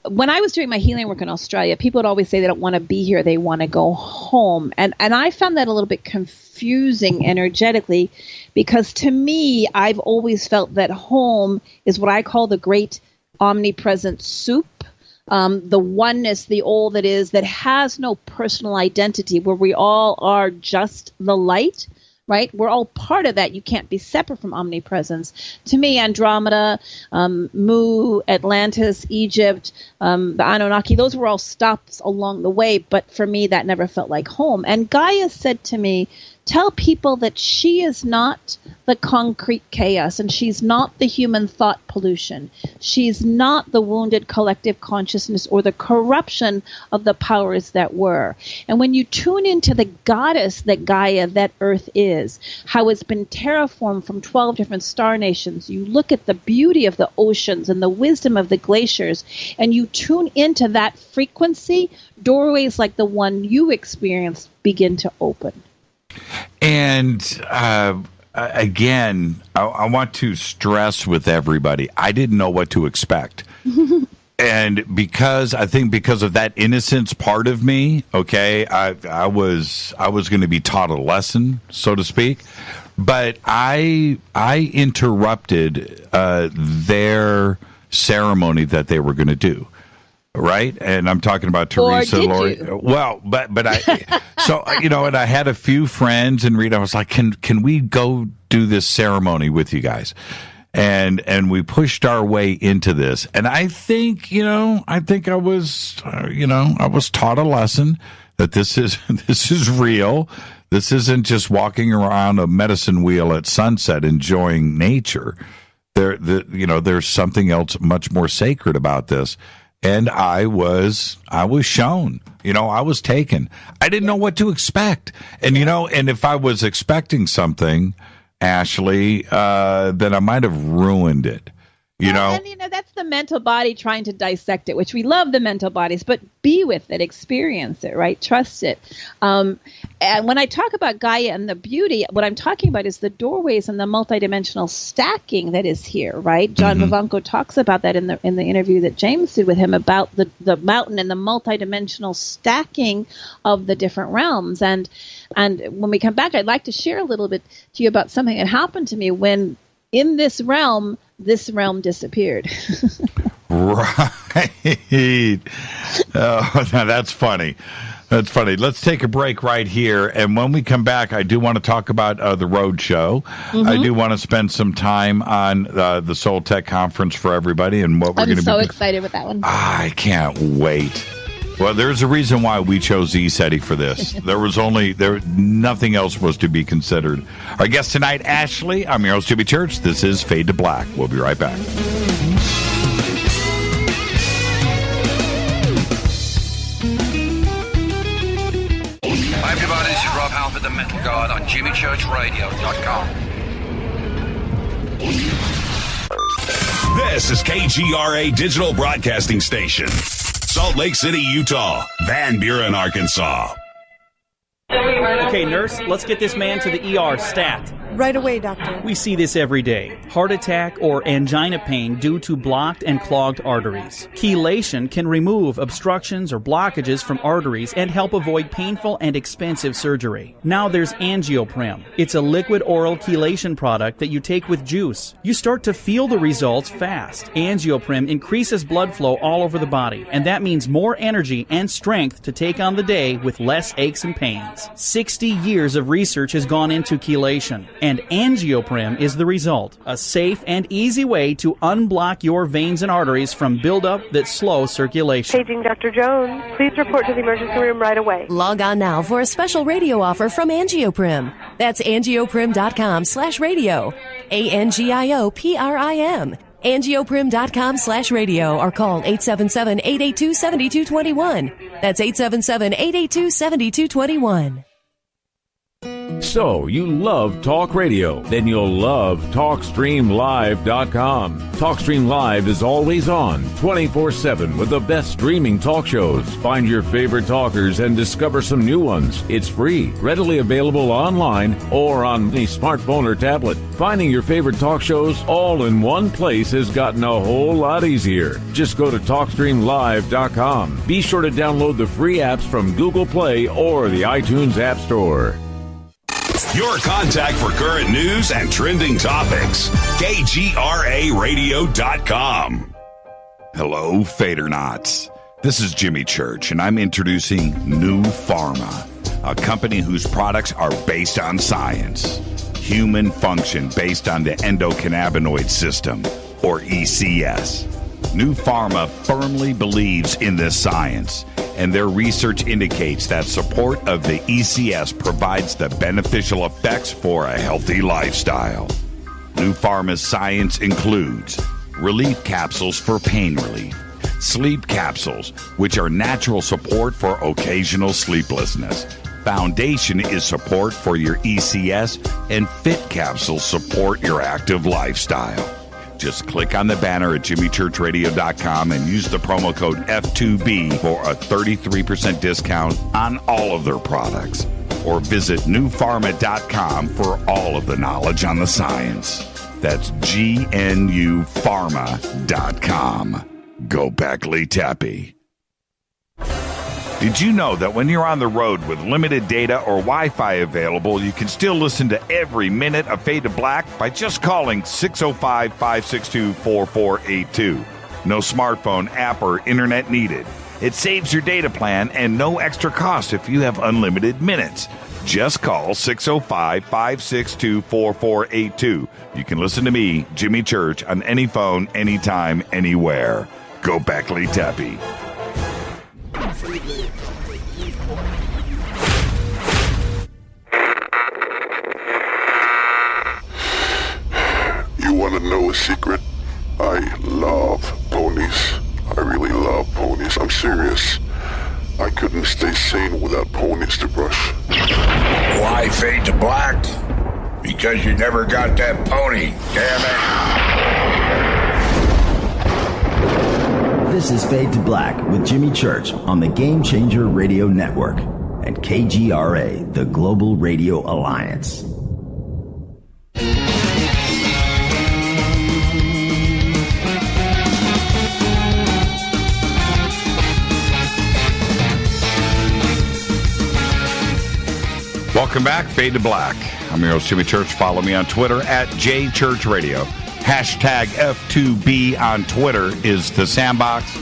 when I was doing my healing work in Australia, people would always say they don't want to be here, they want to go home. And I found that a little bit confusing energetically, because to me, I've always felt that home is what I call the great omnipresent soup, the oneness, the all that is, that has no personal identity, where we all are just the light. Right? We're all part of that. You can't be separate from omnipresence. To me, Andromeda, Mu, Atlantis, Egypt, the Anunnaki, those were all stops along the way. But for me, that never felt like home. And Gaia said to me, tell people that she is not the concrete chaos, and she's not the human thought pollution. She's not the wounded collective consciousness or the corruption of the powers that were. And when you tune into the goddess that Gaia, that Earth is, how it's been terraformed from 12 different star nations, you look at the beauty of the oceans and the wisdom of the glaciers, and you tune into that frequency, doorways like the one you experienced begin to open. And again, I want to stress with everybody, I didn't know what to expect. And because of that innocence part of me, okay, I was going to be taught a lesson, so to speak. But I interrupted their ceremony that they were going to do. Right, and I'm talking about Teresa, Lori. Well, but I, so and I had a few friends, and Rita was like, "Can we go do this ceremony with you guys?" And we pushed our way into this, and I think I was taught a lesson that this is real. This isn't just walking around a medicine wheel at sunset enjoying nature. There's something else much more sacred about this. And I was shown, I was taken. I didn't know what to expect. And, and if I was expecting something, Ashley, then I might have ruined it. And that's the mental body trying to dissect it, which we love the mental bodies, but be with it, experience it, right? Trust it. And when I talk about Gaia and the beauty, what I'm talking about is the doorways and the multidimensional stacking that is here, right? John Vivanco talks about that in the interview that James did with him about the mountain and the multidimensional stacking of the different realms. And when we come back, I'd like to share a little bit to you about something that happened to me when in this realm disappeared. Right. Oh, now that's funny. That's funny. Let's take a break right here. And when we come back, I do want to talk about the Roadshow. Mm-hmm. I do want to spend some time on the Soul Tech Conference for everybody and what we're going to be. I'm so excited with that one. I can't wait. Well, there's a reason why we chose ECETI for this. Nothing else was to be considered. Our guest tonight, Ashli. I'm your host, Jimmy Church. This is Fade to Black. We'll be right back. Hi everybody, this is Rob Halford, the Metal Guard on JimmyChurchRadio.com. This is KGRA Digital Broadcasting Station. Salt Lake City, Utah. Van Buren, Arkansas. Okay, nurse, let's get this man to the ER stat. Right away, doctor. We see this every day. Heart attack or angina pain due to blocked and clogged arteries. Chelation can remove obstructions or blockages from arteries and help avoid painful and expensive surgery. Now there's Angioprim. It's a liquid oral chelation product that you take with juice. You start to feel the results fast. Angioprim increases blood flow all over the body, and that means more energy and strength to take on the day with less aches and pains. 60 years of research has gone into chelation, and Angioprim is the result. A safe and easy way to unblock your veins and arteries from buildup that slow circulation. Paging Dr. Jones. Please report to the emergency room right away. Log on now for a special radio offer from Angioprim. That's angioprim.com/radio. ANGIOPRIM. Angioprim.com/radio or call 877-882-7221. That's 877-882-7221. So, you love talk radio? Then you'll love TalkStreamLive.com. TalkStream Live is always on, 24/7 with the best streaming talk shows. Find your favorite talkers and discover some new ones. It's free, readily available online or on any smartphone or tablet. Finding your favorite talk shows all in one place has gotten a whole lot easier. Just go to TalkStreamLive.com. Be sure to download the free apps from Google Play or the iTunes App Store. Your contact for current news and trending topics. KGRARadio.com. Hello, Fadernauts. This is Jimmy Church, and I'm introducing New Pharma, a company whose products are based on science. Human function based on the endocannabinoid system, or ECS. New Pharma firmly believes in this science, and their research indicates that support of the ECS provides the beneficial effects for a healthy lifestyle. New Pharma's science includes relief capsules for pain relief, sleep capsules, which are natural support for occasional sleeplessness. Foundation is support for your ECS, and Fit capsules support your active lifestyle. Just click on the banner at JimmyChurchRadio.com and use the promo code F2B for a 33% discount on all of their products. Or visit newpharma.com for all of the knowledge on the science. That's GNUpharma.com. Go Beckley Tappy. Did you know that when you're on the road with limited data or Wi-Fi available, you can still listen to every minute of Fade to Black by just calling 605-562-4482. No smartphone, app, or internet needed. It saves your data plan and no extra cost if you have unlimited minutes. Just call 605-562-4482. You can listen to me, Jimmy Church, on any phone, anytime, anywhere. Go Beckley Tappy. You want to know a secret? I love ponies. I really love ponies. I'm serious. I couldn't stay sane without ponies to brush. Why fade to black? Because you never got that pony, damn it. This is Fade to Black with Jimmy Church on the Game Changer Radio Network and KGRA, the Global Radio Alliance. Welcome back, Fade to Black. I'm your host, Jimmy Church. Follow me on Twitter at JChurchRadio. Hashtag F2B on Twitter is the sandbox.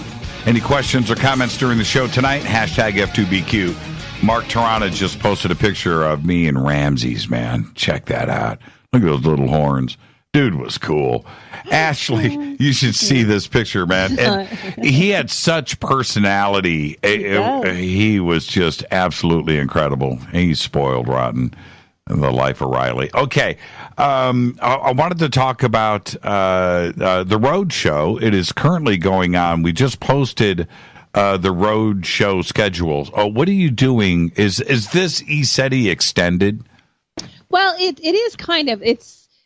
Any questions or comments during the show tonight? Hashtag F2BQ. Mark Tarana just posted a picture of me and Ramses, man. Check that out. Look at those little horns. Dude was cool. Ashli, you should see this picture, man. And he had such personality. He was just absolutely incredible. He's spoiled rotten. The life of Riley. Okay. I wanted to talk about the Roadshow. It is currently going on. We just posted the Roadshow schedule. What are you doing? Is this ECETI extended? Well, it is kind of.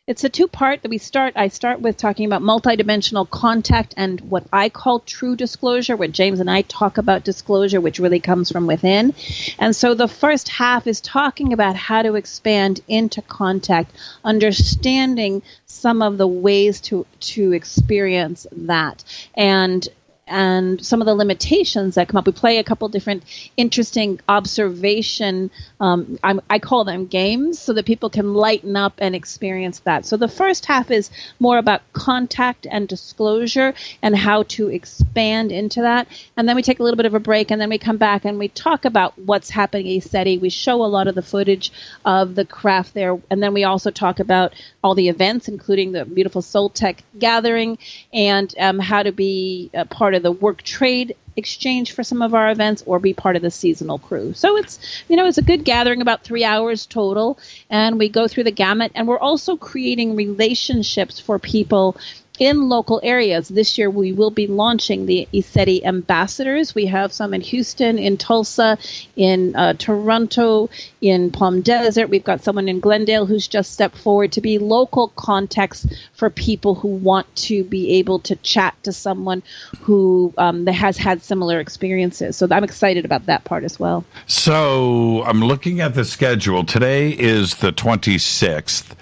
It's a two-part that I start with talking about multidimensional contact and what I call true disclosure, where James and I talk about disclosure, which really comes from within. And so the first half is talking about how to expand into contact, understanding some of the ways to experience that. And some of the limitations that come up. We play a couple different interesting observation, I call them games, so that people can lighten up and experience that. So the first half is more about contact and disclosure and how to expand into that. And then we take a little bit of a break, and then we come back and we talk about what's happening at ECETI. We show a lot of the footage of the craft there. And then we also talk about all the events, including the beautiful Soul Tech gathering, and how to be a part of the work trade exchange for some of our events, or be part of the seasonal crew. So it's a good gathering, about 3 hours total, and we go through the gamut. And we're also creating relationships for people in local areas. This year we will be launching the ECETI ambassadors. We have some in Houston, in Tulsa, in Toronto, in Palm Desert. We've got someone in Glendale who's just stepped forward to be local contacts for people who want to be able to chat to someone who that has had similar experiences. So I'm excited about that part as well. So I'm looking at the schedule. Today is the 26th.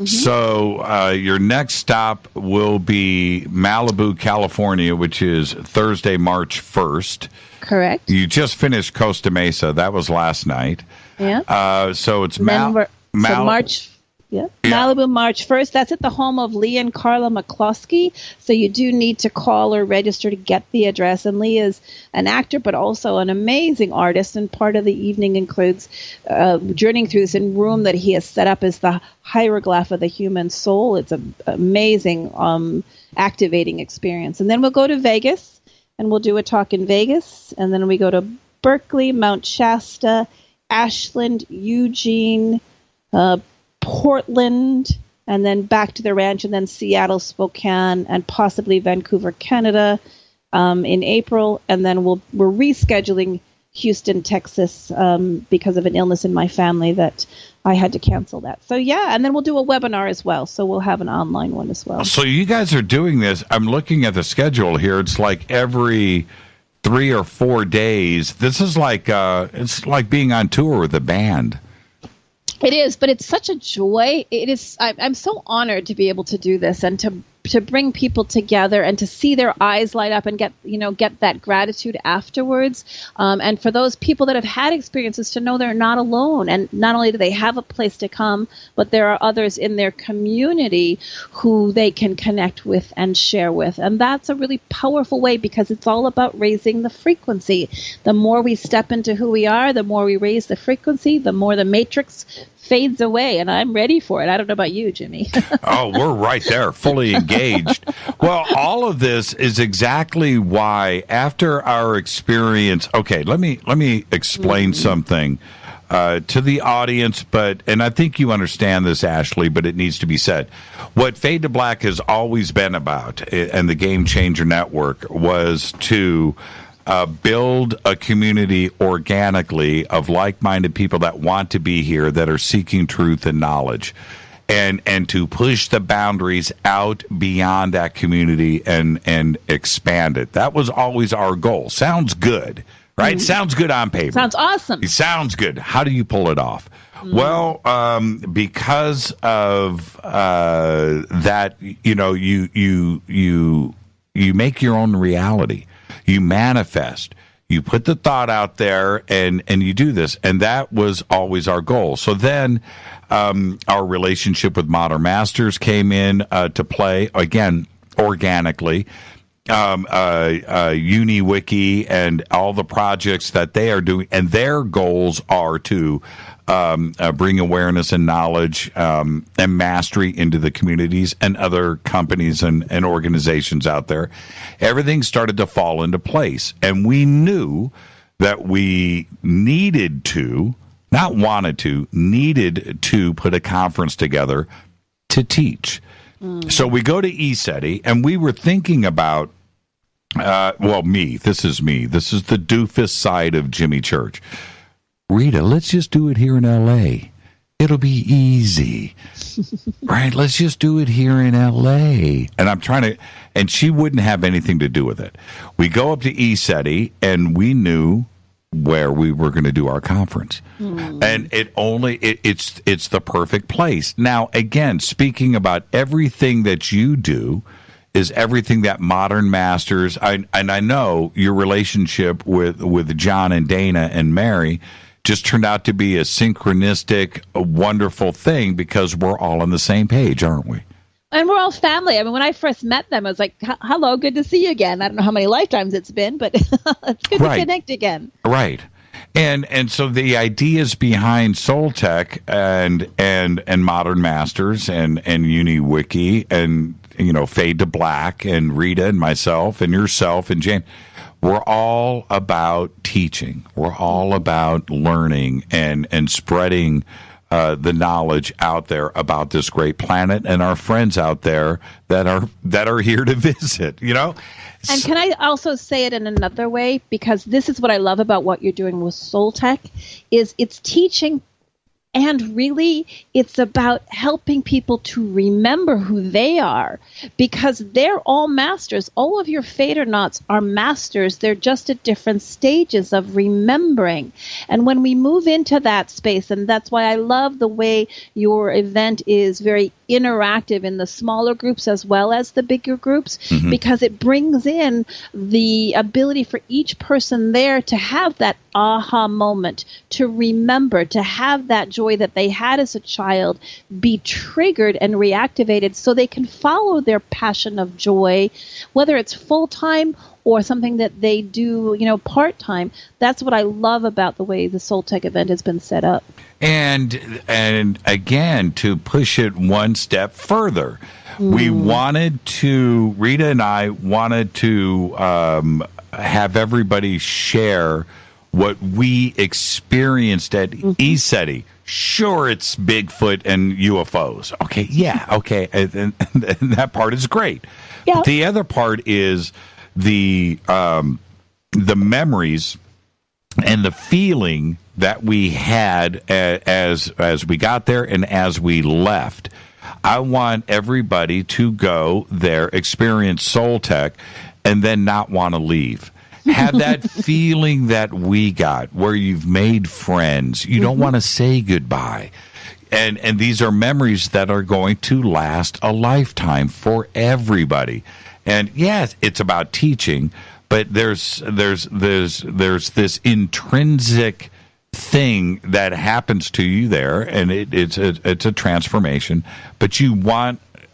So your next stop will be Malibu, California, which is Thursday, March 1st. Correct. You just finished Costa Mesa. That was last night. Yeah. So it's March. Yeah. Malibu, March 1st. That's at the home of Lee and Carla McCloskey. So you do need to call or register to get the address. And Lee is an actor, but also an amazing artist. And part of the evening includes journeying through this room that he has set up as the hieroglyph of the human soul. It's an amazing, activating experience. And then we'll go to Vegas, and we'll do a talk in Vegas. And then we go to Berkeley, Mount Shasta, Ashland, Eugene, Portland, and then back to the ranch, and then Seattle, Spokane, and possibly Vancouver, Canada in April. And then we're rescheduling Houston, Texas because of an illness in my family that I had to cancel that. So yeah, and then we'll do a webinar as well. So we'll have an online one as well. So you guys are doing this. I'm looking at the schedule here. It's like every 3 or 4 days. This is like it's like being on tour with a band. It is, but it's such a joy. It is. I'm so honored to be able to do this and to bring people together and to see their eyes light up and get that gratitude afterwards. And for those people that have had experiences, to know they're not alone. And not only do they have a place to come, but there are others in their community who they can connect with and share with. And that's a really powerful way, because it's all about raising the frequency. The more we step into who we are, the more we raise the frequency, the more the matrix fades away, and I'm ready for it. I don't know about you, Jimmy. Oh, we're right there, fully engaged. Well, all of this is exactly why, after our experience, okay, let me explain something to the audience, and I think you understand this, Ashli, but it needs to be said. What Fade to Black has always been about, and the Game Changer Network, was to build a community organically of like-minded people that want to be here, that are seeking truth and knowledge, and to push the boundaries out beyond that community and expand it. That was always our goal. Sounds good, right? Mm-hmm. Sounds good on paper. Sounds awesome. It sounds good. How do you pull it off? Mm-hmm. Well, because of that, you make your own reality. You manifest. You put the thought out there, and you do this. And that was always our goal. So then our relationship with Modern Masters came in to play, again, organically. UniWiki and all the projects that they are doing, and their goals are to bring awareness and knowledge and mastery into the communities and other companies and organizations out there. Everything started to fall into place, and we knew that we needed to, not wanted to, needed to put a conference together to teach. So we go to ECETI, and we were thinking about, this is the doofus side of Jimmy Church. Rita, let's just do it here in L.A. It'll be easy. Right? Let's just do it here in L.A. And she wouldn't have anything to do with it. We go up to ECETI, and we knew where we were going to do our conference. And it's the perfect place. Now, again, speaking about everything that you do is everything that Modern Masters, I know your relationship with John and Dana and Mary just turned out to be a synchronistic, a wonderful thing because we're all on the same page, aren't we? And we're all family. I mean, when I first met them, I was like, hello, good to see you again. I don't know how many lifetimes it's been, but it's good to connect again. Right. And so the ideas behind Soul Tech and Modern Masters and UniWiki and, Fade to Black and Rita and myself and yourself and Jane, we're all about teaching. We're all about learning and spreading the knowledge out there about this great planet and our friends out there that are here to visit, And can I also say it in another way? Because this is what I love about what you're doing with Soul Tech, is it's teaching, and really it's about helping people to remember who they are, because they're all masters. All of your Fadernauts are masters. They're just at different stages of remembering. And when we move into that space, and that's why I love the way your event is very interactive in the smaller groups as well as the bigger groups, because it brings in the ability for each person there to have that aha moment, to remember, to have that joy that they had as a child be triggered and reactivated so they can follow their passion of joy, whether it's full-time or something that they do, part-time. That's what I love about the way the Soul Tech event has been set up. And again, to push it one step further, we wanted to, Rita and I wanted to have everybody share what we experienced at ECETI. Sure, it's Bigfoot and UFOs. Okay, yeah, okay, and that part is great. Yeah. But the other part is the memories and the feeling that we had as we got there and as we left. I want everybody to go there, experience Soul Tech, and then not want to leave. Have that feeling that we got, where you've made friends. You don't want to say goodbye. And these are memories that are going to last a lifetime for everybody. And yes, it's about teaching, but there's this intrinsic thing that happens to you there, and it's a transformation. But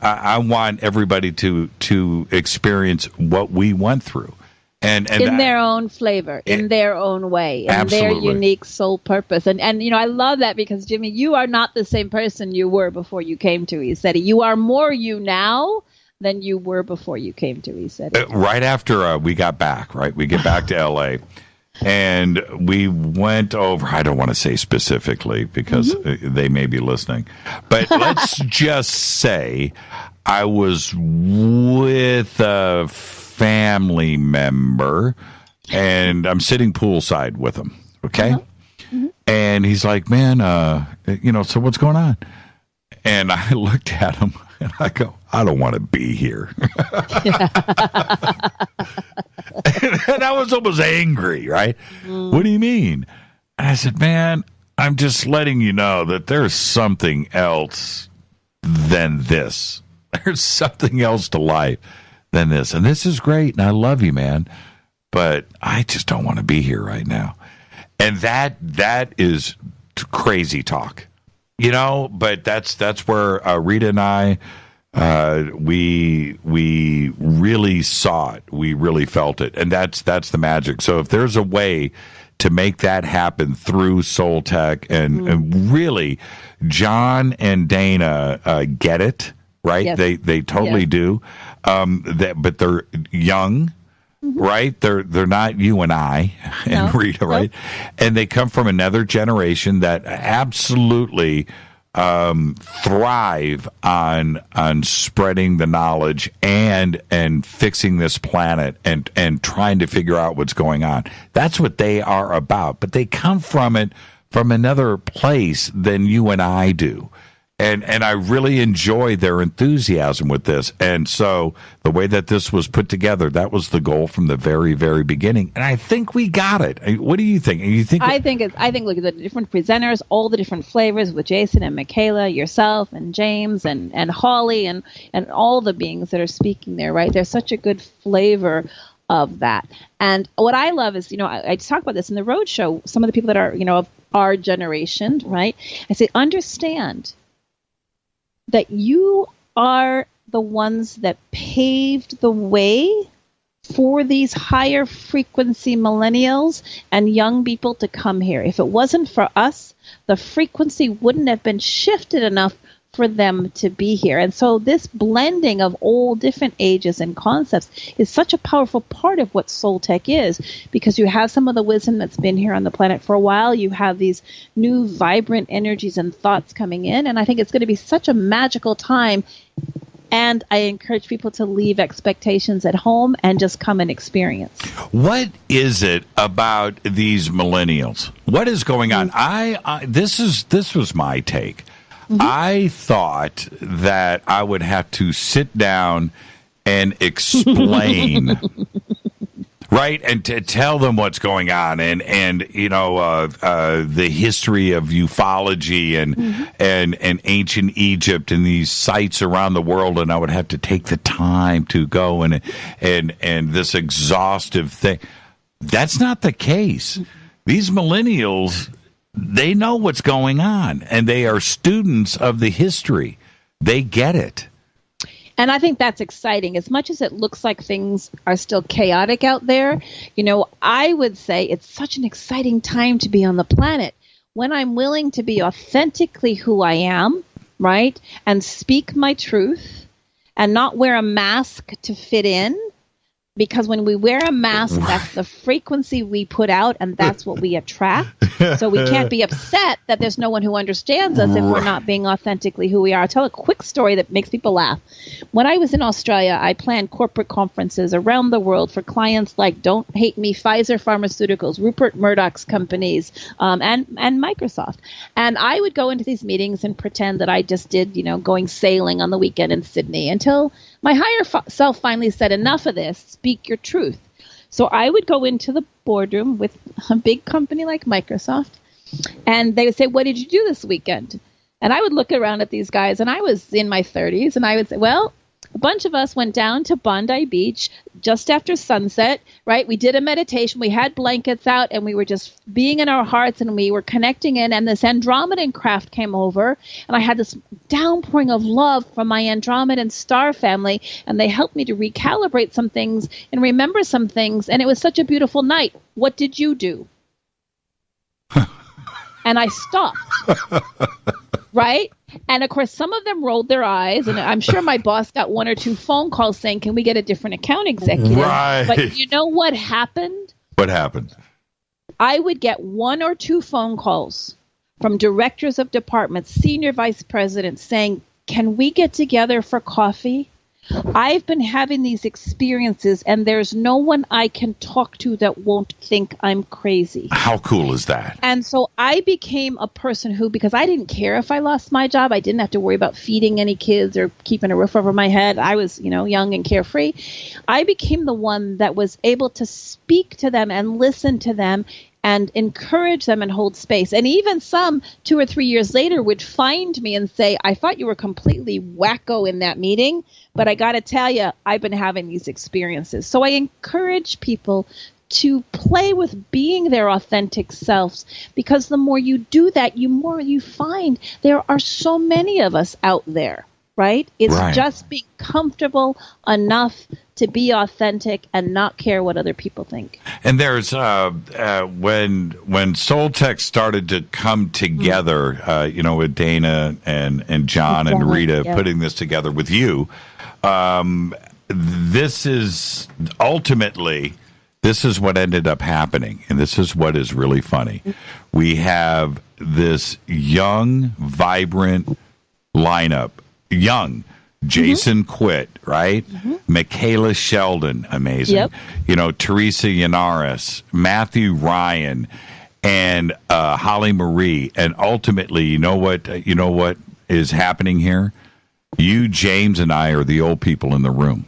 I want everybody to experience what we went through. And in their own flavor, in their own way, in their unique soul purpose. And I love that, because, Jimmy, you are not the same person you were before you came to ECETI. You are more you now than you were before you came to ECETI. Right after we got back, we get back to L.A., and we went over, I don't want to say specifically because they may be listening, but let's just say I was with a family member, and I'm sitting poolside with him, okay? And he's like, man, so what's going on? And I looked at him, and I go, I don't want to be here. And I was almost angry, right? What do you mean? And I said, man, I'm just letting you know that there's something else than this. There's something else to life than this. And this is great, and I love you, man. But I just don't want to be here right now. And that is crazy talk. But that's where Rita and I we really saw it. We really felt it. And that's the magic. So if there's a way to make that happen through Soul Tech, and really, John and Dana get it, right? Yes. They totally do. But they're young, right? They're not you and I and Rita, right? And they come from another generation that absolutely thrive on spreading the knowledge and fixing this planet and trying to figure out what's going on. That's what they are about. But they come from it from another place than you and I do. And I really enjoy their enthusiasm with this. And so the way that this was put together, that was the goal from the very, very beginning. And I think we got it. What do you think? I think look at the different presenters, all the different flavors with Jason and Michaela, yourself and James and Holly and all the beings that are speaking there, right? There's such a good flavor of that. And what I love is, I talk about this in the Roadshow, some of the people that are, of our generation, right? I say, understand that you are the ones that paved the way for these higher frequency millennials and young people to come here. If it wasn't for us, the frequency wouldn't have been shifted enough for them to be here. And so this blending of all different ages and concepts is such a powerful part of what Soul Tech is, because you have some of the wisdom that's been here on the planet for a while. You have these new vibrant energies and thoughts coming in. And I think it's going to be such a magical time. And I encourage people to leave expectations at home and just come and experience. What is it about these millennials? What is going on? This was my take. I thought that I would have to sit down and explain, right, and to tell them what's going on, and the history of ufology and ancient Egypt and these sites around the world, and I would have to take the time to go and this exhaustive thing. That's not the case. These millennials, they know what's going on, and they are students of the history. They get it. And I think that's exciting. As much as it looks like things are still chaotic out there, I would say it's such an exciting time to be on the planet when I'm willing to be authentically who I am, right? And speak my truth and not wear a mask to fit in. Because when we wear a mask, that's the frequency we put out, and that's what we attract. So we can't be upset that there's no one who understands us if we're not being authentically who we are. I'll tell a quick story that makes people laugh. When I was in Australia, I planned corporate conferences around the world for clients like Don't Hate Me, Pfizer Pharmaceuticals, Rupert Murdoch's companies, and Microsoft. And I would go into these meetings and pretend that I just did, going sailing on the weekend in Sydney, until my higher self finally said, enough of this, speak your truth. So I would go into the boardroom with a big company like Microsoft, and they would say, what did you do this weekend? And I would look around at these guys, and I was in my 30s, and I would say, well, a bunch of us went down to Bondi Beach just after sunset, right? We did a meditation. We had blankets out, and we were just being in our hearts, and we were connecting in. And this Andromedan craft came over, and I had this downpouring of love from my Andromedan star family, and they helped me to recalibrate some things and remember some things. And it was such a beautiful night. What did you do? And I stopped. Right? And of course, some of them rolled their eyes, and I'm sure my boss got one or two phone calls saying, can we get a different account executive? Right. But you know what happened? What happened? I would get one or two phone calls from directors of departments, senior vice presidents saying, can we get together for coffee? I've been having these experiences, and there's no one I can talk to that won't think I'm crazy. How cool is that? And so I became a person who, because I didn't care if I lost my job, I didn't have to worry about feeding any kids or keeping a roof over my head. I was, young and carefree. I became the one that was able to speak to them and listen to them and encourage them and hold space. And even some 2 or 3 years later would find me and say, I thought you were completely wacko in that meeting, but I got to tell you, I've been having these experiences. So I encourage people to play with being their authentic selves, because the more you do that, the more you find there are so many of us out there. right? It's Right. just being comfortable enough to be authentic and not care what other people think. And there's when Soul Tech started to come together, with Dana and John and Rita putting this together with you. This is ultimately, this is what ended up happening, and this is what is really funny. We have this young, vibrant lineup. Young. Jason Quitt, right? Michaela Sheldon, amazing. Yep. Teresa Yanaris, Matthew Ryan, and Holly Marie. And ultimately, you know what is happening here? You, James, and I are the old people in the room.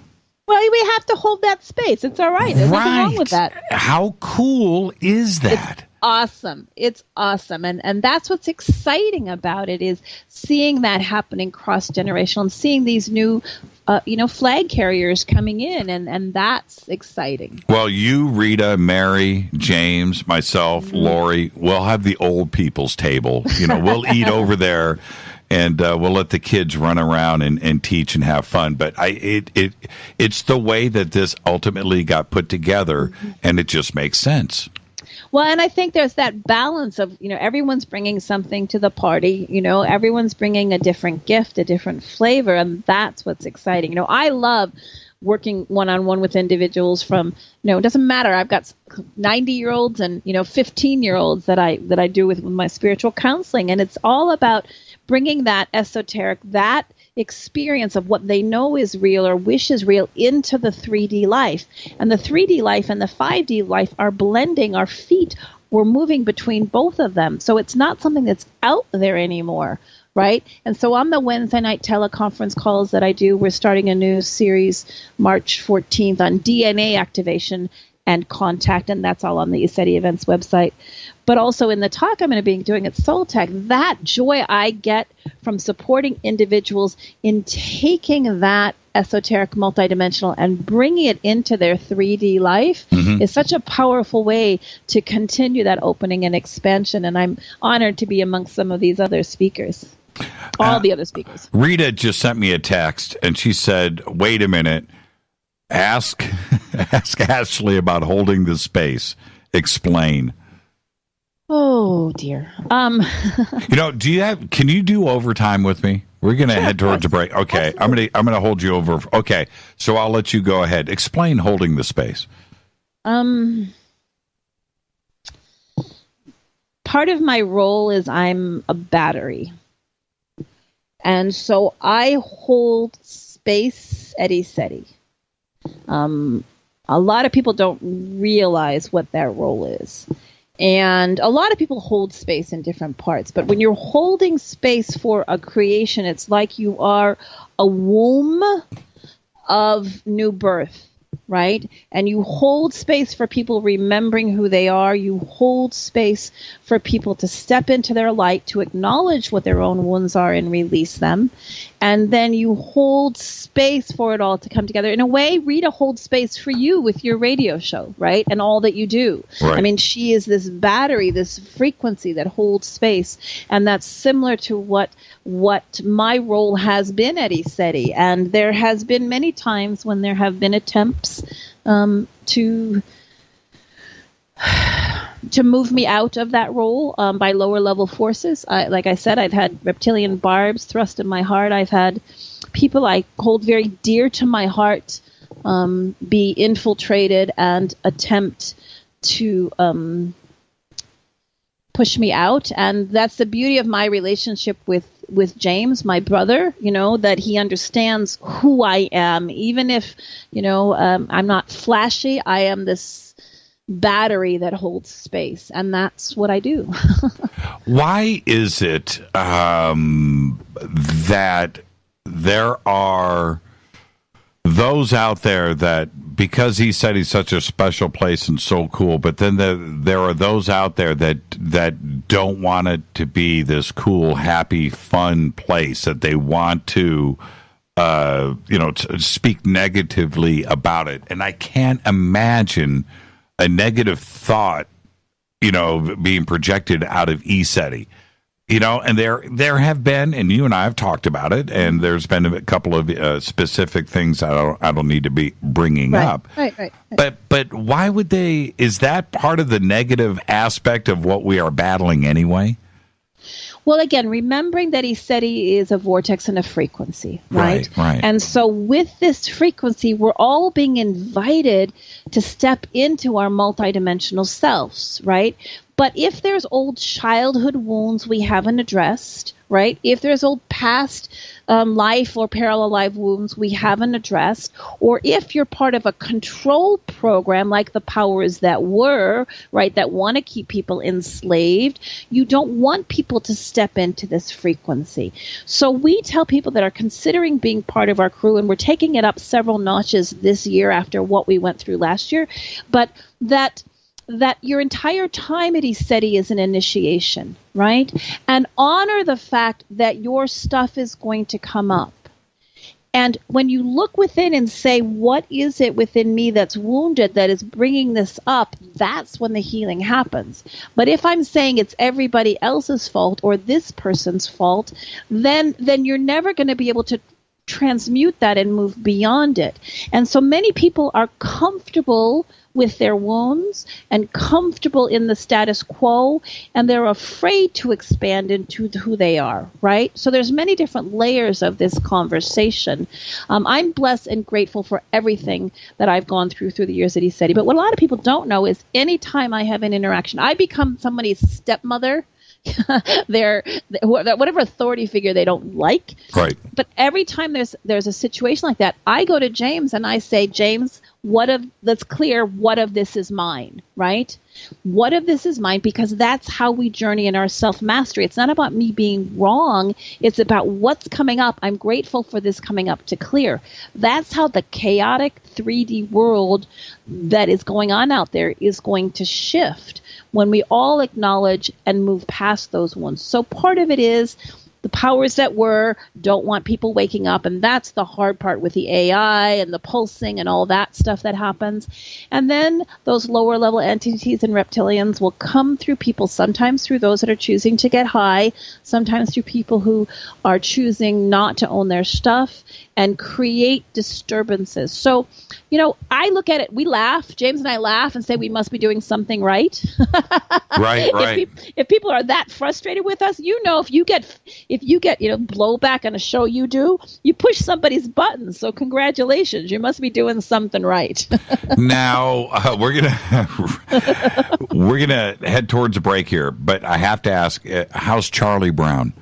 Well, we have to hold that space. It's all right. There's nothing wrong with that. How cool is that? Awesome. It's awesome. And that's what's exciting about it, is seeing that happening cross-generational and seeing these new, flag carriers coming in. And that's exciting. Well, you, Rita, Mary, James, myself, Lori, we'll have the old people's table. We'll eat over there. And we'll let the kids run around and teach and have fun. But it's the way that this ultimately got put together, and it just makes sense. Well, and I think there's that balance of, everyone's bringing something to the party. Everyone's bringing a different gift, a different flavor, and that's what's exciting. I love working one-on-one with individuals from, it doesn't matter. I've got 90-year-olds and, 15-year-olds that I do with my spiritual counseling, and it's all about bringing that esoteric, that experience of what they know is real or wish is real into the 3D life. And the 3D life and the 5D life are blending. Our feet, we're moving between both of them. So it's not something that's out there anymore, right? And so on the Wednesday night teleconference calls that I do, we're starting a new series March 14th on DNA activation and contact, and that's all on the ECETI events website. But also in the talk I'm going to be doing at Soul Tech, that joy I get from supporting individuals in taking that esoteric multidimensional and bringing it into their 3D life is such a powerful way to continue that opening and expansion. And I'm honored to be amongst some of these other speakers, all the other speakers. Rita just sent me a text, and she said, wait a minute, ask Ashli about holding the space. Explain. Oh dear. Can you do overtime with me? We're going to head towards a break. Okay. Absolutely. I'm going to hold you over. Okay. So I'll let you go ahead. Explain holding the space. Part of my role is I'm a battery. And so I hold space at ECETI. A lot of people don't realize what that role is. And a lot of people hold space in different parts. But when you're holding space for a creation, it's like you are a womb of new birth, right? And you hold space for people remembering who they are. You hold space for people to step into their light, to acknowledge what their own wounds are and release them. And then you hold space for it all to come together. In a way, Rita holds space for you with your radio show, right? And all that you do. Right. I mean, she is this battery, this frequency that holds space. And that's similar to what my role has been at ECETI. And there has been many times when there have been attempts to move me out of that role by lower level forces. Like I said, I've had reptilian barbs thrust in my heart. I've had people I hold very dear to my heart be infiltrated and attempt to push me out. And that's the beauty of my relationship with James, my brother, that he understands who I am. Even if, I'm not flashy, I am this battery that holds space, and that's what I do. Why is it that there are those out there that, because he said he's such a special place and so cool, but then there are those out there that don't want it to be this cool, happy, fun place, that they want to to speak negatively about it. And I can't imagine a negative thought, being projected out of ECETI. You know, and there have been, and you and I have talked about it, and there's been a couple of specific things I don't need to be bringing up. Right. But why would they? Is that part of the negative aspect of what we are battling anyway? Well, again, remembering that ECETI is a vortex and a frequency, right? Right. And so with this frequency, we're all being invited to step into our multidimensional selves, right? But if there's old childhood wounds we haven't addressed, right? If there's old past life or parallel life wounds we haven't addressed, or if you're part of a control program like the powers that were, right, that want to keep people enslaved, you don't want people to step into this frequency. So we tell people that are considering being part of our crew, and we're taking it up several notches this year after what we went through last year, but that your entire time at ECETI is an initiation, right? And honor the fact that your stuff is going to come up. And when you look within and say, what is it within me that's wounded that is bringing this up, that's when the healing happens. But if I'm saying it's everybody else's fault or this person's fault, then you're never going to be able to transmute that and move beyond it. And so many people are comfortable with their wounds and comfortable in the status quo, and they're afraid to expand into who they are, right? So there's many different layers of this conversation. I'm blessed and grateful for everything that I've gone through the years at ECETI. But what a lot of people don't know is anytime I have an interaction, I become somebody's stepmother, whatever authority figure they don't like. Right. But every time there's a situation like that, I go to James and I say, James, let's clear what of this is mine, right? What of this is mine? Because that's how we journey in our self-mastery. It's not about me being wrong. It's about what's coming up. I'm grateful for this coming up to clear. That's how the chaotic 3D world that is going on out there is going to shift when we all acknowledge and move past those ones. So part of it is the powers that were don't want people waking up, and that's the hard part with the AI and the pulsing and all that stuff that happens. And then those lower level entities and reptilians will come through people, sometimes through those that are choosing to get high, sometimes through people who are choosing not to own their stuff, and create disturbances. So, I look at it, we laugh, James and I laugh and say we must be doing something right. Right. If people are that frustrated with us, if you get blowback on a show you do, you push somebody's buttons. So congratulations, you must be doing something right. Now we're gonna head towards a break here, but I have to ask, how's Charlie Brown?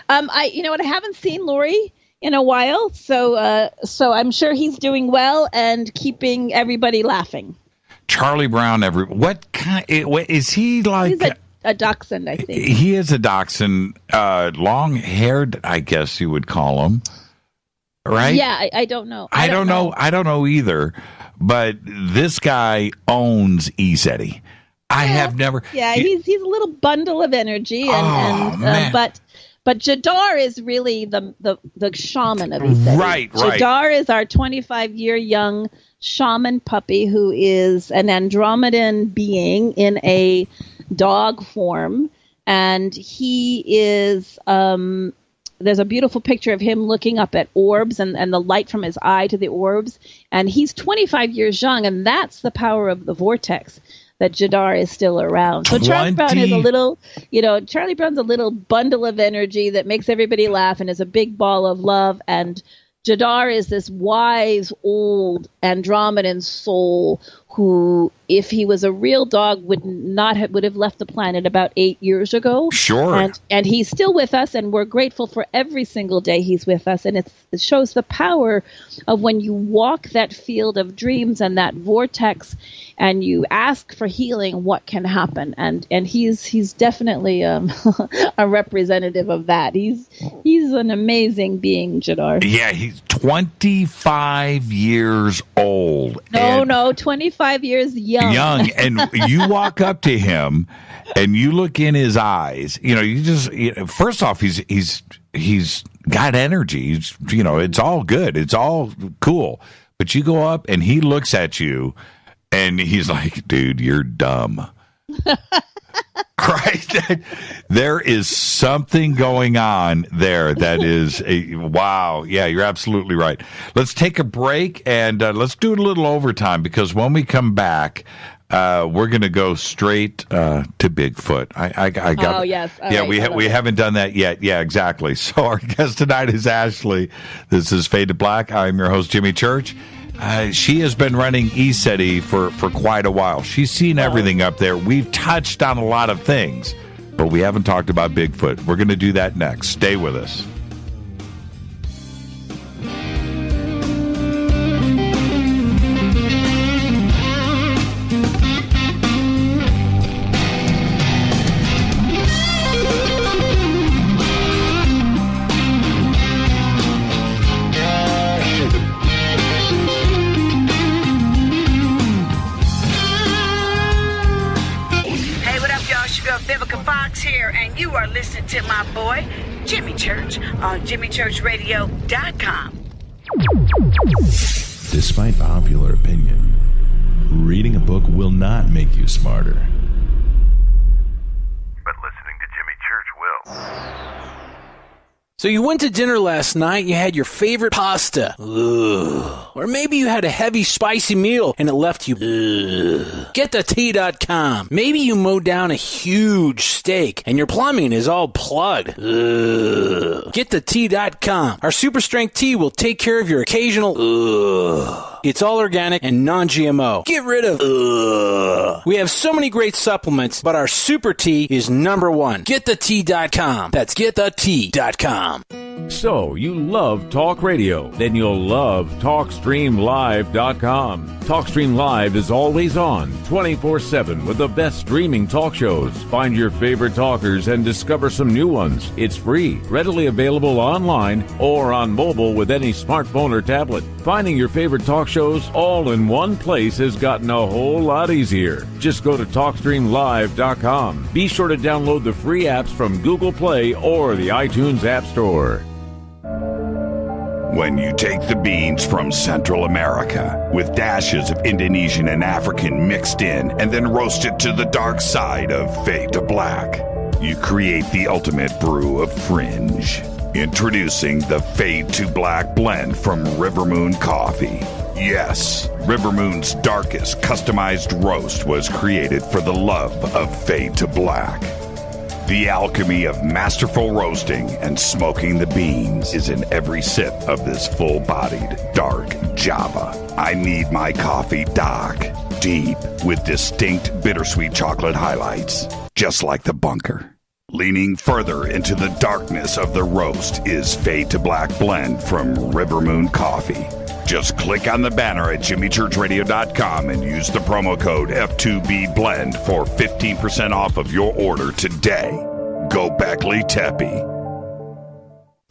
I haven't seen Lori in a while, so I'm sure he's doing well and keeping everybody laughing. Charlie Brown, what kind is he like? He's a dachshund, I think. He is a dachshund, long-haired, I guess you would call him, right? Yeah, I don't know. I don't know. I don't know either. But this guy owns ECETI. I have never. Yeah, he's a little bundle of energy, But Jadar is really the shaman of ECETI. Right. Jadar is our 25-year young shaman puppy who is an Andromedan being in a dog form. And he is, there's a beautiful picture of him looking up at orbs and the light from his eye to the orbs. And he's 25 years young, and that's the power of the vortex. That Jadar is still around. So Charlie Brown is Charlie Brown's a little bundle of energy that makes everybody laugh and is a big ball of love. And Jadar is this wise, old Andromedan soul who, if he was a real dog, would have left the planet about 8 years ago. Sure. And he's still with us, and we're grateful for every single day he's with us. And it shows the power of when you walk that field of dreams and that vortex, and you ask for healing, what can happen? And he's definitely a representative of that. He's an amazing being, Jadar. Yeah, he's 25 years old. No, 25 years young. And you walk up to him and you look in his eyes. First off, he's got energy. It's all good. It's all cool. But you go up and he looks at you and he's like, dude, you're dumb. right. There is something going on there that is wow. Yeah, you're absolutely right. Let's take a break and let's do a little overtime, because when we come back, we're going to go straight to Bigfoot. I got. Oh yes. All yeah, right. we haven't done that yet. Yeah, exactly. So our guest tonight is Ashli. This is Fade to Black. I'm your host, Jimmy Church. She has been running ECETI for quite a while. She's seen everything up there. We've touched on a lot of things, but we haven't talked about Bigfoot. We're going to do that next. Stay with us. Here, and you are listening to my boy Jimmy Church on JimmyChurchRadio.com. Despite popular opinion, reading a book will not make you smarter. But listening to Jimmy Church will. So you went to dinner last night, you had your favorite pasta. Ugh. Or maybe you had a heavy, spicy meal and it left you. Ugh. GetTheTea.com. Maybe you mowed down a huge steak and your plumbing is all plugged. Ugh. GetTheTea.com. Our super strength tea will take care of your occasional. Ugh. It's all organic and non-GMO. Get rid of. Ugh. We have so many great supplements, but our super tea is number one. GetTheTea.com. That's GetTheTea.com. So, you love talk radio? Then you'll love TalkStreamLive.com. TalkStream Live is always on, 24/7 with the best streaming talk shows. Find your favorite talkers and discover some new ones. It's free, readily available online or on mobile with any smartphone or tablet. Finding your favorite talk shows all in one place has gotten a whole lot easier. Just go to TalkStreamLive.com. Be sure to download the free apps from Google Play or the iTunes App Store. When you take the beans from Central America with dashes of Indonesian and African mixed in and then roast it to the dark side of Fade to Black, you create the ultimate brew of fringe. Introducing the Fade to Black blend from Rivermoon Coffee. Yes, Rivermoon's darkest customized roast was created for the love of Fade to Black. The alchemy of masterful roasting and smoking the beans is in every sip of this full-bodied, dark Java. I need my coffee dark, deep, with distinct bittersweet chocolate highlights, just like the bunker. Leaning further into the darkness of the roast is Fade to Black blend from Rivermoon Coffee. Just click on the banner at JimmyChurchRadio.com and use the promo code F2BBLEND for 15% off of your order today. Go Beckley Teppy.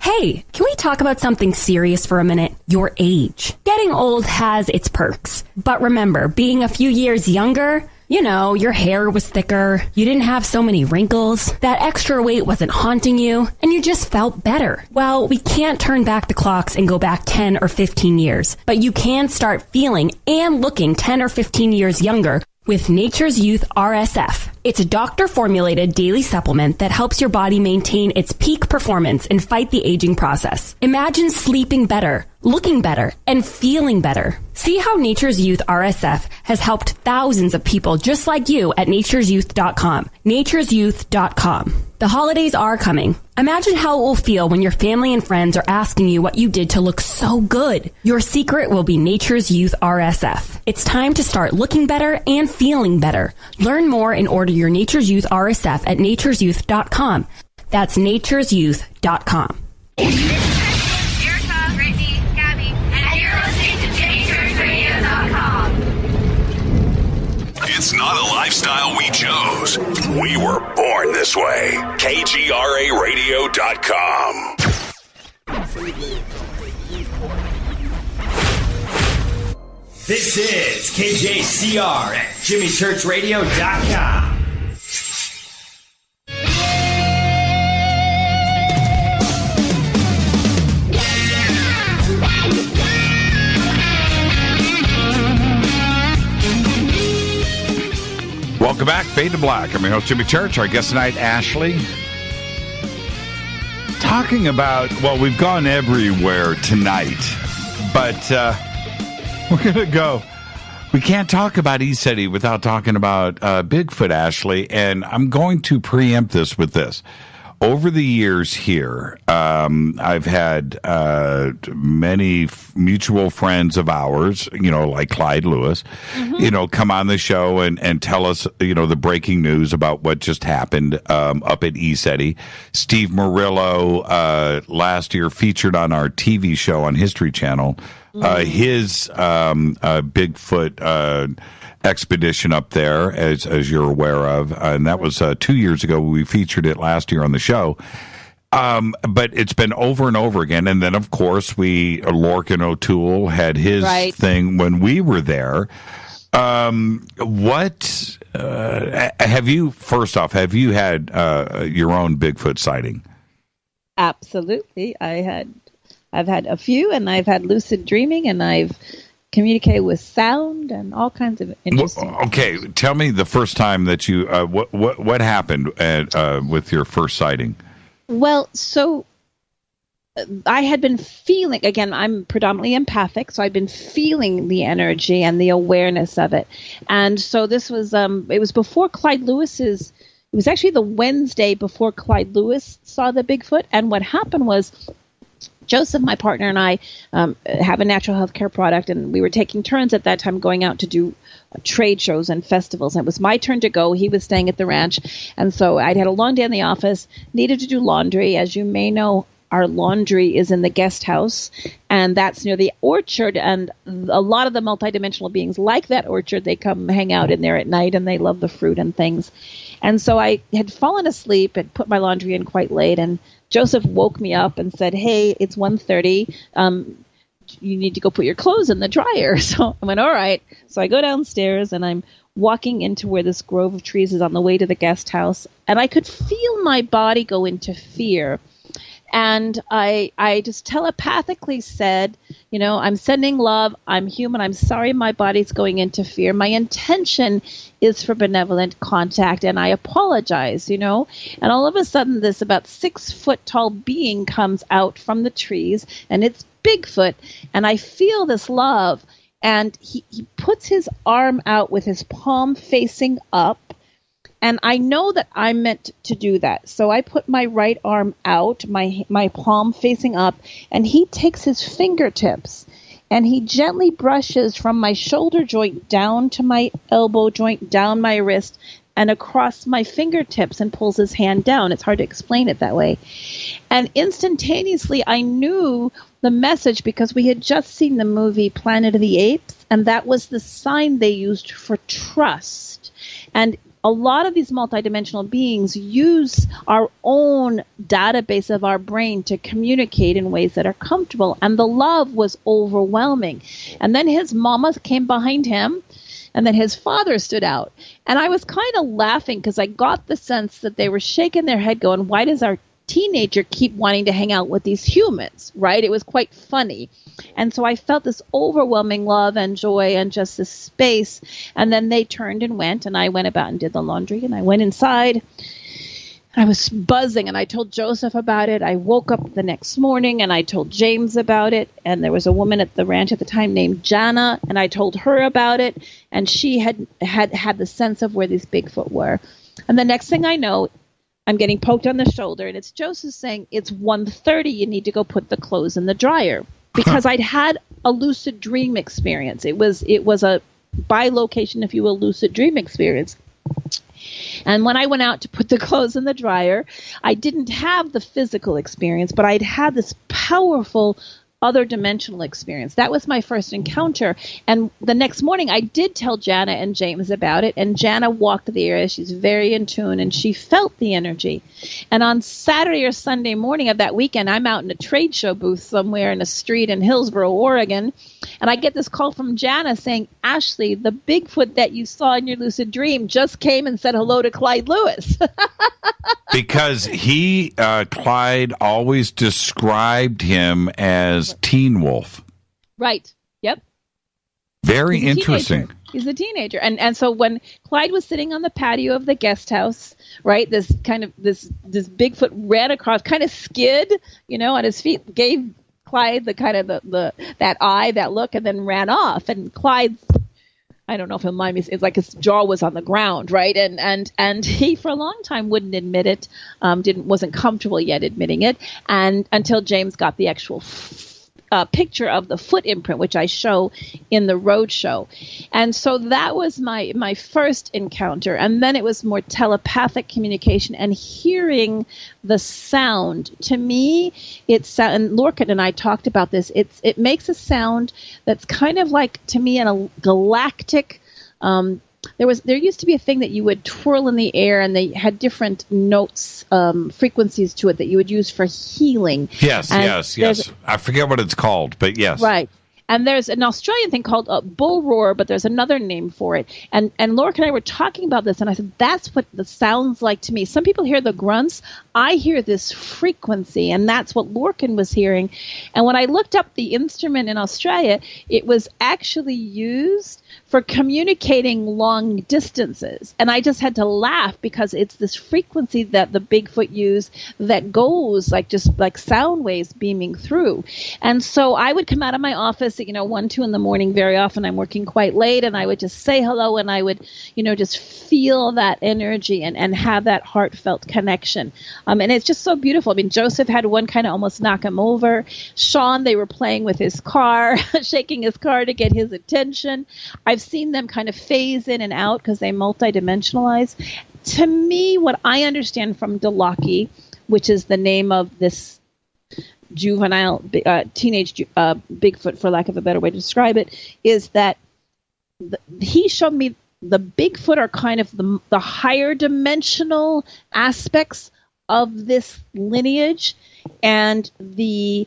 Hey, can we talk about something serious for a minute? Your age. Getting old has its perks. But remember, being a few years younger, you know, your hair was thicker, you didn't have so many wrinkles, that extra weight wasn't haunting you, and you just felt better. Well, we can't turn back the clocks and go back 10 or 15 years, but you can start feeling and looking 10 or 15 years younger with Nature's Youth RSF. It's a doctor-formulated daily supplement that helps your body maintain its peak performance and fight the aging process. Imagine sleeping better, looking better, and feeling better. See how Nature's Youth RSF has helped thousands of people just like you at nature'syouth.com. nature'syouth.com. The holidays are coming. Imagine how it will feel when your family and friends are asking you what you did to look so good. Your secret will be Nature's Youth RSF. It's time to start looking better and feeling better. Learn more and order your Nature's Youth RSF at nature'syouth.com. That's nature'syouth.com. It's not a lifestyle we chose. We were born this way. KGRARadio.com. This is KJCR at JimmyChurchRadio.com. Welcome back, Fade to Black. I'm your host, Jimmy Church. Our guest tonight, Ashli. Talking about, well, we've gone everywhere tonight, but we're going to go. We can't talk about ECETI without talking about Bigfoot, Ashli, and I'm going to preempt this with this. Over the years here, I've had many mutual friends of ours, like Clyde Lewis, come on the show and tell us, the breaking news about what just happened up at ECETI. Steve Murillo last year featured on our TV show on History Channel his Bigfoot expedition up there, as you're aware of, and that was 2 years ago. We featured it last year on the show, but it's been over and over again. And then, of course, Lorcan O'Toole had his thing when we were there. What have you? First off, have you had your own Bigfoot sighting? Absolutely, I've had a few, and I've had lucid dreaming, and I've communicate with sound and all kinds of interesting. Okay, tell me the first time that you what happened with your first sighting. Well, so I had been feeling, again, I'm predominantly empathic, so I've been feeling the energy and the awareness of it. And so this was it was before Clyde Lewis's. It was actually the Wednesday before Clyde Lewis saw the Bigfoot. And what happened was, Joseph, my partner, and I have a natural health care product, and we were taking turns at that time going out to do trade shows and festivals. And it was my turn to go. He was staying at the ranch. And so I'd had a long day in the office, needed to do laundry. As you may know, our laundry is in the guest house, and that's near the orchard. And a lot of the multidimensional beings like that orchard, they come hang out in there at night, and they love the fruit and things. And so I had fallen asleep and put my laundry in quite late, and Joseph woke me up and said, "Hey, it's 1:30. You need to go put your clothes in the dryer." So I went, all right. So I go downstairs, and I'm walking into where this grove of trees is on the way to the guest house. And I could feel my body go into fear. And I just telepathically said, I'm sending love. I'm human. I'm sorry my body's going into fear. My intention is for benevolent contact, and I apologize, And all of a sudden, this about 6 foot tall being comes out from the trees, and it's Bigfoot. And I feel this love, and he puts his arm out with his palm facing up. And I know that I'm meant to do that. So I put my right arm out, my palm facing up, and he takes his fingertips and he gently brushes from my shoulder joint down to my elbow joint, down my wrist, and across my fingertips, and pulls his hand down. It's hard to explain it that way. And instantaneously, I knew the message because we had just seen the movie Planet of the Apes, and that was the sign they used for trust. And a lot of these multidimensional beings use our own database of our brain to communicate in ways that are comfortable. And the love was overwhelming. And then his mama came behind him, and then his father stood out. And I was kind of laughing because I got the sense that they were shaking their head going, why does our teenager keep wanting to hang out with these humans, right? It was quite funny. And so I felt this overwhelming love and joy and just this space. And then they turned and went, and I went about and did the laundry, and I went inside. I was buzzing, and I told Joseph about it. I woke up the next morning, and I told James about it. And there was a woman at the ranch at the time named Jana, and I told her about it. And she had the sense of where these Bigfoot were. And the next thing I know, I'm getting poked on the shoulder, and it's Joseph saying, it's 1:30, you need to go put the clothes in the dryer. Because I'd had a lucid dream experience. It was a bilocation, if you will, lucid dream experience. And when I went out to put the clothes in the dryer, I didn't have the physical experience, but I'd had this powerful other dimensional experience. That was my first encounter. And the next morning, I did tell Jana and James about it. And Jana walked the area. She's very in tune, and she felt the energy. And on Saturday or Sunday morning of that weekend, I'm out in a trade show booth somewhere in a street in Hillsboro, Oregon. And I get this call from Jana saying, Ashli, the Bigfoot that you saw in your lucid dream just came and said hello to Clyde Lewis. Because Clyde always described him as Teen Wolf. Right. Yep. Very interesting. He's a teenager. And so when Clyde was sitting on the patio of the guest house, right, this Bigfoot ran across, kind of skid, on his feet, gave Clyde the kind of the that eye, that look, and then ran off. And Clyde, I don't know if he'll mind me, it's like his jaw was on the ground, right? And he for a long time wouldn't admit it, wasn't comfortable yet admitting it, and until James got the actual picture of the foot imprint, which I show in the Roadshow. And so that was my first encounter. And then it was more telepathic communication and hearing the sound. To me, and Lorcan and I talked about this, it makes a sound that's kind of like, to me, in a galactic, there used to be a thing that you would twirl in the air, and they had different notes, frequencies to it that you would use for healing. Yes. I forget what it's called, but yes. Right. And there's an Australian thing called bull roar, but there's another name for it. And Lorcan and I were talking about this, and I said, that's what the sounds like to me. Some people hear the grunts. I hear this frequency, and that's what Lorcan was hearing. And when I looked up the instrument in Australia, it was actually used for communicating long distances. And I just had to laugh because it's this frequency that the Bigfoot use that goes just like sound waves beaming through. And so I would come out of my office at 1, 2 in the morning. Very often I'm working quite late, and I would just say hello, and I would just feel that energy and have that heartfelt connection. And it's just so beautiful. I mean, Joseph had one kind of almost knock him over. Sean, they were playing with his car, shaking his car to get his attention. I've seen them kind of phase in and out because they multidimensionalize. To me, what I understand from Dalaki, which is the name of this juvenile, teenage Bigfoot, for lack of a better way to describe it, is that he showed me the Bigfoot are kind of the higher dimensional aspects of this lineage, and the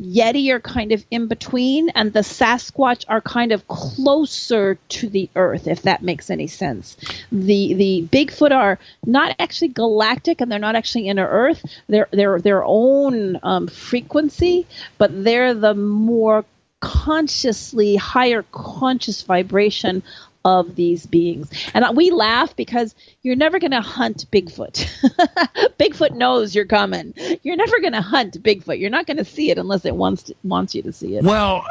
Yeti are kind of in between, and the Sasquatch are kind of closer to the Earth, if that makes any sense. The Bigfoot are not actually galactic, and they're not actually inner Earth. They're their own frequency, but they're the more consciously higher conscious vibration of these beings. And we laugh because you're never going to hunt Bigfoot. Bigfoot knows you're coming. You're never going to hunt Bigfoot. You're not going to see it unless it wants you to see it. Well,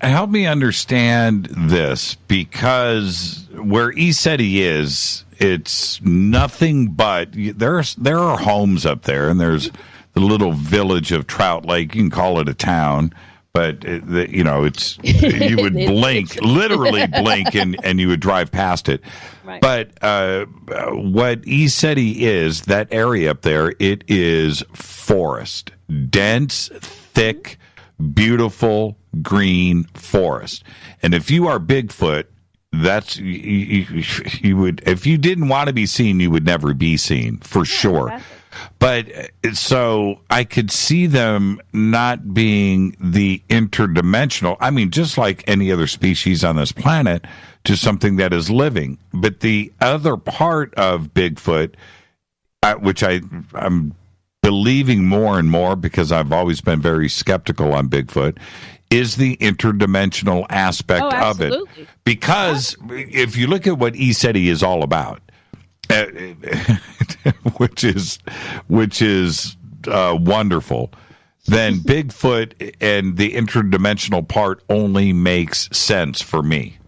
help me understand this, because where ECETI is, it's nothing but there are homes up there, and there's the little village of Trout Lake. You can call it a town. But, it's you would blink, literally blink, and you would drive past it. Right. But what ECETI is, that area up there, it is forest. Dense, thick, beautiful, green forest. And if you are Bigfoot, that's you would, if you didn't want to be seen, you would never be seen, for sure. Exactly. But so I could see them not being the interdimensional. I mean, just like any other species on this planet, to something that is living. But the other part of Bigfoot, which I'm believing more and more because I've always been very skeptical on Bigfoot, is the interdimensional aspect of it. Because if you look at what ECETI is all about, which is wonderful, then Bigfoot and the interdimensional part only makes sense for me.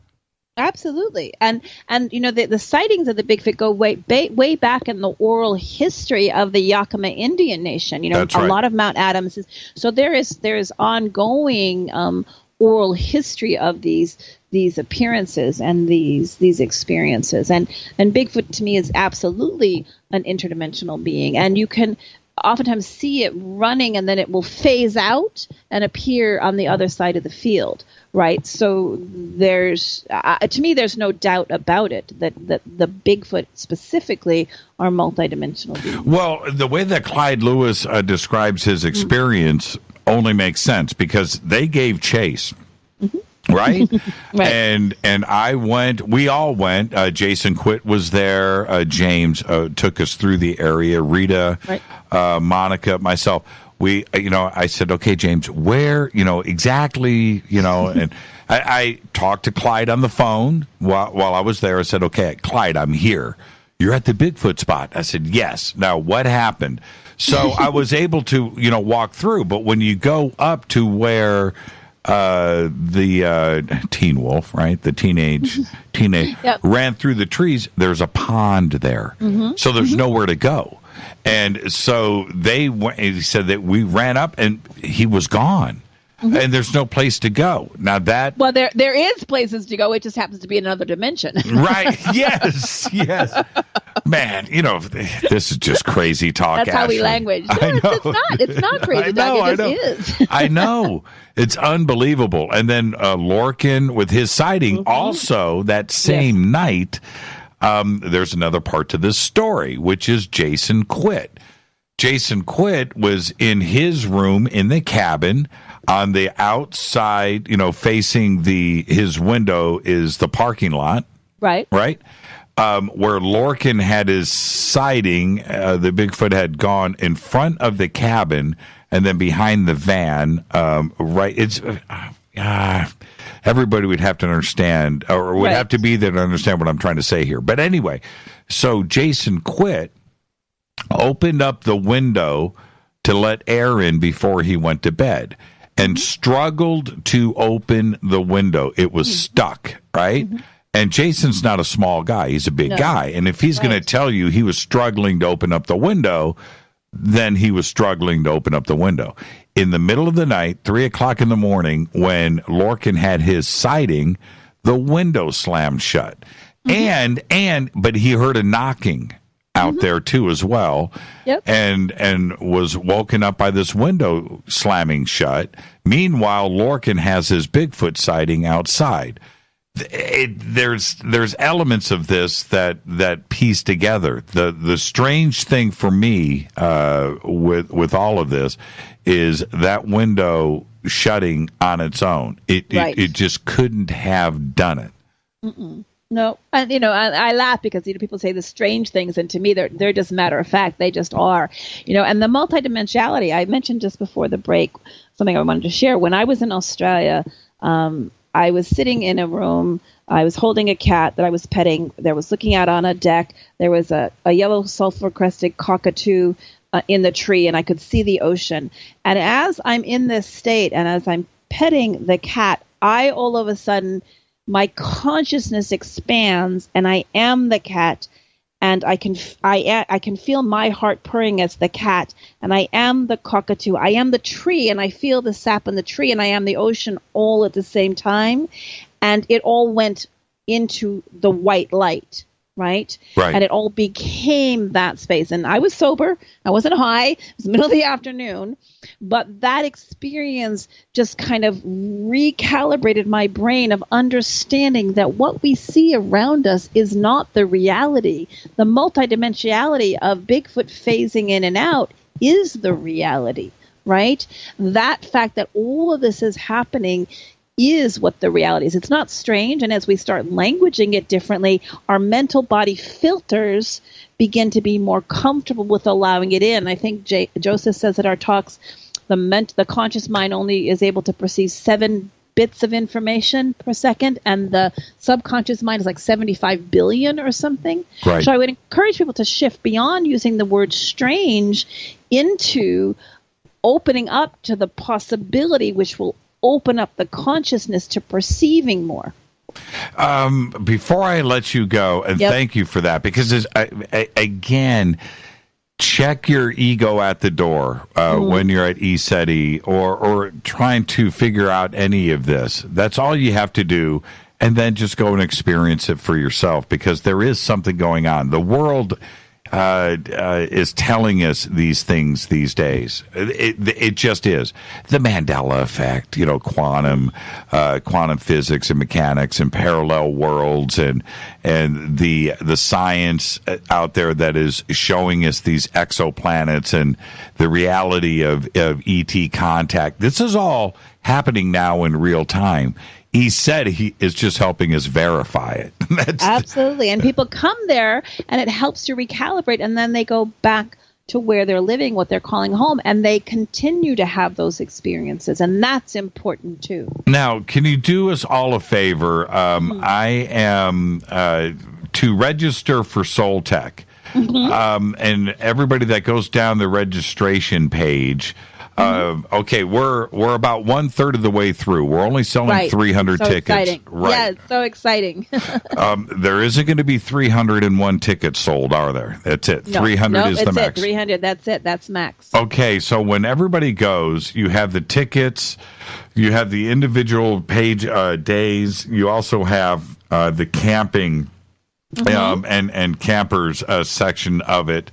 Absolutely. And the sightings of the Bigfoot go way back in the oral history of the Yakama Indian Nation. That's right. A lot of Mount Adams. So there is ongoing oral history of these appearances and these experiences. And Bigfoot to me is absolutely an interdimensional being. And you can oftentimes see it running, and then it will phase out and appear on the other side of the field, right? So there's, to me, there's no doubt about it that the Bigfoot specifically are multidimensional beings. Well, the way that Clyde Lewis describes his experience only makes sense because they gave chase. Mm-hmm. Right? Right. And we all went. Jason Quitt was there. James took us through the area. Rita, right. Monica, myself. I said, okay, James, where, exactly, I talked to Clyde on the phone while I was there. I said, okay, Clyde, I'm here. You're at the Bigfoot spot. I said, yes. Now, what happened? So I was able to, walk through. But when you go up to where the teen wolf, right, the teenage Yep. ran through the trees, there's a pond there. So there's nowhere to go. And so he said that we ran up and he was gone. And there's no place to go. Now Well, there is places to go. It just happens to be in another dimension. Right. Yes. Man, this is just crazy talk. That's how we Ashli. language. No, I know. It's not crazy talk. It just is. I know. It's unbelievable. And then Lorcan with his sighting also that same night. There's another part to this story, which is Jason Quitt. Jason Quitt was in his room in the cabin. On the outside, facing his window is the parking lot. Right. Right. Where Lorcan had his sighting, the Bigfoot had gone in front of the cabin and then behind the van. Right. It's everybody would have to understand or would have to be there to understand what I'm trying to say here. But anyway, so Jason Quitt opened up the window to let air in before he went to bed. And struggled to open the window. It was stuck, right? And Jason's not a small guy. He's a big guy. And if he's going to tell you he was struggling to open up the window, then he was struggling to open up the window. In the middle of the night, 3 o'clock in the morning, when Lorcan had his sighting, the window slammed shut. But he heard a knocking out there too as well. Yep. And was woken up by this window slamming shut. Meanwhile, Lorcan has his Bigfoot sighting outside. There's elements of this that piece together. The strange thing for me with all of this is that window shutting on its own. It just couldn't have done it. No, and I laugh because people say the strange things, and to me they're just matter of fact. They just are, And the multidimensionality I mentioned just before the break, something I wanted to share. When I was in Australia, I was sitting in a room. I was holding a cat that I was petting. There was looking out on a deck. There was a yellow sulfur-crested cockatoo in the tree, and I could see the ocean. And as I'm in this state, and as I'm petting the cat, I all of a sudden, my consciousness expands, and I am the cat, and I can feel my heart purring as the cat, and I am the cockatoo. I am the tree, and I feel the sap in the tree, and I am the ocean all at the same time, and it all went into the white light, right? And it all became that space. And I was sober. I wasn't high. It was the middle of the afternoon. But that experience just kind of recalibrated my brain of understanding that what we see around us is not the reality. The multidimensionality of Bigfoot phasing in and out is the reality, right? That fact that all of this is happening is what the reality is. It's not strange. And as we start languaging it differently, our mental body filters begin to be more comfortable with allowing it in. I think Joseph says at our talks, the conscious mind only is able to perceive 7 bits of information per second, and the subconscious mind is like 75 billion or something. Right. So I would encourage people to shift beyond using the word strange into opening up to the possibility, which will open up the consciousness to perceiving more. Before I let you go, and thank you for that, because again, check your ego at the door when you're at ECETI or trying to figure out any of this. That's all you have to do, and then just go and experience it for yourself, because there is something going on. The world is telling us these things these days. It just is. The Mandela effect, quantum physics and mechanics and parallel worlds and the science out there that is showing us these exoplanets and the reality of ET contact. This is all happening now in real time. He said he is just helping us verify it. Absolutely. And people come there and it helps to recalibrate, and then they go back to where they're living, what they're calling home, and they continue to have those experiences, and that's important too. Now, can you do us all a favor? I am to register for Soul Tech, and everybody that goes down the registration page. Okay, we're about 1/3 of the way through. We're only selling 300 tickets. Exciting. Right. Yeah, it's so exciting. There isn't going to be 301 tickets sold, are there? That's it. 300 is the max. 300. That's it. That's max. Okay, so when everybody goes, you have the tickets, you have the individual page days. You also have the camping and campers section of it.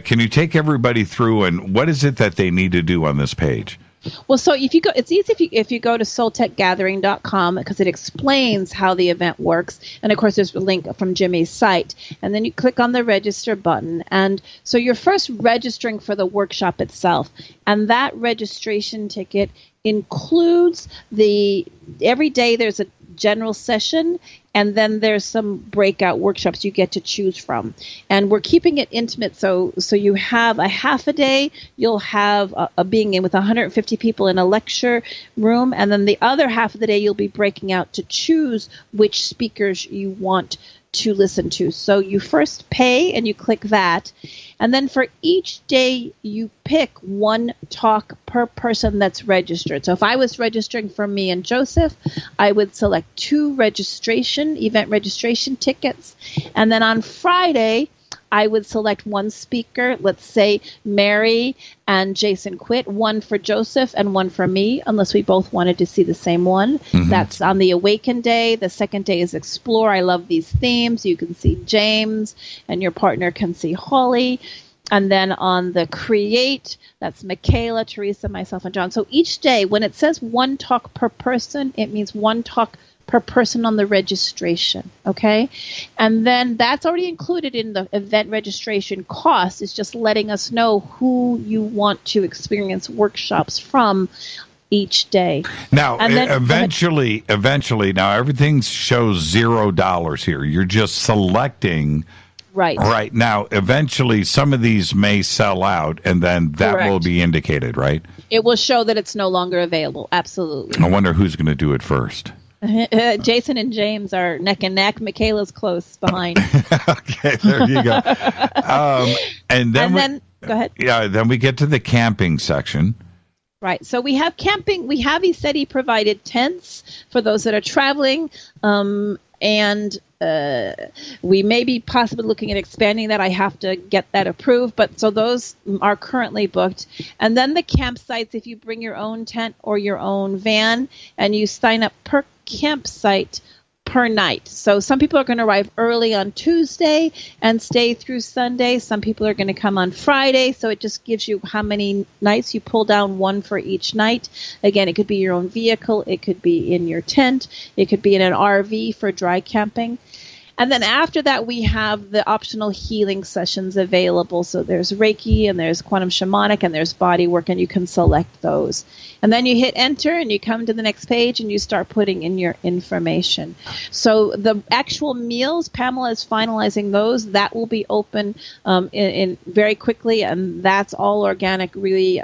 Can you take everybody through, and what is it that they need to do on this page? Well, so if you go, it's easy if you go to soultechgathering.com, because it explains how the event works. And of course, there's a link from Jimmy's site. And then you click on the register button. And so you're first registering for the workshop itself. And that registration ticket includes every day there's a general session, and then there's some breakout workshops you get to choose from. And we're keeping it intimate, so you have a half a day, you'll have a being in with 150 people in a lecture room, and then the other half of the day you'll be breaking out to choose which speakers you want to listen to. So you first pay and you click that, and then for each day you pick one talk per person that's registered. So if I was registering for me and Joseph, I would select 2 event registration tickets, and then on Friday I would select one speaker, let's say Mary and Jason Quitt, one for Joseph and one for me, unless we both wanted to see the same one. That's on the Awaken Day. The second day is Explore. I love these themes. You can see James, and your partner can see Holly. And then on the Create, that's Michaela, Teresa, myself, and John. So each day, when it says one talk per person, it means one talk per person on the registration, okay? And then that's already included in the event registration cost. It's just letting us know who you want to experience workshops from each day. Now, then, eventually, now everything shows $0 here. You're just selecting. Right. Now, eventually, some of these may sell out, and then that will be indicated, right? It will show that it's no longer available. Absolutely. I wonder who's going to do it first. Jason and James are neck and neck. Michaela's close behind. Okay, there you go. And then go ahead. Yeah, then we get to the camping section. Right. So we have camping. We have ECETI provided tents for those that are traveling. And we may be possibly looking at expanding that. I have to get that approved. But so those are currently booked. And then the campsites, if you bring your own tent or your own van, and you sign up per campsite per night. So some people are going to arrive early on Tuesday and stay through Sunday. Some people are going to come on Friday. So it just gives you how many nights. You pull down one for each night. Again, it could be your own vehicle. It could be in your tent. It could be in an RV for dry camping. And then after that, we have the optional healing sessions available. So there's Reiki, and there's quantum shamanic, and there's body work, and you can select those. And then you hit enter, and you come to the next page, and you start putting in your information. So the actual meals, Pamela is finalizing those. That will be open in very quickly, and that's all organic, really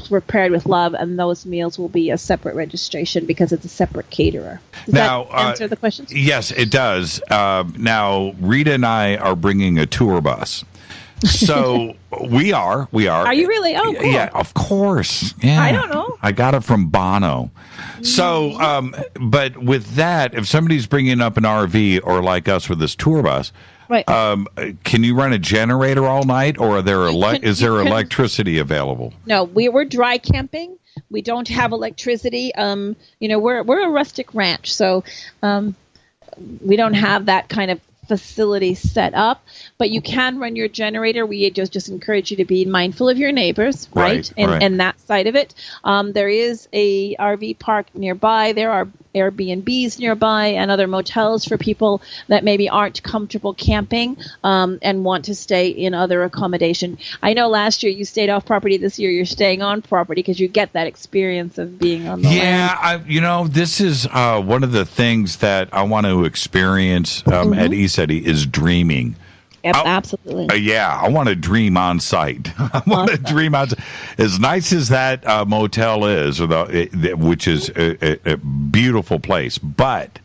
prepared with love, and those meals will be a separate registration because it's a separate caterer. Does that answer the questions? Yes, it does. Now, Rita and I are bringing a tour bus. So we are. Are you really? Oh, cool. Yeah, of course. Yeah. I don't know. I got it from Bono. So, but with that, if somebody's bringing up an RV or like us with this tour bus, right. Can you run a generator all night, or is there electricity available? No, we're dry camping. We don't have electricity. We're a rustic ranch, so we don't have that kind of facility set up, but you can run your generator. We just encourage you to be mindful of your neighbors, right? And that side of it. There is a RV park nearby. There are Airbnbs nearby and other motels for people that maybe aren't comfortable camping and want to stay in other accommodation. I know last year you stayed off property. This year you're staying on property because you get that experience of being on the land. Yeah, this is one of the things that I want to experience at ECETI is dreaming. Absolutely. Yeah, I want to dream on site. I want to dream on site. As nice as that motel is, which is a beautiful place, but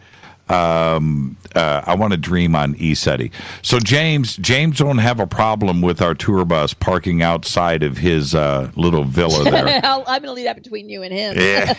I want to dream on ECETI. So James don't have a problem with our tour bus parking outside of his little villa there. I'm going to leave that between you and him. Yeah.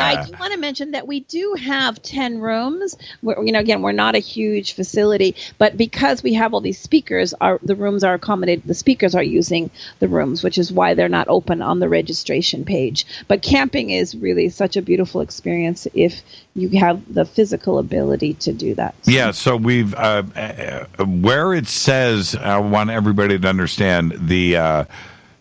I do want to mention that we do have 10 rooms. Again, we're not a huge facility, but because we have all these speakers, the rooms are accommodated. The speakers are using the rooms, which is why they're not open on the registration page. But camping is really such a beautiful experience if you have the physical ability to do that. Yeah, so we've where it says, I want everybody to understand, the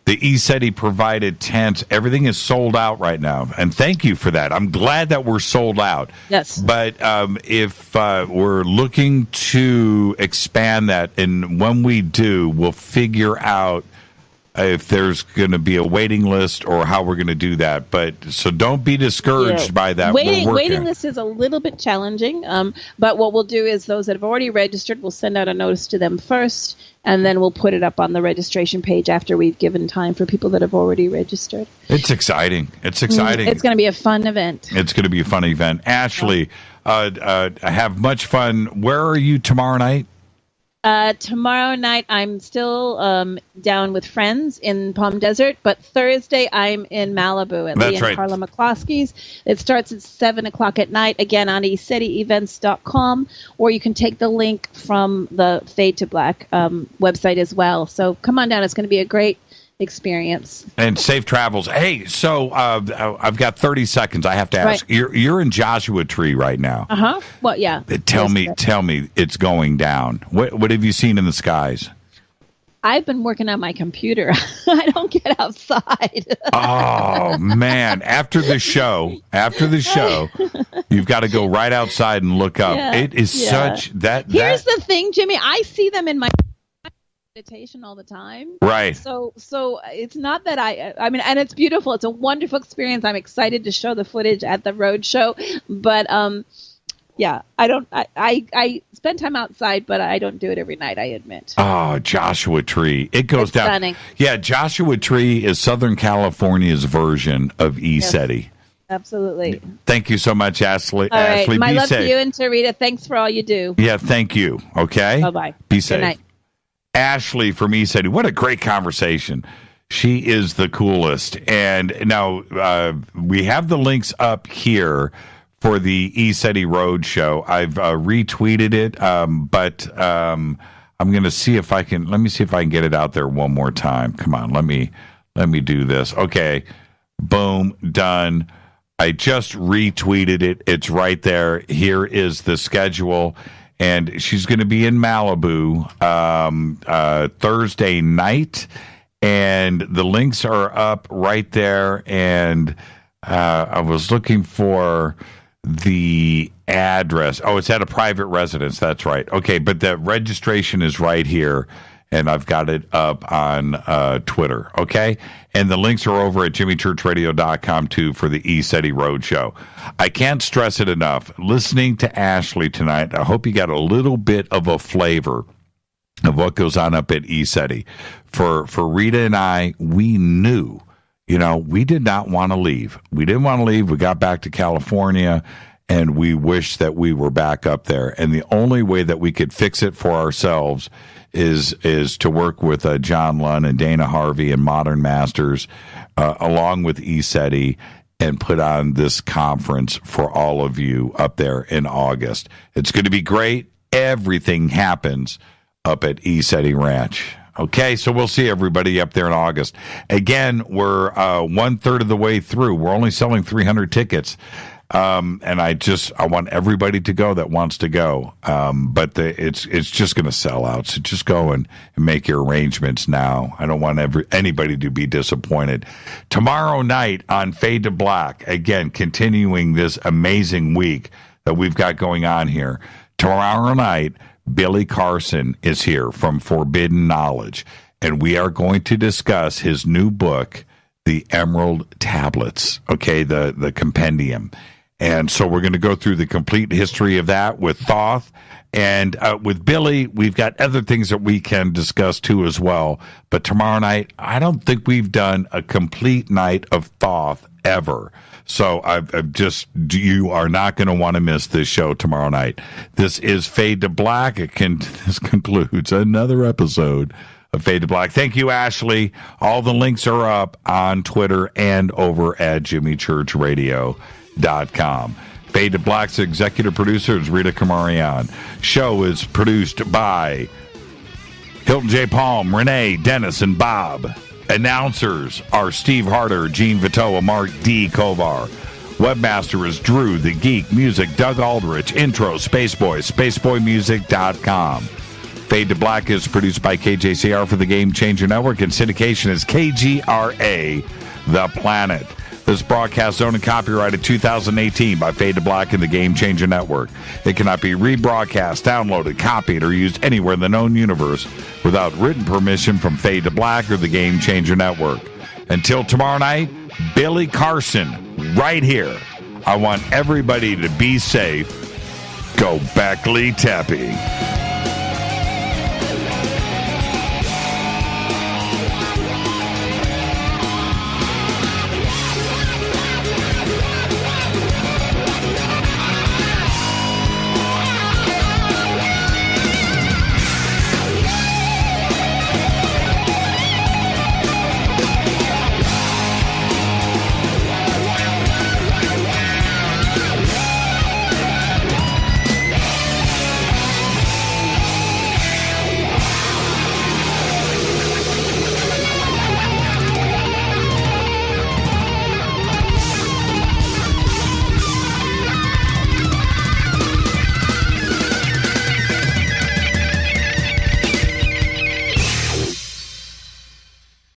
ECETI provided tents, everything is sold out right now, and thank you for that. I'm glad that we're sold out. Yes. But if we're looking to expand that, and when we do, we'll figure out if there's going to be a waiting list or how we're going to do that. But so don't be discouraged by that. Waiting list is a little bit challenging, but what we'll do is those that have already registered, we'll send out a notice to them first, and then we'll put it up on the registration page after we've given time for people that have already registered. It's exciting. It's exciting. It's going to be a fun event. It's going to be a fun event. Ashli, have much fun. Where are you tomorrow night? Tomorrow night, I'm still down with friends in Palm Desert, but Thursday, I'm in Malibu at Lee and Carla McCloskey's. It starts at 7 o'clock at night, again, on ECETIevents.com, or you can take the link from the Fade to Black website as well. So come on down. It's going to be a great experience. And safe travels. Hey, so I've got 30 seconds. I have to ask. Right. You're in Joshua Tree right now. Uh-huh. Well, yeah. Tell me it's going down. What have you seen in the skies? I've been working on my computer. I don't get outside. Oh, man. After the show, you've got to go right outside and look up. Yeah, it is such that. Here's the thing, Jimmy. I see them in my meditation all the time. Right. So it's not that I mean, and it's beautiful. It's a wonderful experience. I'm excited to show the footage at the Roadshow. But yeah, I spend time outside, but I don't do it every night, I admit. Oh, Joshua Tree. It goes down. Stunning. Yeah, Joshua Tree is Southern California's version of ECETI. Yes. Absolutely. Thank you so much, Ashli. All right. Ashli, my be love safe. to you and to Rita. Thanks for all you do. Yeah, thank you. Okay? Bye-bye. Be safe. Good night. Ashli from ECETI. What a great conversation. She is the coolest. And now we have the links up here for the ECETI Roadshow. I've retweeted it, but I'm going to see if I can. Let me see if I can get it out there one more time. Come on, let me do this. Okay, boom, done. I just retweeted it. It's right there. Here is the schedule. And she's going to be in Malibu Thursday night. And the links are up right there. And I was looking for the address. Oh, it's at a private residence. That's right. Okay, but the registration is right here. And I've got it up on Twitter, okay? And the links are over at jimmychurchradio.com, too, for the ECETI Roadshow. I can't stress it enough. Listening to Ashli tonight, I hope you got a little bit of a flavor of what goes on up at ECETI. For Rita and I, we knew, we did not want to leave. We didn't want to leave. We got back to California, and we wished that we were back up there. And the only way that we could fix it for ourselves is to work with John Lunn and Dana Harvey and Modern Masters, along with ECETI, and put on this conference for all of you up there in August. It's going to be great. Everything happens up at ECETI Ranch. Okay, so we'll see everybody up there in August. Again, we're 1/3 of the way through. We're only selling 300 tickets. And I want everybody to go that wants to go. But it's just going to sell out. So just go and make your arrangements now. I don't want anybody to be disappointed. Tomorrow night on Fade to Black, again, continuing this amazing week that we've got going on here. Tomorrow night, Billy Carson is here from Forbidden Knowledge, and we are going to discuss his new book, The Emerald Tablets, okay, the compendium. And so we're going to go through the complete history of that with Thoth. And with Billy, we've got other things that we can discuss too as well. But tomorrow night, I don't think we've done a complete night of Thoth ever. So you are not going to want to miss this show tomorrow night. This is Fade to Black. This concludes another episode of Fade to Black. Thank you, Ashley. All the links are up on Twitter and over at jimmychurchradio.com. Fade to Black's executive producer is Rita Kamarian. Show is produced by Hilton J. Palm, Renee, Dennis, and Bob. Announcers are Steve Harder, Gene Vitoa, Mark D. Kovar. Webmaster is Drew the Geek. Music, Doug Aldrich. Intro, Spaceboy, spaceboymusic.com. Fade to Black is produced by KJCR for the Game Changer Network, and syndication is KGRA, The Planet. This broadcast owned and copyrighted 2018 by Fade to Black and the Game Changer Network. It cannot be rebroadcast, downloaded, copied, or used anywhere in the known universe without written permission from Fade to Black or the Game Changer Network. Until tomorrow night, Billy Carson, right here. I want everybody to be safe. Go Beckley Teppy.